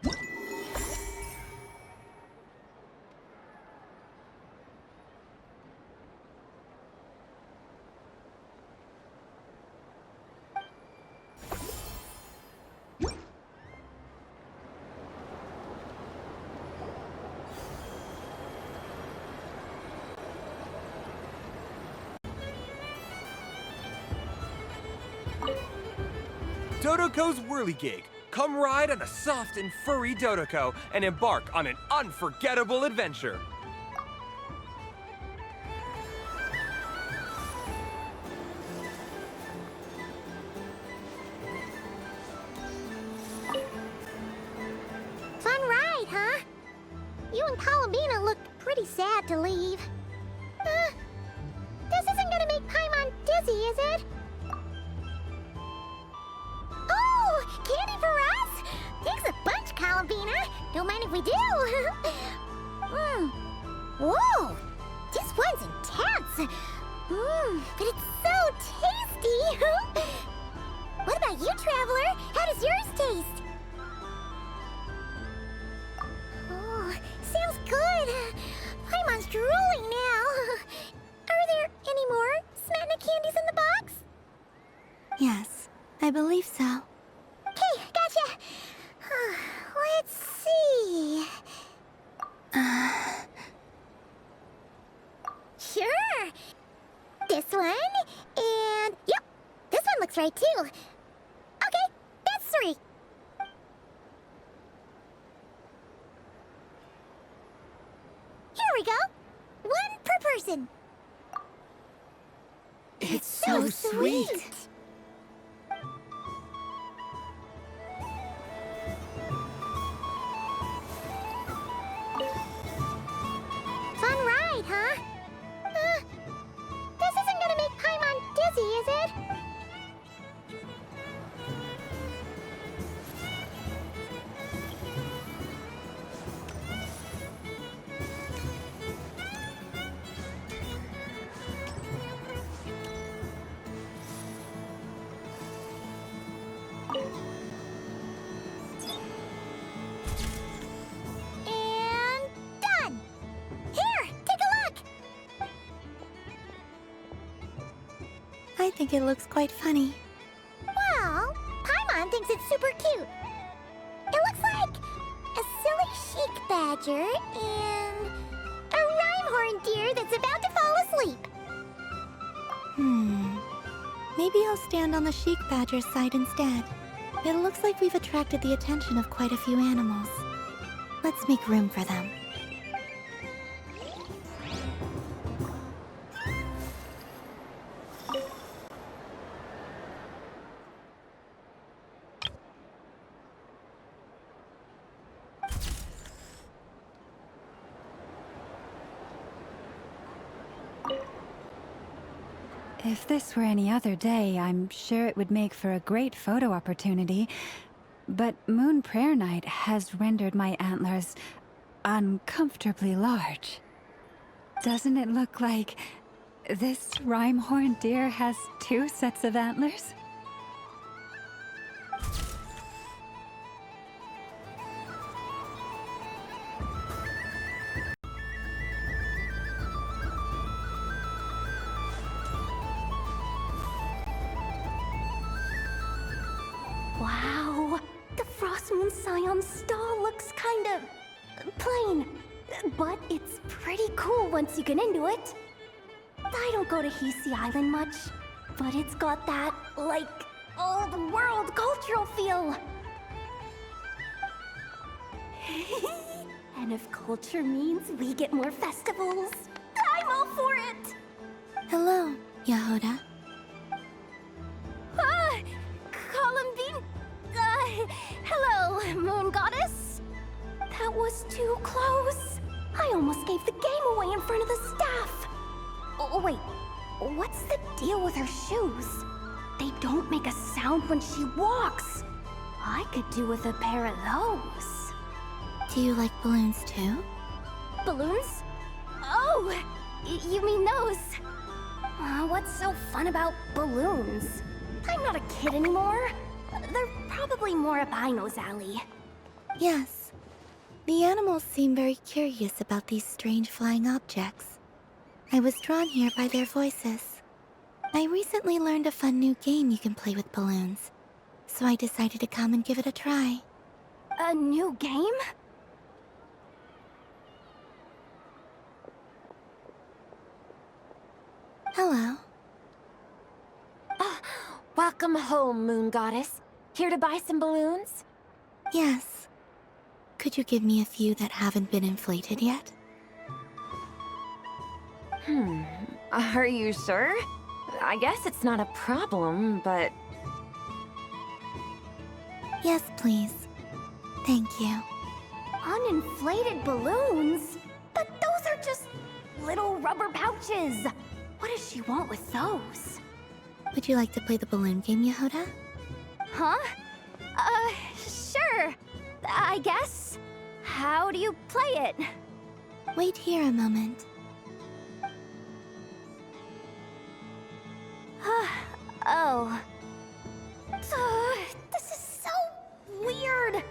Dodoko's Whirligig. Come ride on a soft and furry Dodoko and embark on an unforgettable adventure. Fun ride, huh? You and Columbina looked pretty sad to leave. This isn't gonna make Paimon dizzy, is it? Oh, candy for us? Thanks a bunch, Columbina. Don't mind if we do. Whoa, I believe so. Okay, gotcha. Let's see. Sure. This one, and yep, this one looks right too. Okay, that's 3. Here we go. 1 per person. It's so sweet. Fun ride, huh? This isn't gonna make Paimon dizzy, is it? And done! Here, take a look! I think it looks quite funny. Well, Paimon thinks it's super cute. It looks like a silly chic badger and a rhyme-horned deer that's about to fall asleep. Maybe I'll stand on the chic badger's side instead. It looks like we've attracted the attention of quite a few animals. Let's make room for them. If this were any other day, I'm sure it would make for a great photo opportunity. But Moon Prayer Night has rendered my antlers uncomfortably large. Doesn't it look like this rhyme-horned deer has 2 sets of antlers? Wow, the Frost Moon Scion stall looks kind of plain, but it's pretty cool once you get into it. I don't go to Hisi Island much, but it's got that, like, old world cultural feel. And if culture means we get more festivals, I'm all for it! Hello, Yahoda. Ah! Columbine... hello, Moon Goddess. That was too close. I almost gave the game away in front of the staff. Oh, wait. What's the deal with her shoes? They don't make a sound when she walks. I could do with a pair of those. Do you like balloons too? Balloons? Oh, you mean those? What's so fun about balloons? I'm not a kid anymore. They're probably more up Aino's alley. Yes. The animals seem very curious about these strange flying objects. I was drawn here by their voices. I recently learned a fun new game you can play with balloons, so I decided to come and give it a try. A new game? Hello. Welcome home, Moon Goddess. Here to buy some balloons? Yes. Could you give me a few that haven't been inflated yet? Are you sure? I guess it's not a problem, but... Yes, please. Thank you. Uninflated balloons? But those are just little rubber pouches. What does she want with those? Would you like to play the balloon game, Yahoda? Huh? Sure. I guess. How do you play it? Wait here a moment. Oh. This is so weird.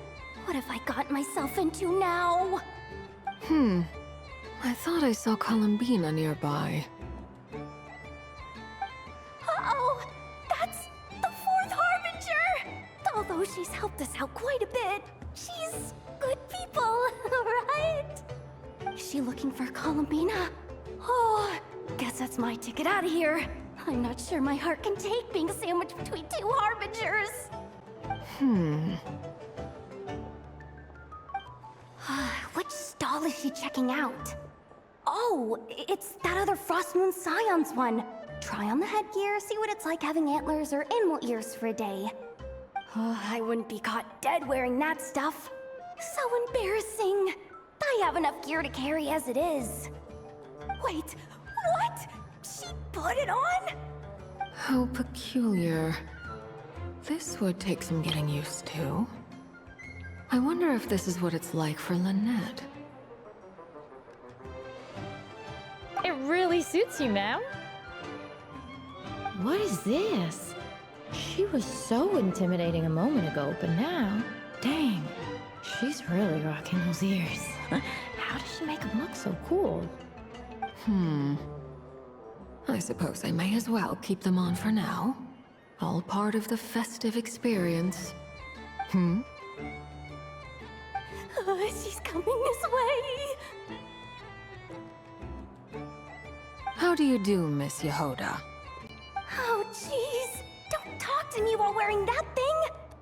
What have I got myself into now? I thought I saw Columbina nearby. Uh-oh! That's the 4th Harbinger! helped us out quite a bit. She's good people, right? Is she looking for Columbina? Oh, guess that's my ticket out of here. I'm not sure my heart can take being sandwiched between two harbingers. Which stall is she checking out? Oh, it's that other Frost Moon Scion's one. Try on the headgear, see what it's like having antlers or animal ears for a day. Oh, I wouldn't be caught dead wearing that stuff. So embarrassing. I have enough gear to carry as it is. Wait, what? She put it on? How peculiar. This would take some getting used to. I wonder if this is what it's like for Lynette. It really suits you, ma'am. What is this? She was so intimidating a moment ago, but now, dang, she's really rocking those ears. How does she make them look so cool? I suppose I may as well keep them on for now. All part of the festive experience. She's coming this way. How do you do, Miss Yehoda? Oh, jeez. Don't talk to me while wearing that thing.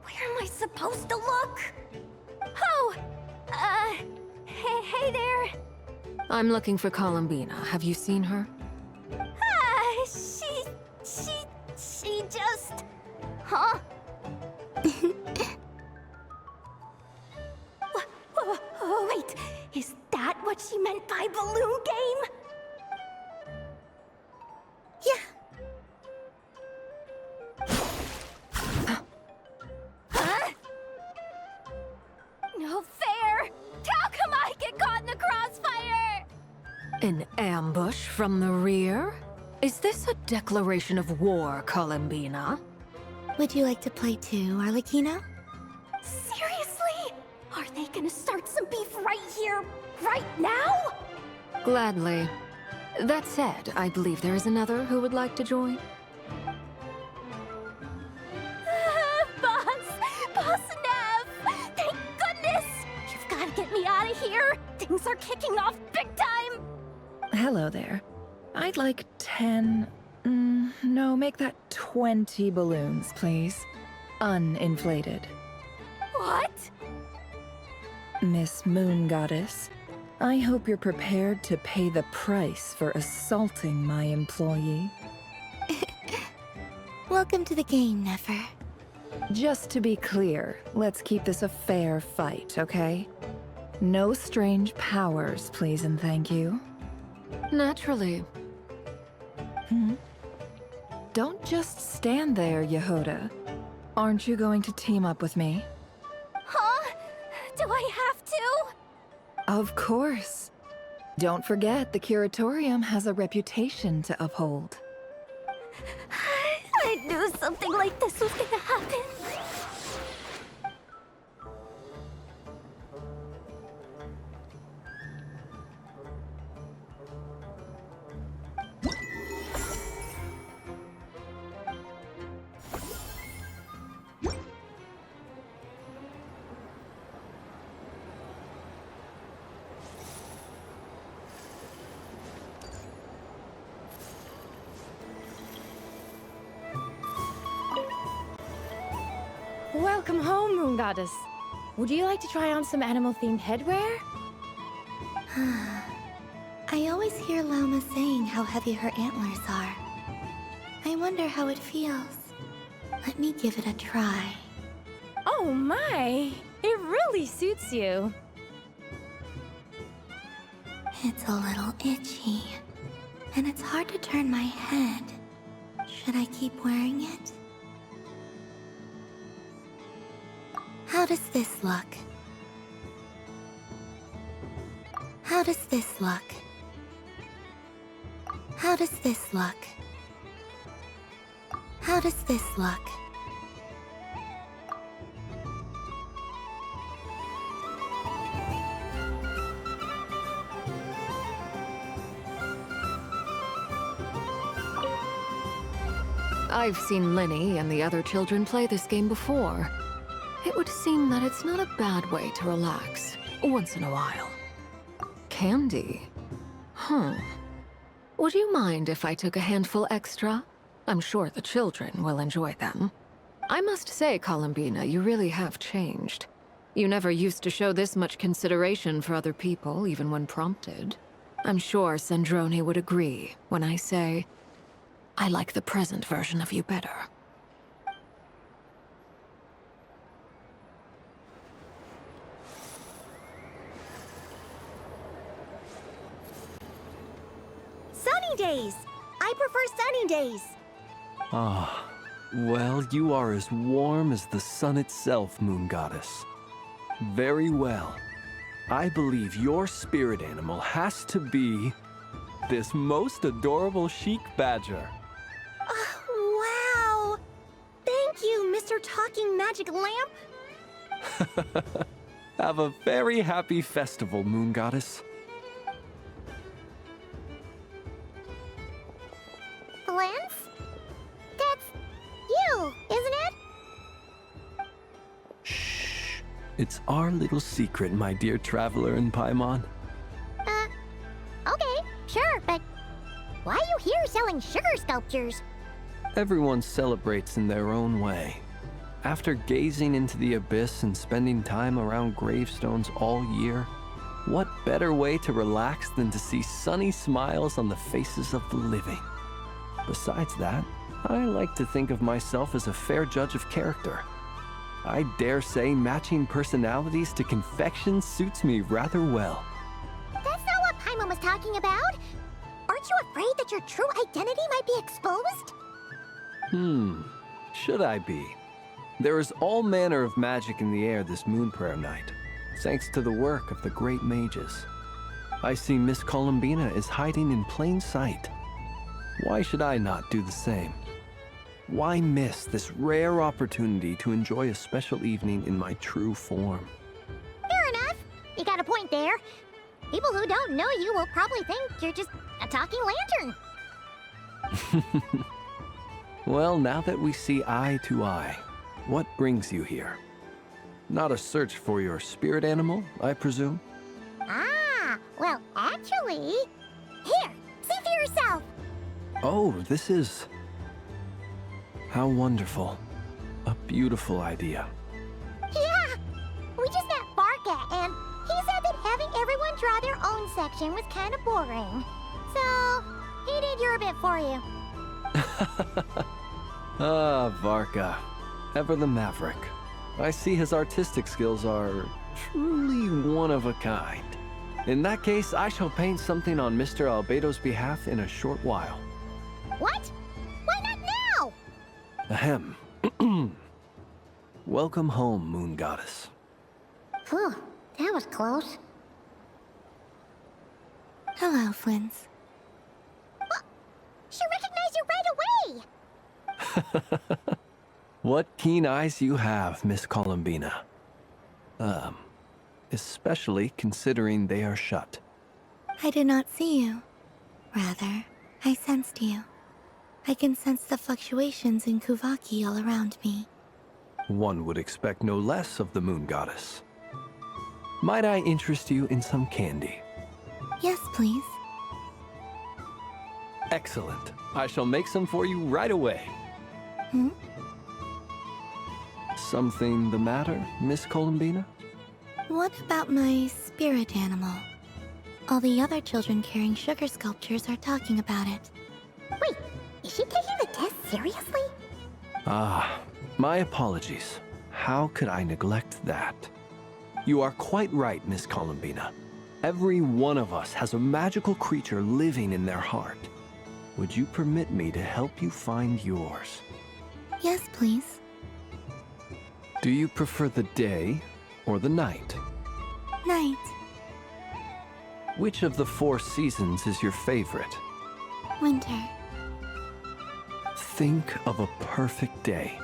Where am I supposed to look? Oh, hey there. I'm looking for Columbina. Have you seen her? She just... Huh? Wait, is that what she meant by balloon game? Yeah. Huh? No fair! How come I get caught in the crossfire? An ambush from the rear? Is this a declaration of war, Columbina? Would you like to play too, Arlecchino? Seriously? Are they gonna start some beef right here, right now? Gladly. That said, I believe there is another who would like to join. Boss Nev! Thank goodness! You've gotta get me out of here! Things are kicking off big time! Hello there. I'd like 10... no, make that 20 balloons, please. Uninflated. What? Miss Moon Goddess, I hope you're prepared to pay the price for assaulting my employee. Welcome to the game, Nefer. Just to be clear, let's keep this a fair fight, okay? No strange powers, please and thank you. Naturally. Don't just stand there, Yehoda. Aren't you going to team up with me? Huh? Do I have to? Of course. Don't forget, the Curatorium has a reputation to uphold. I knew something like this was gonna happen. Welcome home, Moon Goddess. Would you like to try on some animal-themed headwear? I always hear Llama saying how heavy her antlers are. I wonder how it feels. Let me give it a try. Oh my! It really suits you. It's a little itchy, and it's hard to turn my head. Should I keep wearing it? How does this look? How does this look? How does this look? How does this look? I've seen Linny and the other children play this game before. It would seem that it's not a bad way to relax, once in a while. Candy? Would you mind if I took a handful extra? I'm sure the children will enjoy them. I must say, Columbina, you really have changed. You never used to show this much consideration for other people, even when prompted. I'm sure Sandrone would agree when I say, I like the present version of you better. Sunny days! I prefer sunny days. Ah, well, you are as warm as the sun itself, Moon Goddess. Very well. I believe your spirit animal has to be this most adorable chic badger. Wow! Thank you, Mr. Talking Magic Lamp. Have a very happy festival, Moon Goddess. Lance? That's you, isn't it? It's our little secret, my dear traveler in Paimon. Okay, sure, but why are you here selling sugar sculptures? Everyone celebrates in their own way. After gazing into the abyss and spending time around gravestones all year, what better way to relax than to see sunny smiles on the faces of the living? Besides that, I like to think of myself as a fair judge of character. I dare say matching personalities to confection suits me rather well. That's not what Paimon was talking about. Aren't you afraid that your true identity might be exposed? Should I be? There is all manner of magic in the air this moon prayer night, thanks to the work of the great mages. I see Miss Columbina is hiding in plain sight. Why should I not do the same? Why miss this rare opportunity to enjoy a special evening in my true form? Fair enough. You got a point there. People who don't know you will probably think you're just a talking lantern. Well, now that we see eye to eye, what brings you here? Not a search for your spirit animal, I presume? Ah, well, actually... Here, see for yourself. Oh, this is... How wonderful. A beautiful idea. Yeah! We just met Barca, and he said that having everyone draw their own section was kind of boring. So, he did your bit for you. Ah, Varka. Ever the maverick. I see his artistic skills are truly one of a kind. In that case, I shall paint something on Mr. Albedo's behalf in a short while. What? Why not now? Ahem. Welcome home, Moon Goddess. Phew, that was close. Hello, Flins. She recognized you right away! What keen eyes you have, Miss Columbina. Especially considering they are shut. I did not see you. Rather, I sensed you. I can sense the fluctuations in Kuvaki all around me. One would expect no less of the Moon Goddess. Might I interest you in some candy? Yes, please. Excellent. I shall make some for you right away. Something the matter, Miss Columbina? What about my spirit animal? All the other children carrying sugar sculptures are talking about it. Wait, is she taking the test seriously? Ah, my apologies. How could I neglect that? You are quite right, Miss Columbina. Every one of us has a magical creature living in their heart. Would you permit me to help you find yours? Yes, please. Do you prefer the day or the night? Night. Which of the 4 seasons is your favorite? Winter. Think of a perfect day.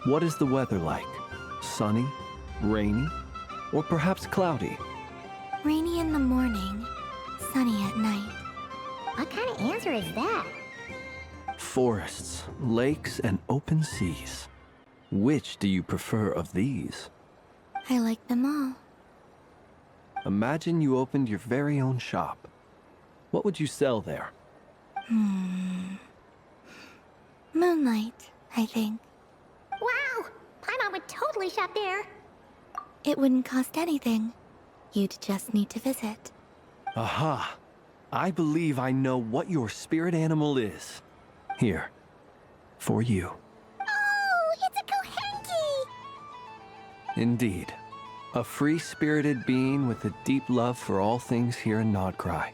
What is the weather like? Sunny, rainy, or perhaps cloudy? Rainy in the morning, sunny at night. What kind of answer is that? Forests, lakes, and open seas. Which do you prefer of these? I like them all. Imagine you opened your very own shop. What would you sell there? Moonlight, I think. Wow! Paimon would totally shop there. It wouldn't cost anything. You'd just need to visit. Aha! I believe I know what your spirit animal is. Here, for you. Oh, it's a Kohenki! Indeed. A free-spirited being with a deep love for all things here in Krai,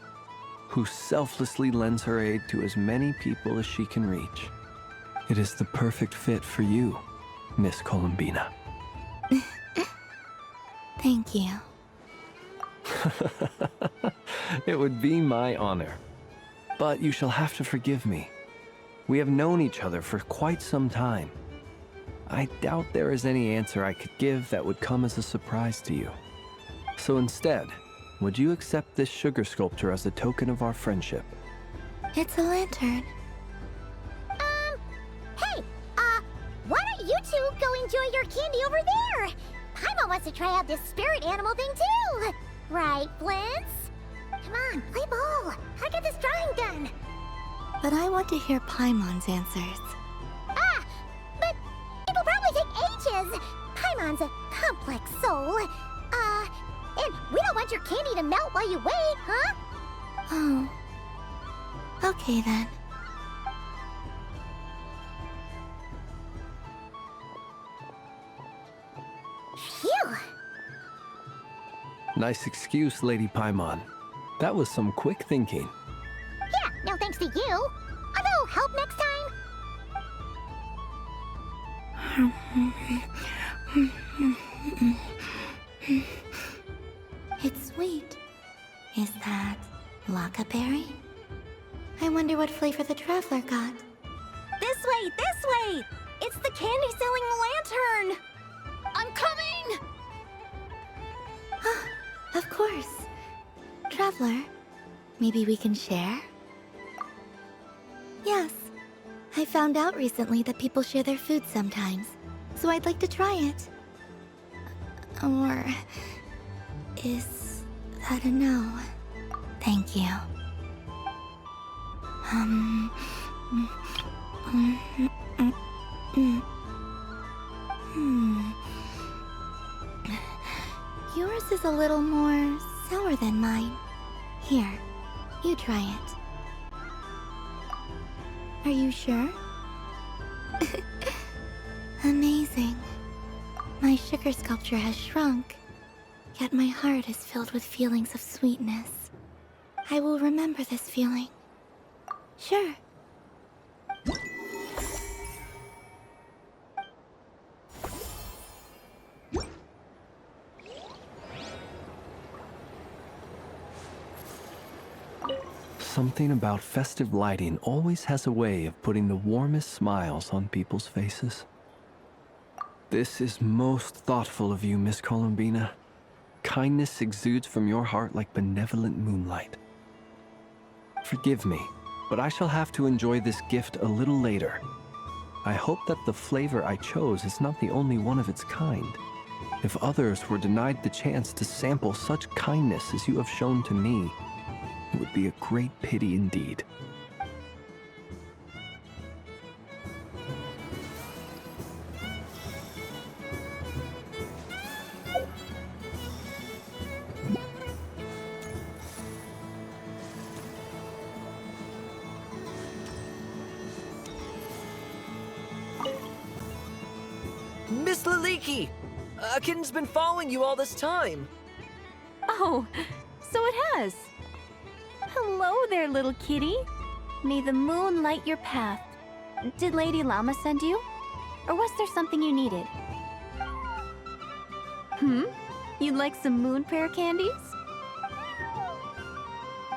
who selflessly lends her aid to as many people as she can reach. It is the perfect fit for you, Miss Columbina. Thank you. It would be my honor. But you shall have to forgive me. We have known each other for quite some time. I doubt there is any answer I could give that would come as a surprise to you. So instead, would you accept this sugar sculpture as a token of our friendship? It's a lantern. Hey, why don't you two go enjoy your candy over there? Paimon wants to try out this spirit animal thing too. Right, Blintz? Come on, play ball. I got this drawing done. But I want to hear Paimon's answers. But it'll probably take ages. Paimon's a complex soul. And we don't want your candy to melt while you wait, huh? Oh. Okay then. Phew. Nice excuse, Lady Paimon. That was some quick thinking. Yeah, no thanks to you. A little help next time? It's sweet. Is that Lockaberry? I wonder what flavor the traveler got. This way, this way! It's the candy-selling lantern! I'm coming! Of course. Traveler, maybe we can share? Yes. I found out recently that people share their food sometimes, so I'd like to try it. Or... is that a no? Thank you. Yours is a little more sour than mine. Here, you try it. Are you sure? Amazing. My sugar sculpture has shrunk, yet my heart is filled with feelings of sweetness. I will remember this feeling. Sure. Something about festive lighting always has a way of putting the warmest smiles on people's faces. This is most thoughtful of you, Miss Columbina. Kindness exudes from your heart like benevolent moonlight. Forgive me, but I shall have to enjoy this gift a little later. I hope that the flavor I chose is not the only one of its kind. If others were denied the chance to sample such kindness as you have shown to me, it would be a great pity indeed. Miss Laliki! A kitten's been following you all this time. Oh, so it has. Hello there, little kitty. May the moon light your path. Did Lady Llama send you? Or was there something you needed? You'd like some moon prayer candies?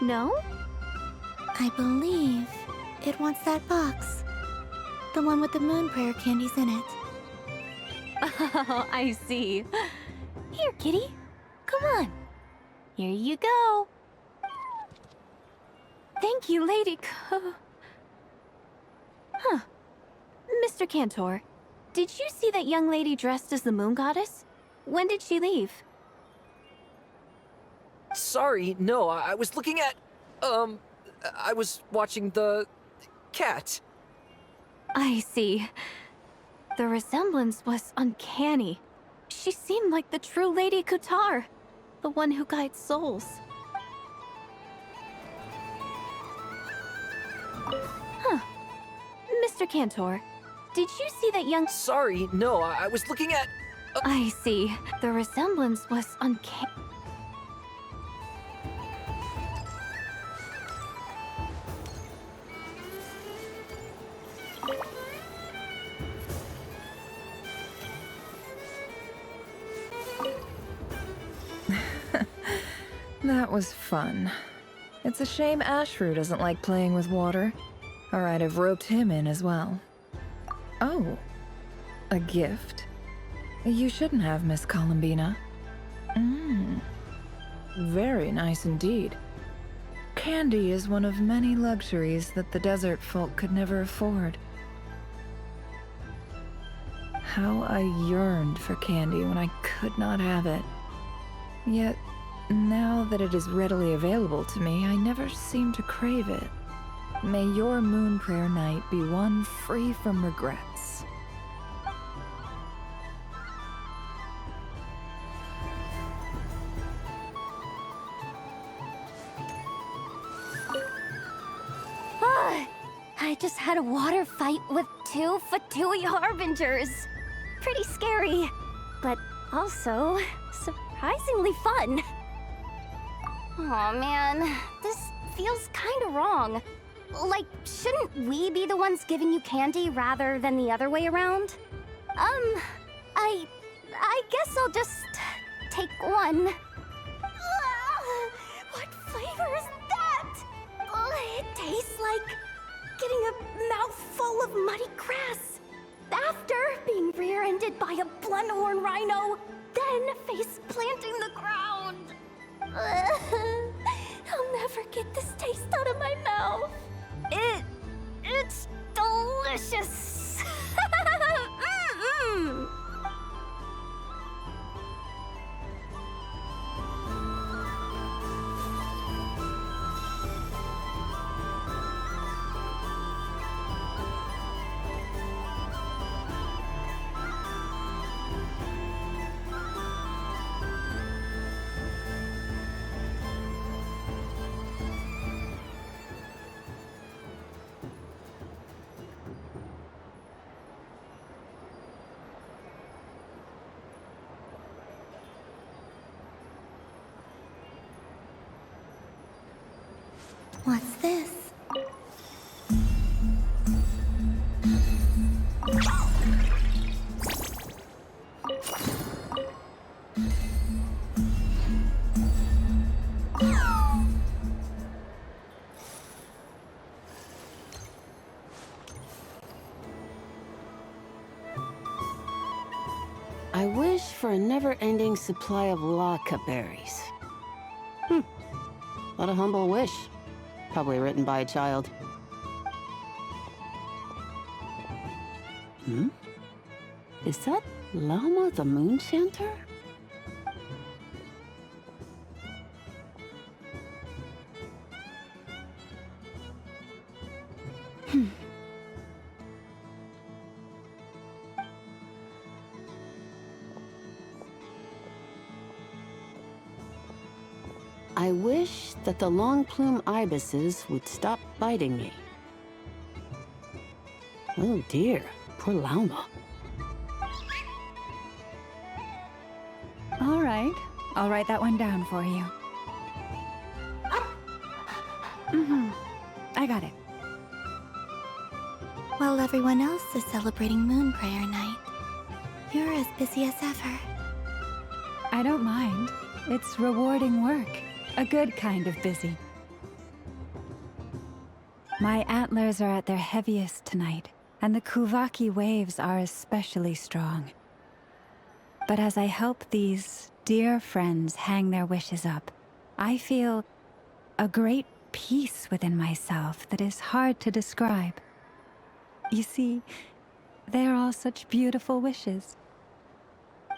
No? I believe it wants that box. The one with the moon prayer candies in it. Oh, I see. Here, kitty. Come on. Here you go. Thank you, Lady Huh. Mr. Cantor, did you see that young lady dressed as the moon goddess? When did she leave? Sorry, no, I was looking at... I was watching the... cat. I see. The resemblance was uncanny. She seemed like the true Lady Kutar, the one who guides souls. Huh. Mr. Cantor, did you see that young... Sorry, no, I was looking at... I see. The resemblance was uncanny. That was fun. It's a shame Ashru doesn't like playing with water, or I'd have roped him in as well. Oh, a gift? You shouldn't have, Miss Columbina. Very nice indeed. Candy is one of many luxuries that the desert folk could never afford. How I yearned for candy when I could not have it. Yet, now that it is readily available to me, I never seem to crave it. May your moon prayer night be one free from regrets. I just had a water fight with 2 Fatui Harbingers. Pretty scary, but also surprisingly fun. Aw, man, this feels kinda wrong. Like, shouldn't we be the ones giving you candy rather than the other way around? I guess I'll just take one. What flavor is that? It tastes like getting a mouthful of muddy grass. After being rear-ended by a blunt-horn rhino, then face-planting the ground. I'll never get this taste out of my mouth. It's delicious. What's this? I wish for a never-ending supply of laka berries. What a humble wish. Probably written by a child. Is that Llama the Moon Chanter? I wish that the long plume ibises would stop biting me. Oh dear, poor Llama. All right, I'll write that one down for you. I got it. While everyone else is celebrating Moon Prayer Night, you're as busy as ever. I don't mind. It's rewarding work. A good kind of busy. My antlers are at their heaviest tonight, and the Kuvaki waves are especially strong. But as I help these dear friends hang their wishes up, I feel a great peace within myself that is hard to describe. You see, They are all such beautiful wishes.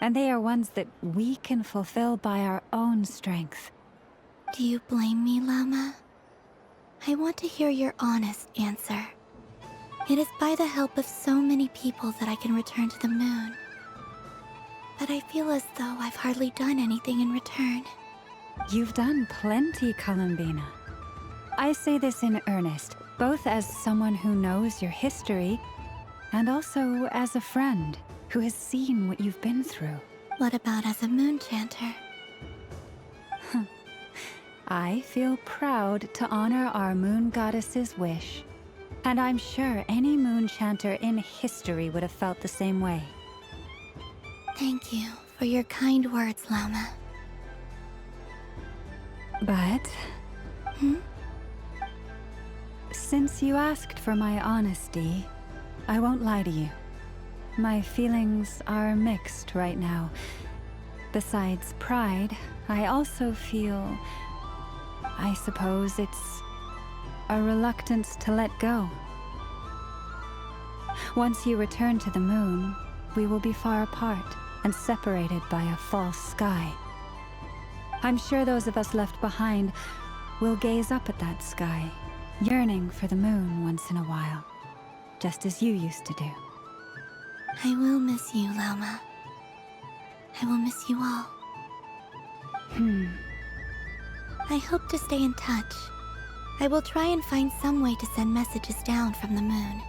And they are ones that we can fulfill by our own strength. Do you blame me, Llama? I want to hear your honest answer. It is by the help of so many people that I can return to the moon. But I feel as though I've hardly done anything in return. You've done plenty, Columbina. I say this in earnest, both as someone who knows your history, and also as a friend who has seen what you've been through. What about as a moon chanter? I feel proud to honor our moon goddess's wish. And I'm sure any moon chanter in history would have felt the same way. Thank you for your kind words, Llama. But... Since you asked for my honesty, I won't lie to you. My feelings are mixed right now. Besides pride, I also feel... I suppose it's a reluctance to let go. Once you return to the moon, we will be far apart and separated by a false sky. I'm sure those of us left behind will gaze up at that sky, yearning for the moon once in a while, just as you used to do. I will miss you, Llama. I will miss you all. I hope to stay in touch. I will try and find some way to send messages down from the moon.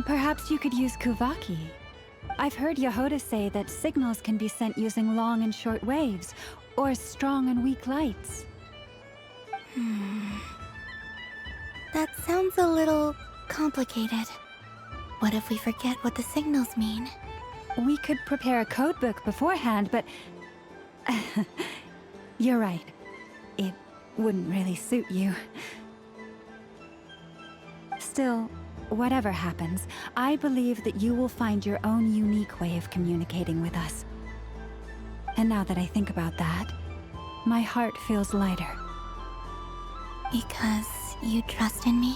Perhaps you could use Kuvaki. I've heard Yehoda say that signals can be sent using long and short waves, or strong and weak lights. That sounds a little complicated. What if we forget what the signals mean? We could prepare a codebook beforehand, but... You're right. It wouldn't really suit you. Still, whatever happens, I believe that you will find your own unique way of communicating with us. And now that I think about that, my heart feels lighter. Because you trust in me?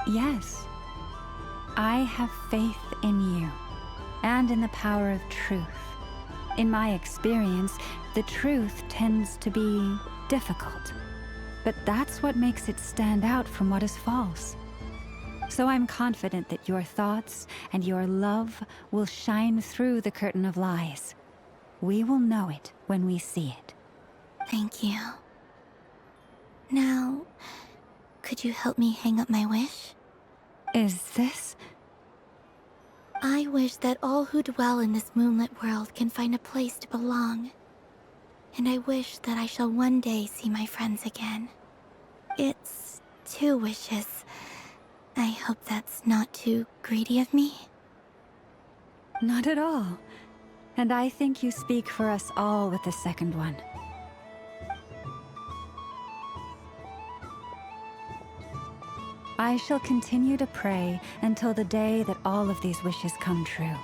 Yes. I have faith in you, and in the power of truth. In my experience, the truth tends to be difficult. But that's what makes it stand out from what is false. So I'm confident that your thoughts and your love will shine through the curtain of lies. We will know it when we see it. Thank you. Now, could you help me hang up my wish? Is this? I wish that all who dwell in this moonlit world can find a place to belong. And I wish that I shall one day see my friends again. It's 2 wishes. I hope that's not too greedy of me. Not at all. And I think you speak for us all with the second one. I shall continue to pray until the day that all of these wishes come true.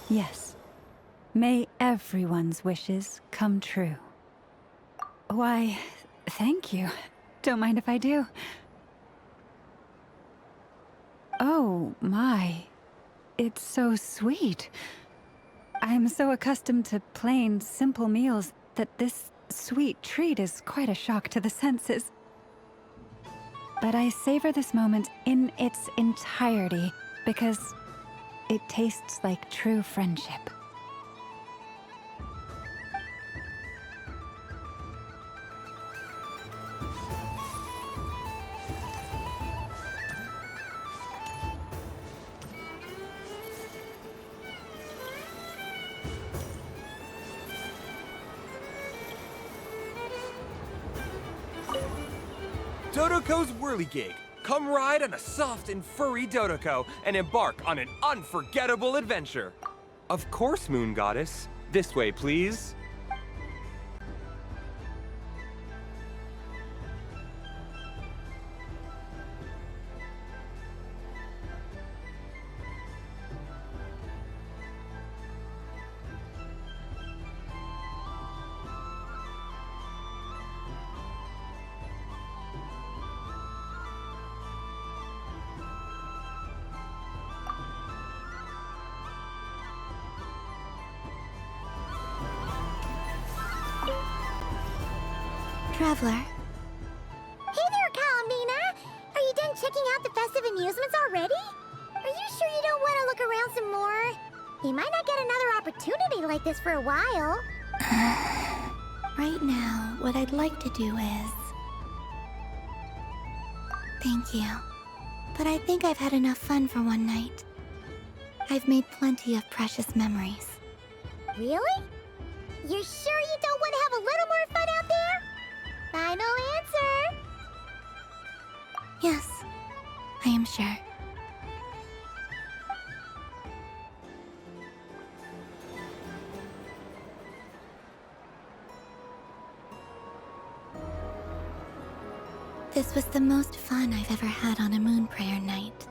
Yes. May everyone's wishes come true. Why, thank you. Don't mind if I do. Oh, my. It's so sweet. I'm so accustomed to plain, simple meals that this sweet treat is quite a shock to the senses. But I savor this moment in its entirety because it tastes like true friendship. Dodoko's Whirligig. Come ride on a soft and furry Dodoko and embark on an unforgettable adventure. Of course, Moon Goddess. This way, please. Traveler. Hey there, Columbina! Are you done checking out the festive amusements already? Are you sure you don't want to look around some more? You might not get another opportunity like this for a while. Right now, what I'd like to do is... Thank you. But I think I've had enough fun for one night. I've made plenty of precious memories. Really? You sure you don't want to have a little more fun out there? Final answer! Yes, I am sure. This was the most fun I've ever had on a moon prayer night.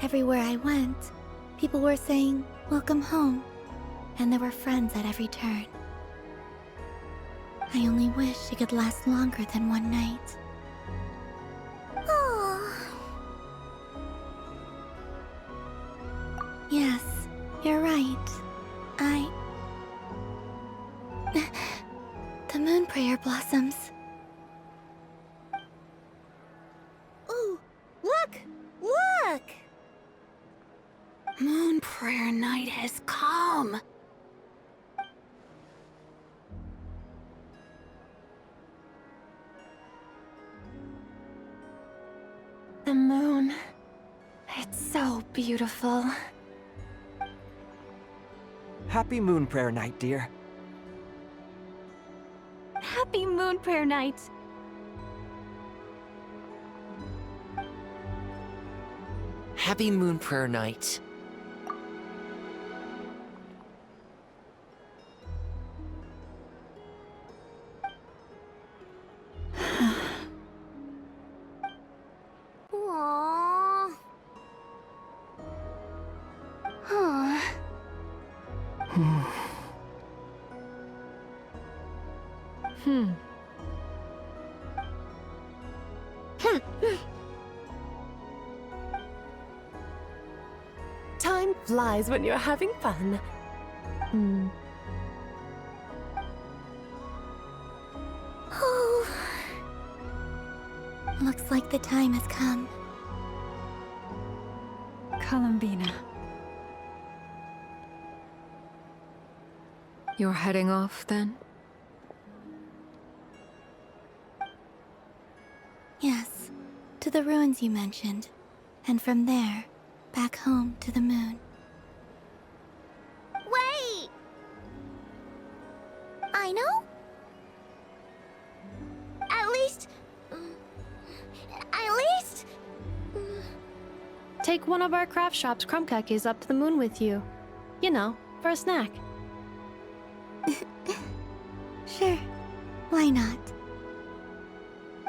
Everywhere I went, people were saying, "Welcome home," and there were friends at every turn. I only wish it could last longer than one night. Oh. Yes, you're right. The moon prayer blossoms. Ooh, look! Look! Moon prayer night has come. The moon. It's so beautiful. Happy Moon Prayer Night, dear. Happy Moon Prayer Night! Happy Moon Prayer Night. Aww. Huh. Time flies when you're having fun. Oh. Looks like the time has come. Columbina. You're heading off, then? Yes, to the ruins you mentioned. And from there, back home to the moon. Wait! I know? At least... Take one of our craft shop's crumb cookies up to the moon with you. You know, for a snack. Sure, why not?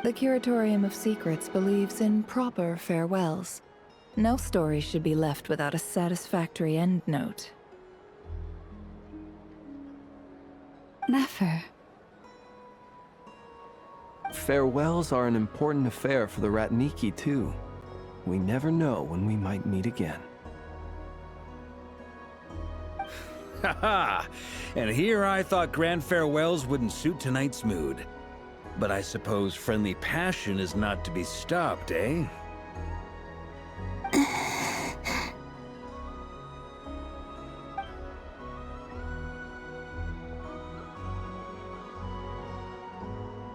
The Curatorium of Secrets believes in proper farewells. No story should be left without a satisfactory endnote. Never. Farewells are an important affair for the Ratniki, too. We never know when we might meet again. Haha! And here I thought grand farewells wouldn't suit tonight's mood. But I suppose friendly passion is not to be stopped, eh?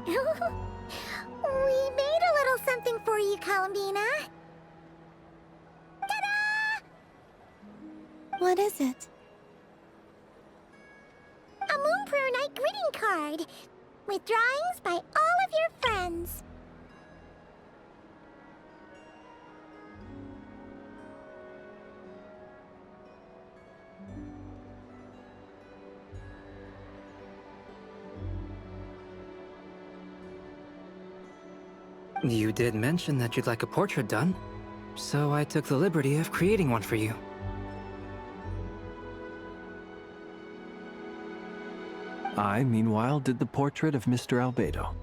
We made a little something for you, Columbina. What is it? A Moon Prayer Night greeting card with drawings by all of your friends. You did mention that you'd like a portrait done, so I took the liberty of creating one for you. I, meanwhile, did the portrait of Mr. Albedo.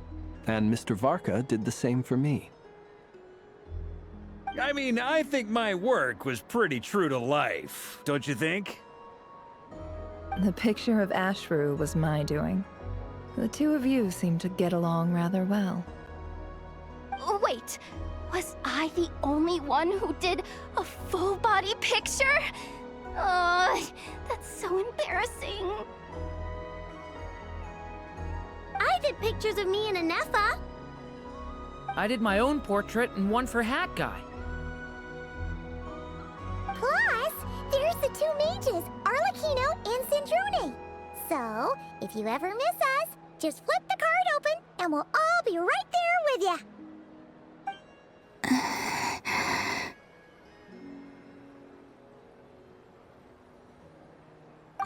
And Mr. Varka did the same for me. I mean, I think my work was pretty true to life, don't you think? The picture of Ashru was my doing. The two of you seem to get along rather well. Wait, was I the only one who did a full body picture? That's so embarrassing. I did pictures of me and Anefa. I did my own portrait and one for Hat Guy. Plus, there's the two mages, Arlecchino and Sandrone. So, if you ever miss us, just flip the card open and we'll all be right there with you.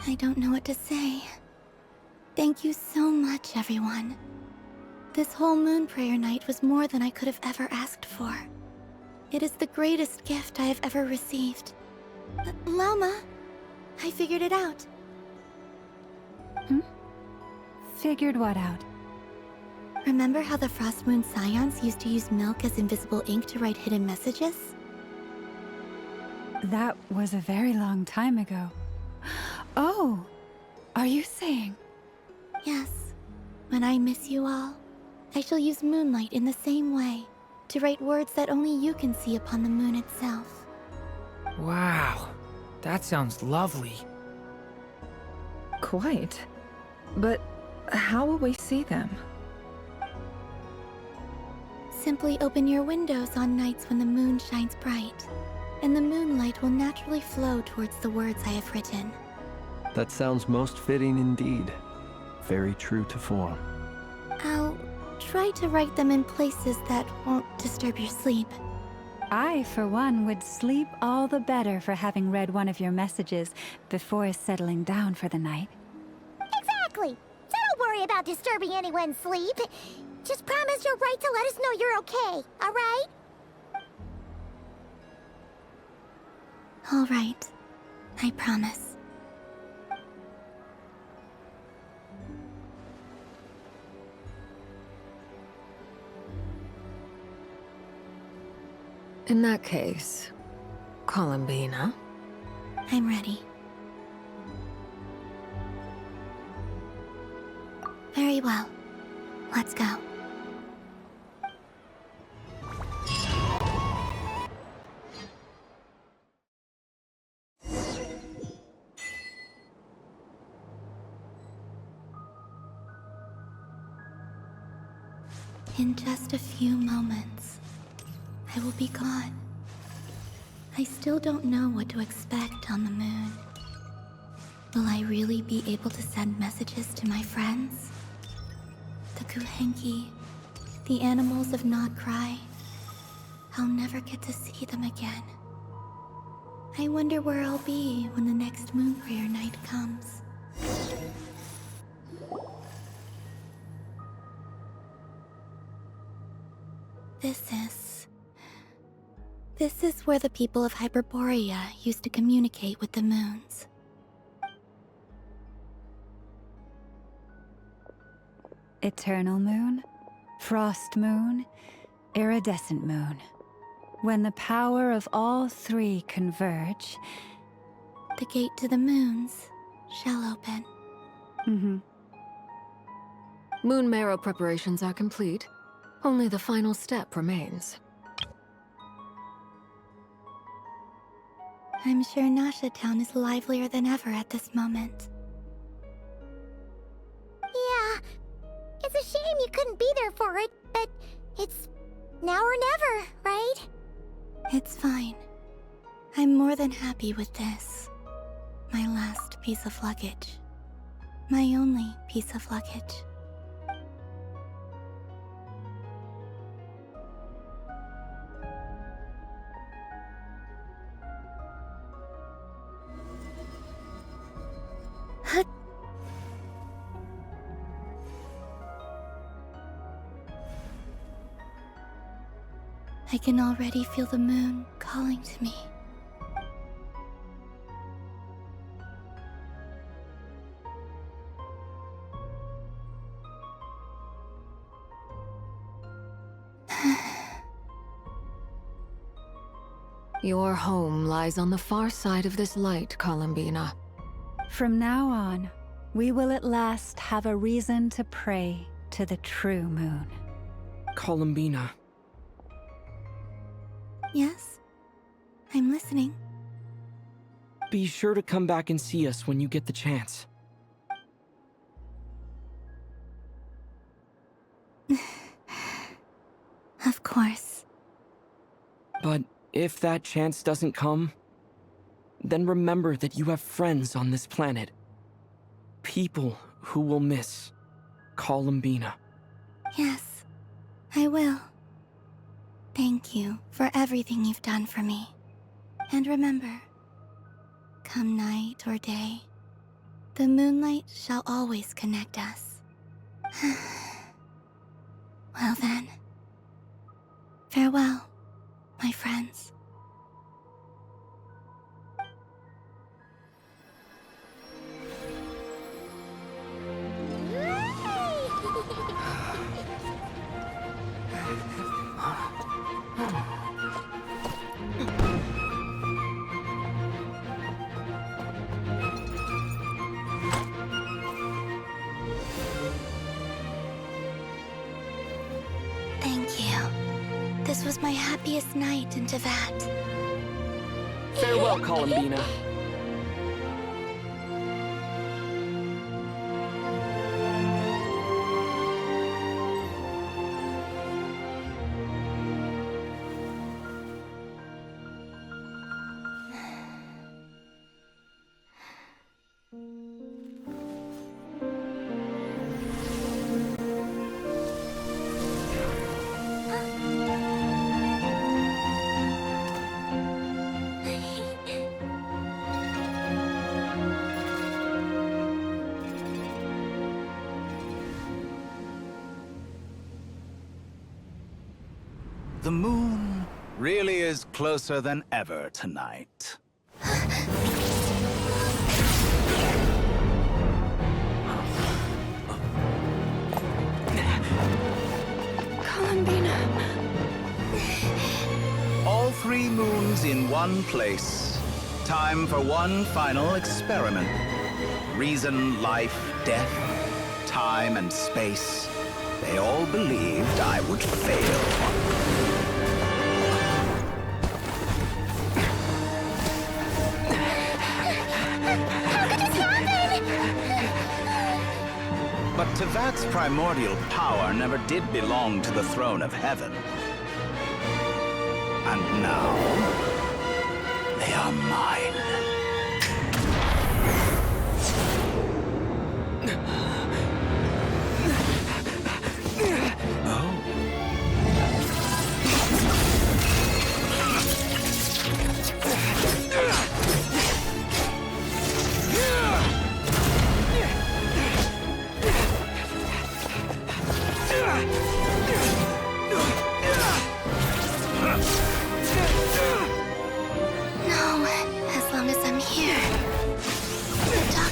I don't know what to say. Thank you so much, everyone. This whole Moon Prayer Night was more than I could have ever asked for. It is the greatest gift I have ever received. Llama, I figured it out. Figured what out? Remember how the Frost Moon Scions used to use milk as invisible ink to write hidden messages? That was a very long time ago. Oh, are you saying? Yes. When I miss you all, I shall use Moonlight in the same way, to write words that only you can see upon the moon itself. Wow, that sounds lovely. Quite. But how will we see them? Simply open your windows on nights when the moon shines bright, and the moonlight will naturally flow towards the words I have written. That sounds most fitting indeed. Very true to form. I'll try to write them in places that won't disturb your sleep. I, for one, would sleep all the better for having read one of your messages before settling down for the night. Exactly. So don't worry about disturbing anyone's sleep. Just promise you'll write to let us know you're okay, all right? All right. I promise. In that case, Columbina. I'm ready. Very well. Let's go. In just a few moments, I will be gone. I still don't know what to expect on the moon. Will I really be able to send messages to my friends? The Kuhenki, the animals of Not Krai. I'll never get to see them again. I wonder where I'll be when the next Moon Prayer Night comes. This is where the people of Hyperborea used to communicate with the moons. Eternal moon, frost moon, iridescent moon. When the power of all three converge... The gate to the moons shall open. Mm-hmm. Moon marrow preparations are complete. Only the final step remains. I'm sure Nasha Town is livelier than ever at this moment. Yeah, it's a shame you couldn't be there for it, but it's now or never, right? It's fine. I'm more than happy with this. My last piece of luggage. My only piece of luggage. I can already feel the moon calling to me. Your home lies on the far side of this light, Columbina. From now on, we will at last have a reason to pray to the true moon. Columbina. Yes? I'm listening. Be sure to come back and see us when you get the chance. Of course. But if that chance doesn't come, then remember that you have friends on this planet. People who will miss Columbina. Yes, I will. Thank you for everything you've done for me. And remember, come night or day, the moonlight shall always connect us. Well then, farewell, my friends. Thank you. This was my happiest night in Tevat. Farewell, Columbina. The moon really is closer than ever tonight. Columbina. All three moons in one place. Time for one final experiment. Reason, life, death, time, and space. They all believed I would fail. But Tevat's primordial power never did belong to the throne of heaven. And now, they are mine.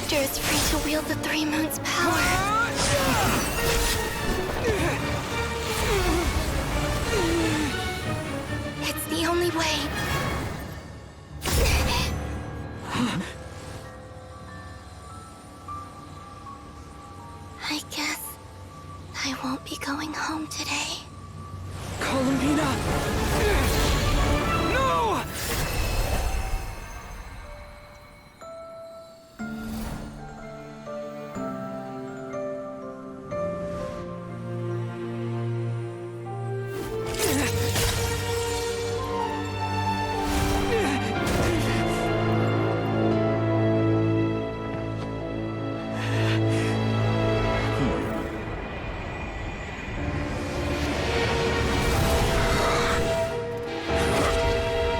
Is free to wield the Three Moons' power. It's the only way. I guess I won't be going home today. Columbina! No!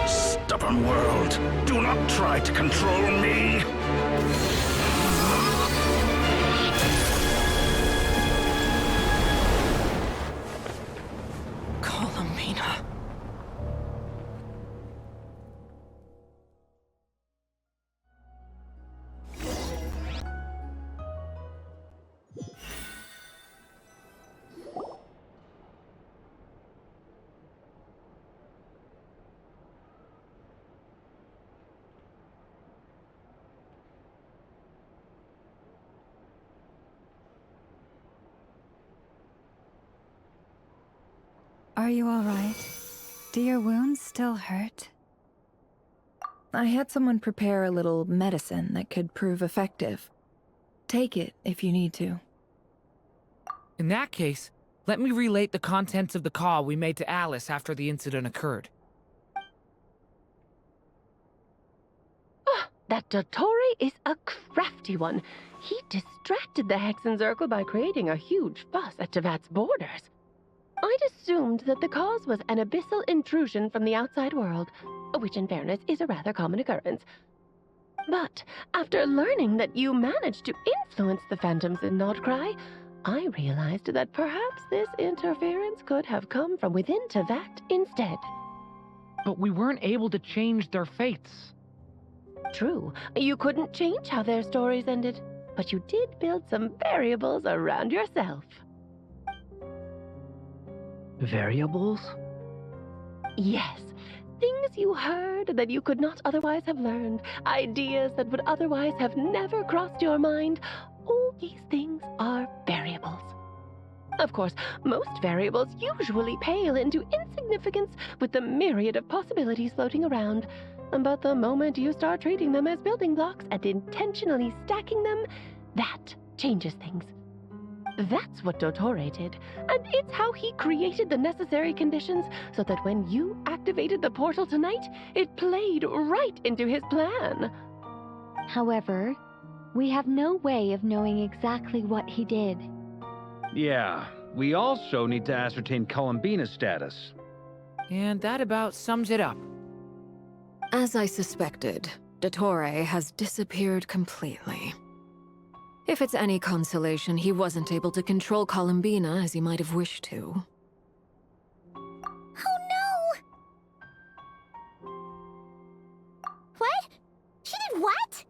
Stubborn world, do not try to control me! Columbina. Are you all right? Do your wounds still hurt? I had someone prepare a little medicine that could prove effective. Take it if you need to. In that case, let me relate the contents of the call we made to Alice after the incident occurred. That Dottore is a crafty one. He distracted the Hexen Circle by creating a huge fuss at Tevat's borders. I'd assumed that the cause was an abyssal intrusion from the outside world, which in fairness is a rather common occurrence. But after learning that you managed to influence the phantoms in Krai, I realized that perhaps this interference could have come from within Tevat instead. But we weren't able to change their fates. True, you couldn't change how their stories ended, but you did build some variables around yourself. Variables? Yes, things you heard that you could not otherwise have learned, ideas that would otherwise have never crossed your mind. All these things are variables. Of course, most variables usually pale into insignificance with the myriad of possibilities floating around. But the moment you start treating them as building blocks and intentionally stacking them, that changes things. That's what Dottore did, and it's how he created the necessary conditions so that when you activated the portal tonight, it played right into his plan. However, we have no way of knowing exactly what he did. Yeah, we also need to ascertain Columbina's status. And that about sums it up. As I suspected, Dottore has disappeared completely. If it's any consolation, he wasn't able to control Columbina as he might have wished to. Oh no! What? She did what?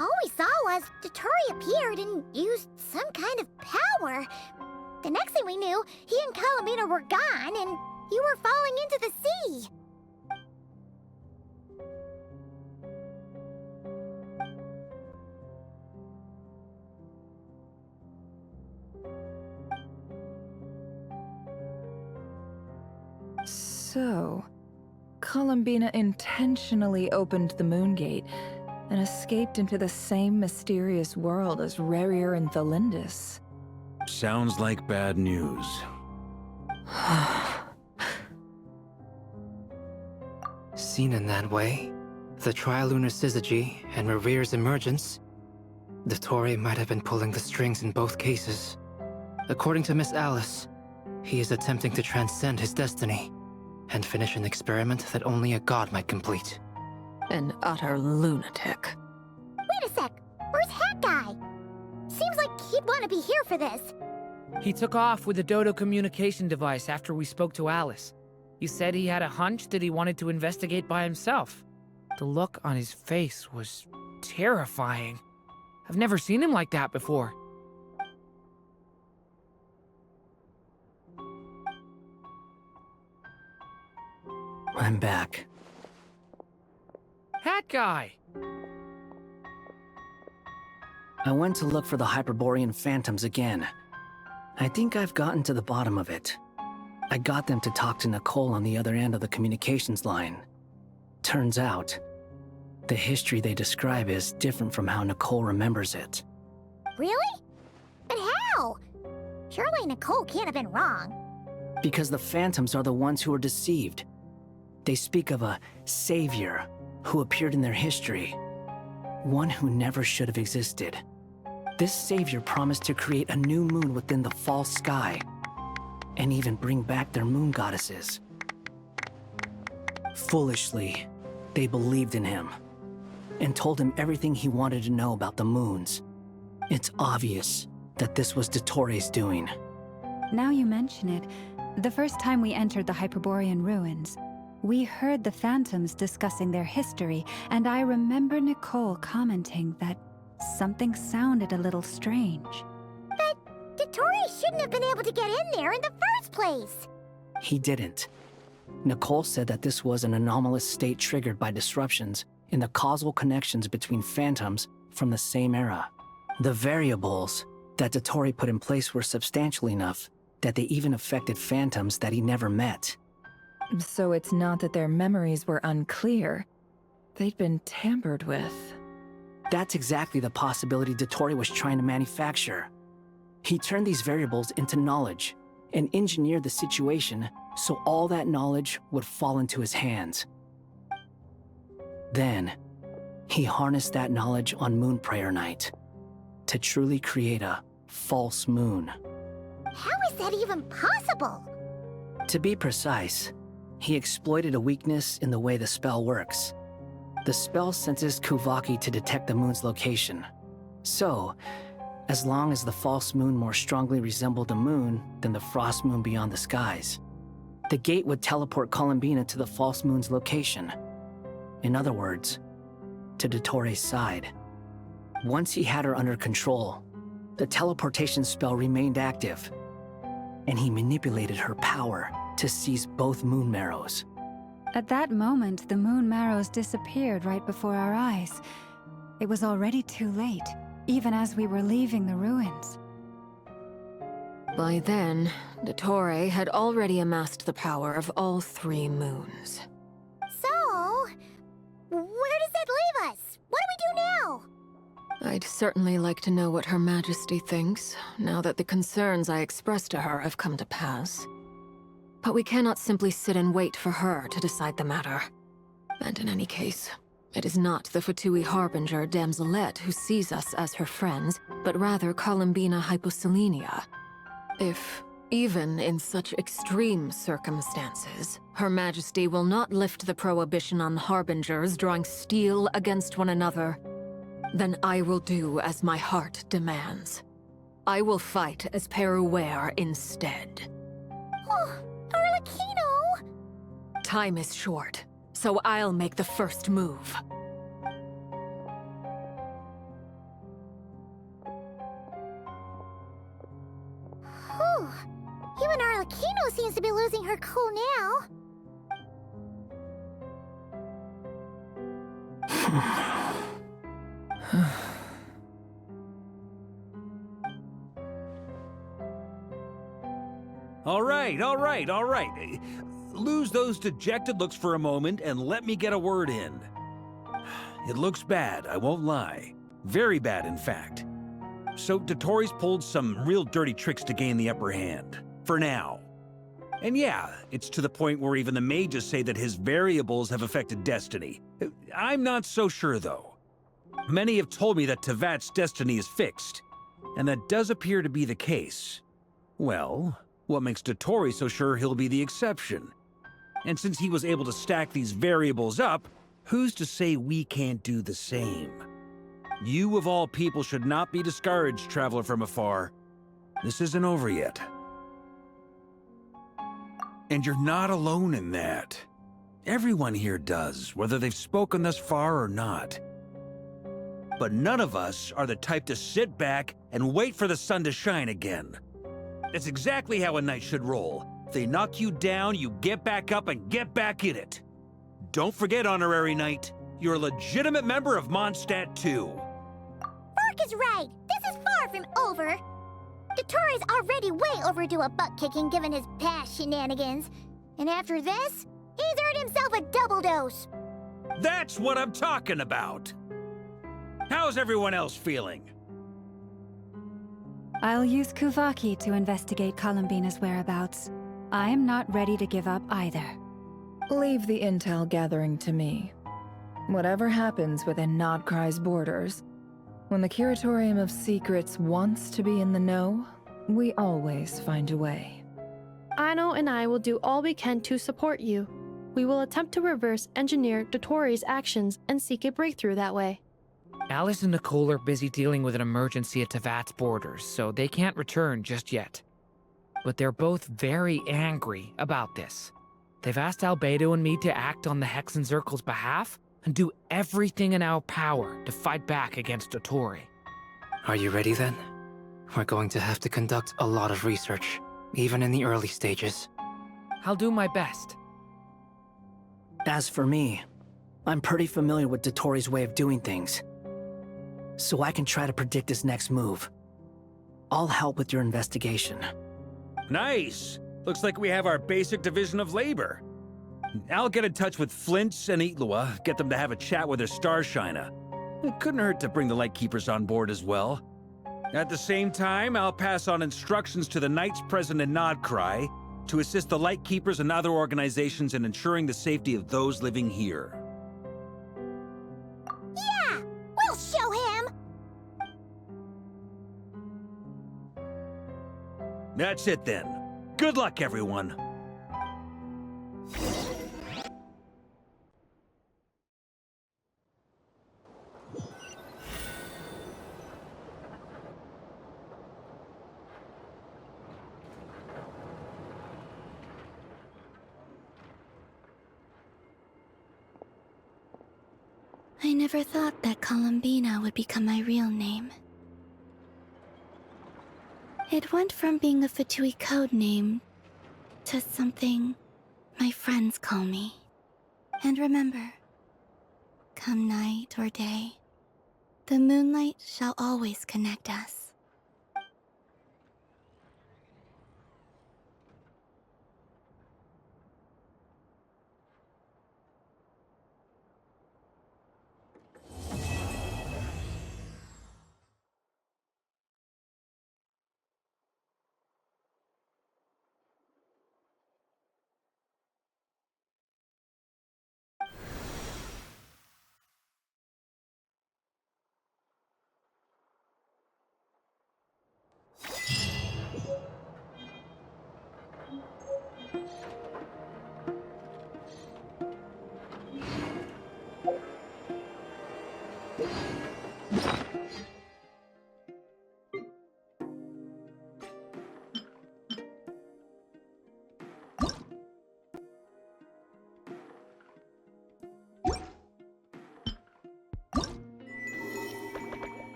All we saw was Dottore appeared and used some kind of power. The next thing we knew, he and Columbina were gone and you were falling into the sea. So, Columbina intentionally opened the Moon Gate and escaped into the same mysterious world as Rerir and Thalindus. Sounds like bad news. Seen in that way, the trilunar syzygy and Rerir's emergence, Dottore might have been pulling the strings in both cases. According to Miss Alice, he is attempting to transcend his destiny and finish an experiment that only a god might complete. An utter lunatic. Wait a sec, where's Hat Guy? Seems like he'd want to be here for this. He took off with the Dodo communication device after we spoke to Alice. He said he had a hunch that he wanted to investigate by himself. The look on his face was terrifying. I've never seen him like that before. I'm back. Hat Guy! I went to look for the Hyperborean phantoms again. I think I've gotten to the bottom of it. I got them to talk to Nicole on the other end of the communications line. Turns out, the history they describe is different from how Nicole remembers it. Really? But how? Surely Nicole can't have been wrong. Because the phantoms are the ones who are deceived. They speak of a savior who appeared in their history. One who never should have existed. This savior promised to create a new moon within the false sky, and even bring back their moon goddesses. Foolishly, they believed in him, and told him everything he wanted to know about the moons. It's obvious that this was Dottoro's doing. Now you mention it, the first time we entered the Hyperborean ruins, we heard the phantoms discussing their history, and I remember Nicole commenting that something sounded a little strange. But Dottori shouldn't have been able to get in there in the first place! He didn't. Nicole said that this was an anomalous state triggered by disruptions in the causal connections between phantoms from the same era. The variables that Dottori put in place were substantial enough that they even affected phantoms that he never met. So it's not that their memories were unclear. They'd been tampered with. That's exactly the possibility Dottori was trying to manufacture. He turned these variables into knowledge and engineered the situation so all that knowledge would fall into his hands. Then, he harnessed that knowledge on Moon Prayer Night to truly create a false moon. How is that even possible? To be precise, he exploited a weakness in the way the spell works. The spell senses Kuvaki to detect the moon's location. So, as long as the false moon more strongly resembled the moon than the frost moon beyond the skies, the gate would teleport Columbina to the false moon's location. In other words, to Dottoro's side. Once he had her under control, the teleportation spell remained active, and he manipulated her power to seize both moon marrows. At that moment, the moon marrows disappeared right before our eyes. It was already too late, even as we were leaving the ruins. By then, Dottore had already amassed the power of all 3 moons. So, where does that leave us? What do we do now? I'd certainly like to know what Her Majesty thinks, now that the concerns I expressed to her have come to pass. But we cannot simply sit and wait for her to decide the matter. And in any case, it is not the Fatui Harbinger Damselette who sees us as her friends, but rather Columbina Hyposelenia. If, even in such extreme circumstances, Her Majesty will not lift the prohibition on Harbingers drawing steel against one another, then I will do as my heart demands. I will fight as Peruware instead. Oh, Arlecchino! Time is short, so I'll make the first move. Whew. Even Arlecchino seems to be losing her cool now. All right. Lose those dejected looks for a moment and let me get a word in. It looks bad, I won't lie. Very bad, in fact. So Dottori's pulled some real dirty tricks to gain the upper hand. For now. And yeah, it's to the point where even the mages say that his variables have affected destiny. I'm not so sure, though. Many have told me that Tevat's destiny is fixed, and that does appear to be the case. Well, what makes Dottori so sure he'll be the exception? And since he was able to stack these variables up, who's to say we can't do the same? You of all people should not be discouraged, traveler from afar. This isn't over yet. And you're not alone in that. Everyone here does, whether they've spoken thus far or not. But none of us are the type to sit back and wait for the sun to shine again. That's exactly how a knight should roll. If they knock you down, you get back up and get back in it. Don't forget, Honorary Knight, you're a legitimate member of Mondstadt too. For is right. This is far from over. Dottoro's already way overdue a butt-kicking given his past shenanigans. And after this, he's earned himself a double dose. That's what I'm talking about. How's everyone else feeling? I'll use Kuvaki to investigate Columbina's whereabouts. I am not ready to give up either. Leave the intel gathering to me. Whatever happens within Krai's borders, when the Curatorium of Secrets wants to be in the know, we always find a way. Aino and I will do all we can to support you. We will attempt to reverse engineer Dotori's actions and seek a breakthrough that way. Alice and Nicole are busy dealing with an emergency at Tevat's borders, so they can't return just yet. But they're both very angry about this. They've asked Albedo and me to act on the Hexen Circle's behalf and do everything in our power to fight back against Dottori. Are you ready then? We're going to have to conduct a lot of research, even in the early stages. I'll do my best. As for me, I'm pretty familiar with Dottori's way of doing things, so I can try to predict his next move. I'll help with your investigation. Nice! Looks like we have our basic division of labor. I'll get in touch with Flint's and Itlua, get them to have a chat with their Starshiner. It couldn't hurt to bring the Lightkeepers on board as well. At the same time, I'll pass on instructions to the Knights present in Krai to assist the Lightkeepers and other organizations in ensuring the safety of those living here. Yeah! We'll show him! That's it then. Good luck, everyone. I never thought that Columbina would become my real name. It went from being a Fatui code name to something my friends call me. And remember, come night or day, the moonlight shall always connect us.